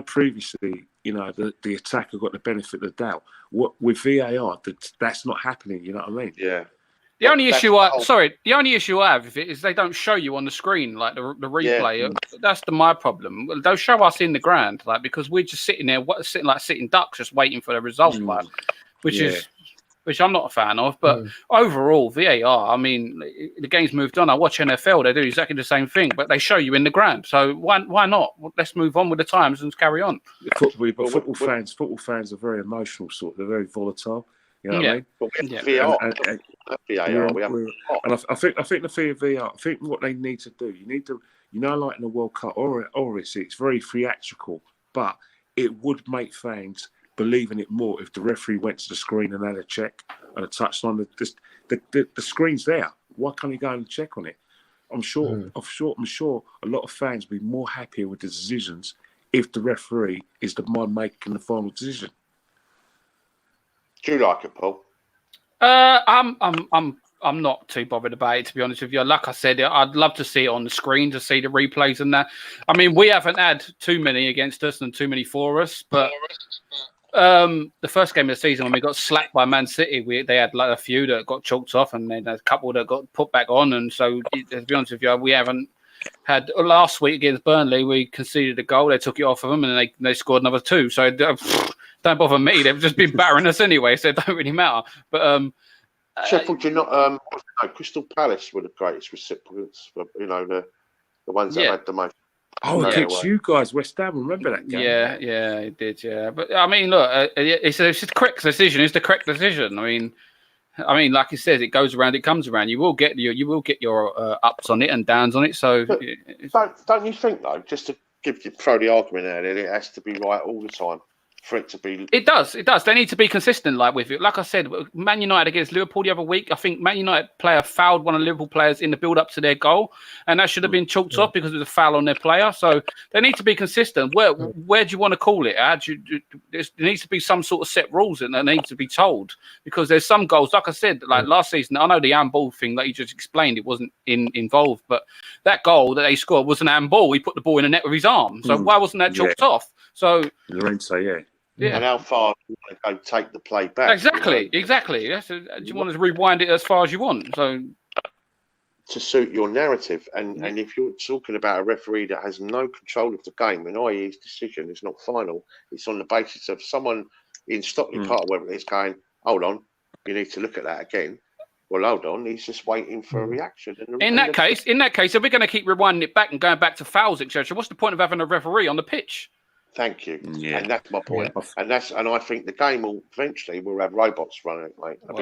previously, the attacker got the benefit of the doubt. With VAR, that's not happening. You know what I mean? Yeah. The only issue I have with it is they don't show you on the screen like the replay. Yeah. That's my problem. They'll show us in the ground, like because we're just sitting there, sitting ducks, just waiting for the result, like, which I'm not a fan of. But overall, VAR. I mean, the game's moved on. I watch NFL; they do exactly the same thing, but they show you in the ground. So why not? Let's move on with the times and carry on. Football fans are very emotional, they're very volatile. You know what I mean? But we have VAR. I think the VAR. I think what they need to do, you need to, like in the World Cup, or it's very theatrical, but it would make fans believe in it more if the referee went to the screen and had a check and a touch on the screen's there. Why can't he go and check on it? I'm sure a lot of fans would be more happier with the decisions if the referee is the one making the final decision. Do you like it, Paul? I'm not too bothered about it, to be honest with you. Like I said, I'd love to see it on the screen, to see the replays and that. I mean, we haven't had too many against us and too many for us, but the first game of the season when we got slapped by Man City, they had like a few that got chalked off and then a couple that got put back on. And so, to be honest with you, we haven't had. Last week against Burnley, we conceded a goal. They took it off of them and they scored another 2. So don't bother me. They've just been battering us anyway, so it don't really matter. But Sheffield, Crystal Palace were the greatest recipients for the ones that had the most. Oh, against you guys, West Ham. Remember that game? Yeah, it did. Yeah, but I mean, look, it's the correct decision. It's the correct decision. I mean, like it says, it goes around, it comes around. You will get your ups on it and downs on it. So, don't you think though? Just to throw the argument out there, it has to be right all the time. For it to be, it does. They need to be consistent, like with it. Like I said, Man United against Liverpool the other week. I think Man United player fouled one of Liverpool players in the build-up to their goal, and that should have been chalked off because it was a foul on their player. So they need to be consistent. Where do you want to call it? There needs to be some sort of set rules, and they need to be told because there's some goals. Like I said, like last season, I know the handball thing that you just explained, it wasn't involved, but that goal that they scored was an handball. He put the ball in the net with his arm. So why wasn't that chalked off? So Lorenzo, Yeah. And how far do you want to go take the play back? Exactly. Do you want to rewind it as far as you want? So to suit your narrative. And if you're talking about a referee that has no control of the game, and i.e. his decision is not final, it's on the basis of someone in Stockley Park, whether it's going, hold on, you need to look at that again. Well, hold on, he's just waiting for a reaction. In that case, if we're going to keep rewinding it back and going back to fouls, etc., what's the point of having a referee on the pitch? Thank you. Yeah. And that's my point. And I think the game will eventually have robots running it, mate. But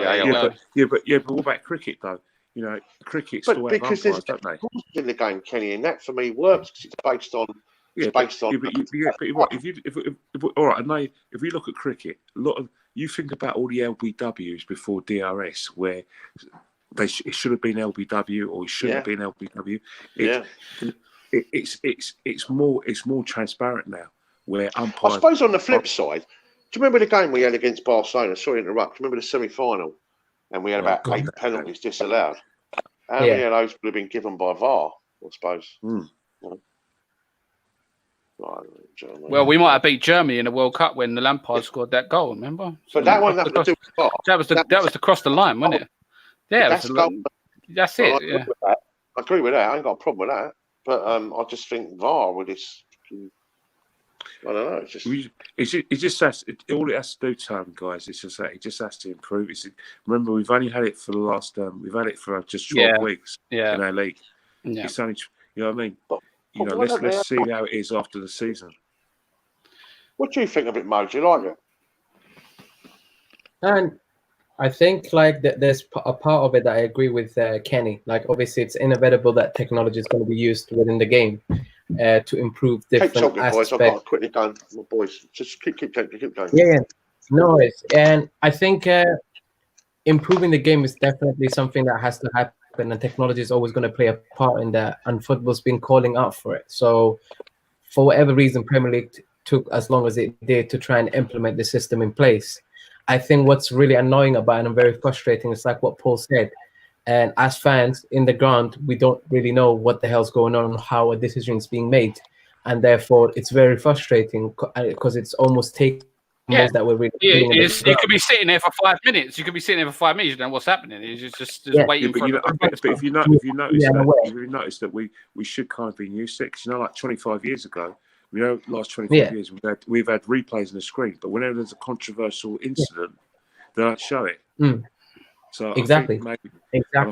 what about cricket though? Cricket still have umpires, don't they? In the game, Kenny, and that for me works because it's based on. All right. I know if you look at cricket, you think about all the LBWs before DRS, where it should have been LBW or it shouldn't have been LBW. It's more transparent now. Where umpires, I suppose on the flip side, do you remember the game we had against Barcelona? Sorry to interrupt. Do you remember the semi-final? And we had about 8 penalties disallowed. How many of those would have been given by VAR, I suppose? Well, we might have beat Germany in the World Cup when the Lampard scored that goal, remember? But that one nothing to do with VAR. That was to cross the line, wasn't it? Yeah, that's it. Yeah. I agree with that. I ain't got a problem with that. But I just think VAR with this... I don't know. It just has. All it has to do, time, guys. It's just that it just has to improve. Remember, we've only had it for the last. We've had it for just 12 weeks in our league. Yeah. It's only. You know what I mean? But, let's see how it is after the season. What do you think of it, Mo? Do you like it? And I think there's a part of it that I agree with Kenny. Like obviously, it's inevitable that technology is going to be used within the game. To improve different aspects. Boys. I've got to quickly go. My boys, just keep going. Yeah, no worries. And I think improving the game is definitely something that has to happen, and technology is always going to play a part in that. And football's been calling out for it. So, for whatever reason, Premier League took as long as it did to try and implement the system in place. I think what's really annoying about it and very frustrating is like what Paul said. And as fans in the ground, we don't really know what the hell's going on, how a decision is being made. And therefore, it's very frustrating because it's almost taken most that we're really feeling in the you could be sitting there for 5 minutes. You could be sitting there for 5 minutes. You don't know what's happening. It's just waiting for. But if you notice that we should kind of be used to it, 'cause, like 25 years ago, last 25 years we've had replays on the screen, but whenever there's a controversial incident, they don't show it. So exactly. I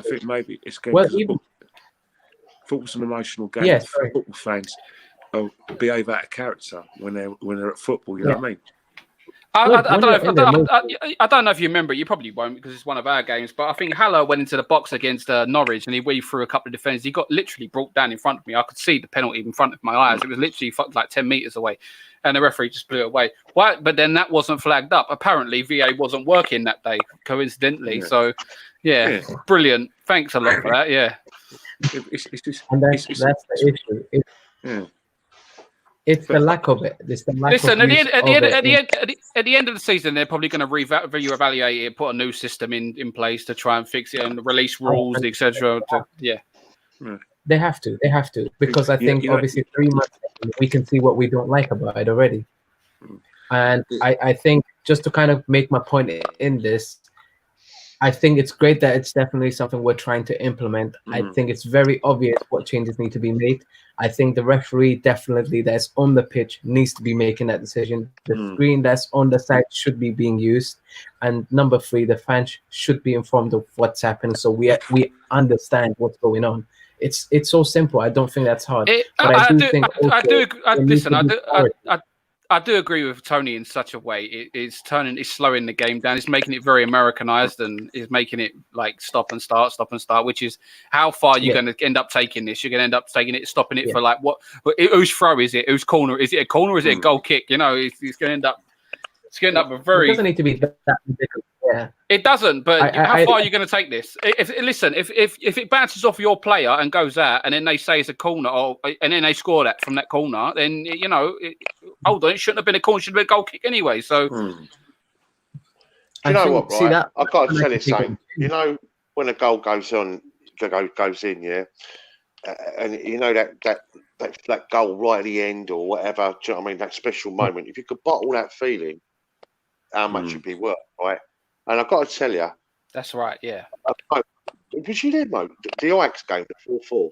think maybe it's going football's an emotional game. Yes, football fans behave out of character when they're at football. You know what I mean? I don't know if you remember. You probably won't because it's one of our games. But I think Haller went into the box against Norwich and he weaved through a couple of defenders. He got literally brought down in front of me. I could see the penalty in front of my eyes. It was literally like 10 meters away, and the referee just blew it away. Why? But then that wasn't flagged up. Apparently, VA wasn't working that day, coincidentally. So, brilliant. Thanks a lot for that. Yeah, that's the issue. It's the lack of it. It's the lack Listen, of at the end of the season, they're probably going to reevaluate it, put a new system in place to try and fix it and release rules, etc. They have to, because I think obviously 3 months we can see what we don't like about it already. And I think just to kind of make my point in this, I think it's great that it's definitely something we're trying to implement. I think it's very obvious what changes need to be made. I think the referee definitely that's on the pitch needs to be making that decision. The screen that's on the side should be being used. And number 3, the fans should be informed of what's happening so we understand what's going on. It's so simple. I don't think that's hard. I do agree with Tony in such a way. It's slowing the game down. It's making it very Americanized and is making it like stop and start, which is how far you're going to end up taking this. You're going to end up taking it, stopping it for like what? Whose throw is it? Whose corner? Is it a corner or is it a goal kick? It's going to end up. It's going to end up a very. It doesn't need to be that ridiculous. Yeah. It doesn't, but how far are you going to take this? If it bounces off your player and goes out, and then they say it's a corner, and then they score that from that corner, then hold on, it shouldn't have been a corner; it should have been a goal kick anyway. So, you know what? Right, I've got to tell you something. When a goal goes in, yeah, and that goal right at the end or whatever. Do you know what I mean? That special moment. If you could bottle that feeling, how much it'd be worth, right? And I've got to tell you, that's right. Yeah. Was you there, Mo? The Ajax game, the 4-4.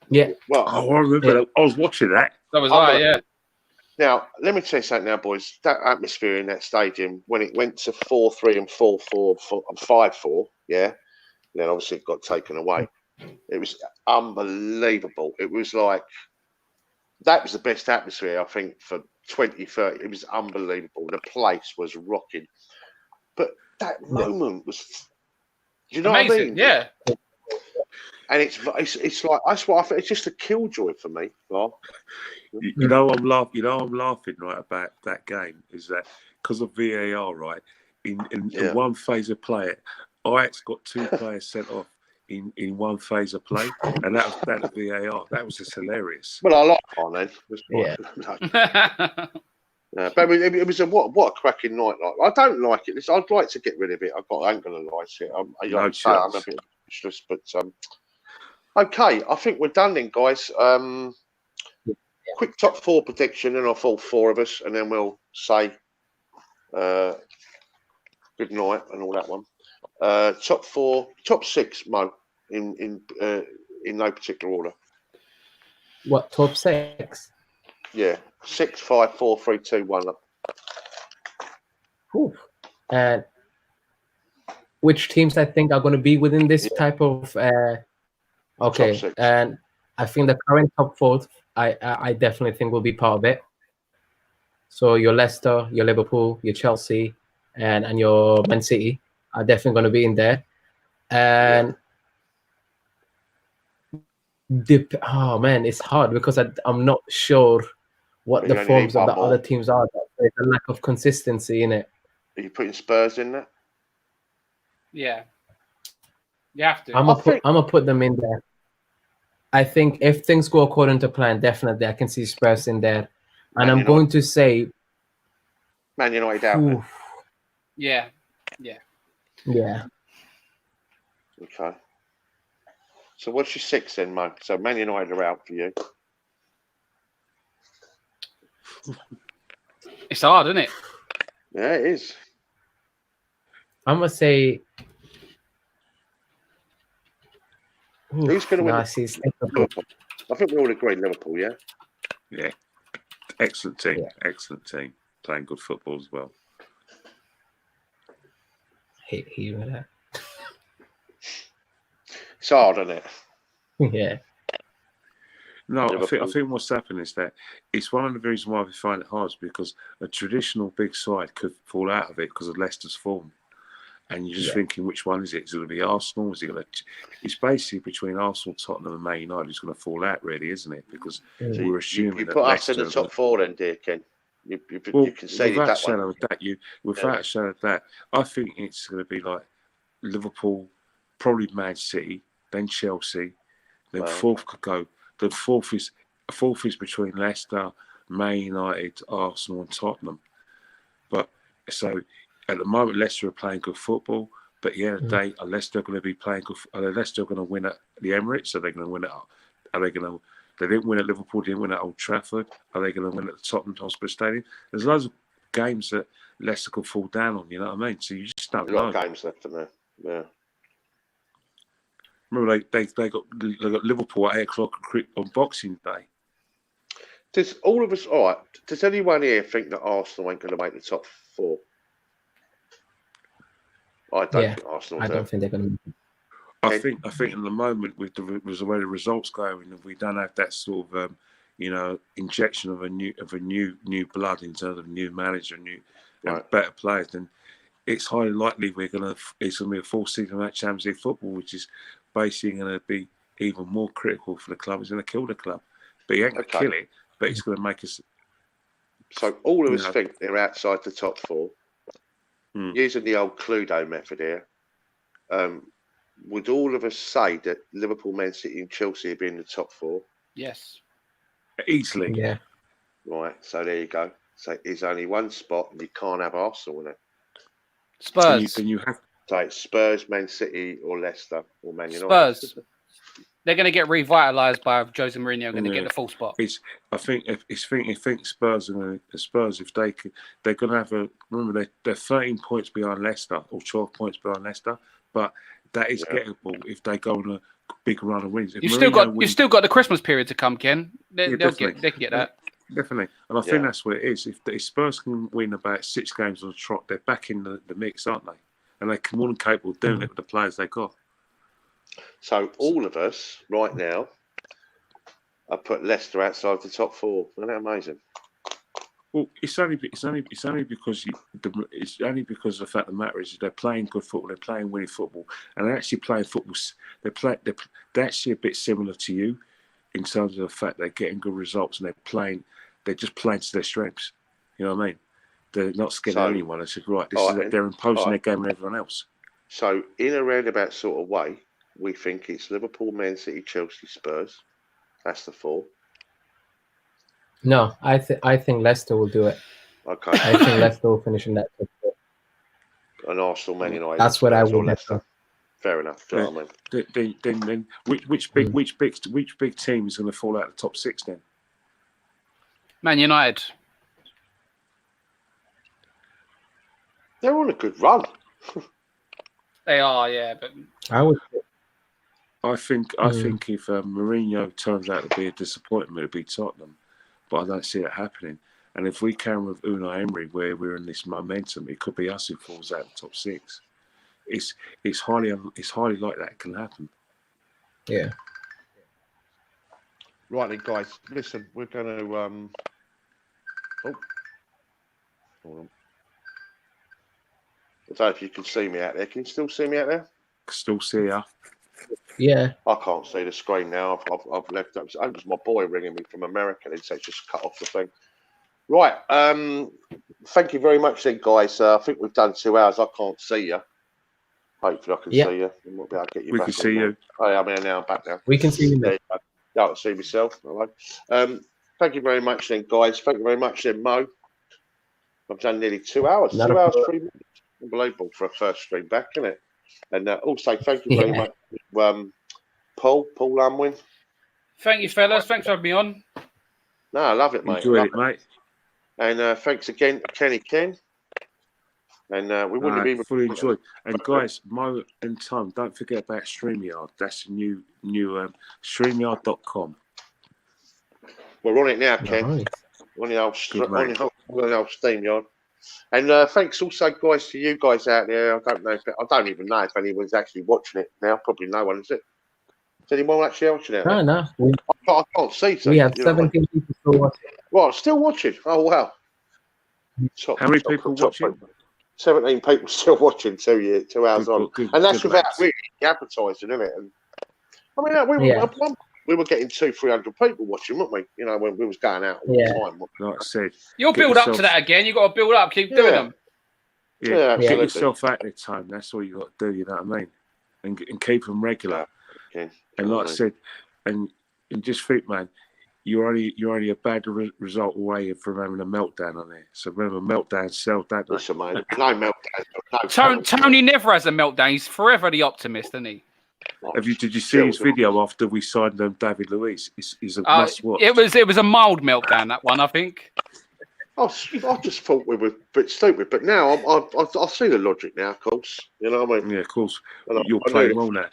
Yeah. Well, I remember. I was watching that. That was right. Yeah. Now, let me tell you something, now, boys. That atmosphere in that stadium when it went to 4-3 and 4-4 and 5-4, yeah. Then obviously it got taken away. It was unbelievable. It was like that was the best atmosphere I think for 2030. It was unbelievable. The place was rocking. But that moment was, you know amazing. What I mean? Yeah. And it's like that's what I think. It's just a killjoy for me. Well, I'm laughing right about that game is that because of VAR, right? In one phase of play, Ajax got 2 players sent off in one phase of play, and that was that VAR. That was just hilarious. Well, I like it, then. Yeah. Yeah, but it was what a cracking night! Like, I don't like it. I'd like to get rid of it. I ain't gonna lie to it. I'm a bit useless, but okay. I think we're done then, guys. Quick top 4 prediction, and I'll fall 4 of us, and then we'll say good night and all that one. Top 6, Mo, in no particular order. What, top 6? Yeah, 6, 5, 4, 3, 2, 1. And which teams I think are going to be within this type of okay, and I think the current top 4, I definitely think will be part of it. So your Leicester, your Liverpool, your Chelsea, and your Man City are definitely going to be in there. And oh man, it's hard because I'm not sure what the forms of the other teams are. There's a lack of consistency in it. Are you putting Spurs in there? Yeah, you have to. I'm gonna put them in there. I think if things go according to plan, definitely I can see Spurs in there, and I'm going to say Man United out. Yeah. Okay. So what's your 6 then, Mo? So Man United are out for you. It's hard, isn't it? Yeah, it is. I'm gonna say. Who's going to win? Liverpool. I think we all agree Liverpool, yeah? Yeah. Excellent team. Yeah. Excellent team. Playing good football as well. Hate you with that. It's hard, isn't it? Yeah. No, Liverpool. I think what's happened is that it's one of the reasons why we find it hard is because a traditional big side could fall out of it because of Leicester's form. And you're just thinking, which one is it? Is it going to be Arsenal? Is it going to? It's basically between Arsenal, Tottenham, and Man United who's going to fall out, really, isn't it? Because we're assuming you that put us Leicester in the top four, then, dear Ken. You can say without that shadow one. of that, without a shadow of that, I think it's going to be like Liverpool, probably Man City, then Chelsea, then fourth could go. The fourth is between Leicester, Man United, Arsenal, and Tottenham. But so. At the moment, Leicester are playing good football, but at the end of the day, unless they're going to be playing good, unless they're going to win at the Emirates, are they going to win at? Are they going to? They didn't win at Liverpool, didn't win at Old Trafford. Are they going to win at the Tottenham Hotspur Stadium? There's loads of games that Leicester could fall down on. You know what I mean? So you just don't know. A lot of games left in there. Yeah. Remember, they got Liverpool at 8:00 on Boxing Day. Does all of us? All right. Does anyone here think that Arsenal ain't going to make the top four? I don't think Arsenal. I don't think they're going to. I think at the moment with the way the results going, if we don't have that sort of injection of a new blood in terms of new manager, and better players, then it's highly likely it's going to be a full season match Champions League football, which is basically going to be even more critical for the club. It's going to kill the club, but he ain't going to kill it. But it's going to make us. So all of us think they're outside the top four. Using the old Cluedo method here, would all of us say that Liverpool, Man City, and Chelsea are in the top four? Yes. Easily. Yeah. Right. So there you go. So there's only one spot, and you can't have Arsenal in it. Spurs. Then you have to say Spurs, Man City, or Leicester, or Man United. Spurs. They're going to get revitalised by Jose Mourinho. Going to get the full spot. I think Spurs are going to Spurs if they're going to have a. Remember they're 13 points behind Leicester or 12 points behind Leicester, but that is gettable if they go on a big run of wins. You've still got the Christmas period to come, Ken. They can get that. Definitely, and I think that's what it is. If Spurs can win about 6 games on the trot, they're back in the mix, aren't they? And they're more than capable of doing it with the players they got. So all of us right now have put Leicester outside the top four. Isn't that amazing? Well, it's only because the fact of the matter is they're playing good football, they're playing winning football, and they're actually playing football. They're actually a bit similar to you in terms of the fact they're getting good results and they're just playing to their strengths. You know what I mean? They're not scared of anyone. They said, right, they're imposing their game on everyone else. So in a roundabout sort of way, we think it's Liverpool, Man City, Chelsea, Spurs. That's the 4. No, I think Leicester will do it. Okay. I think Leicester will finish in that top 4. And Arsenal, Man United. That's what I would Leicester. Fair enough. Do you know what I mean? Then which big team is going to fall out of the top 6 then? Man United. They're on a good run. They are, yeah. But I think if Mourinho turns out to be a disappointment, it'll be Tottenham, but I don't see it happening. And if we carry with Unai Emery, where we're in this momentum, it could be us who falls out of the top 6. It's highly likely that can happen. Yeah. Right then, guys. Listen, we're going to. Hold on. I don't know if you can see me out there. Can you still see me out there? Still see ya. Yeah. I can't see the screen now. I've left up. It was my boy ringing me from America. He said just cut off the thing. Right. Thank you very much, then, guys. I think we've done 2 hours. I can't see you. Hopefully, I can see you. And we'll be able to get you back. We can see you. Oh, I'm here now. I'm back now. We can see you. Yeah, I can see myself. Hello. Thank you very much, then, guys. Thank you very much, then, Mo. I've done nearly 2 hours. 2 hours, 3 minutes. Unbelievable for a first stream back, isn't it? And also, thank you very much, Paul Unwin. Thank you, fellas. Thanks for having me on. No, I love it, mate. Enjoy it, mate. And thanks again, Kenny Ken. And we wouldn't have even fully enjoyed. And guys, Mo and Tom, don't forget about StreamYard. That's a new StreamYard.com. We're on it now, Ken. Nice. On the old StreamYard. And thanks also, guys, to you guys out there. I don't even know if anyone's actually watching it now. Probably no one, is it? Is anyone actually watching it? No. I can't see. We have 17 people still watching. Well, still watching. Oh wow! How many people watching? 17 people still watching 2 hours on, and that's without really advertising, isn't it? And I mean, we were getting 200-300 people watching, weren't we? You know, when we was going out all the time. Like I said, you'll build up to that again. You got to build up. Keep doing them. Yeah, get yourself out there, time. That's all you got to do. You know what I mean? And keep them regular. Okay. And like I said, and just think, man, you're only a bad result away from having a meltdown on there. So remember, meltdowns sell, don't they? Listen, mate, no meltdown. Tony never has a meltdown. He's forever the optimist, isn't he? Did you see his video after we signed David Luiz? It's a must watch. It was a mild meltdown, that one, I think. I just thought we were a bit stupid, but now I see the logic now, of course. You know what I mean? Yeah, of course. You're playing well now.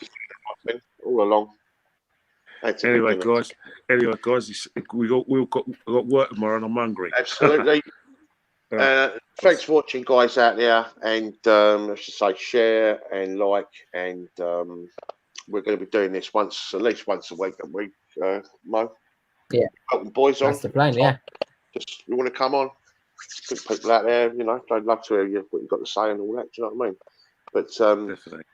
All along. Anyway, guys, we got work tomorrow, and I'm hungry. Absolutely. Thanks for watching, guys out there, and let's just say share and like, and we're going to be doing this at least once a week, aren't we, Mo? Yeah. Boys on. That's the plan. Yeah. Just you want to come on? Good people out there, you know. I'd love to hear what you've got to say and all that. Do you know what I mean? But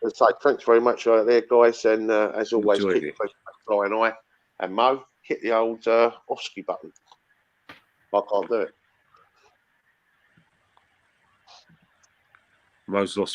let's say thanks very much out there, guys, and as always, keep the flying eye. And Mo, hit the old off-ski button. I can't do it. Mo's lost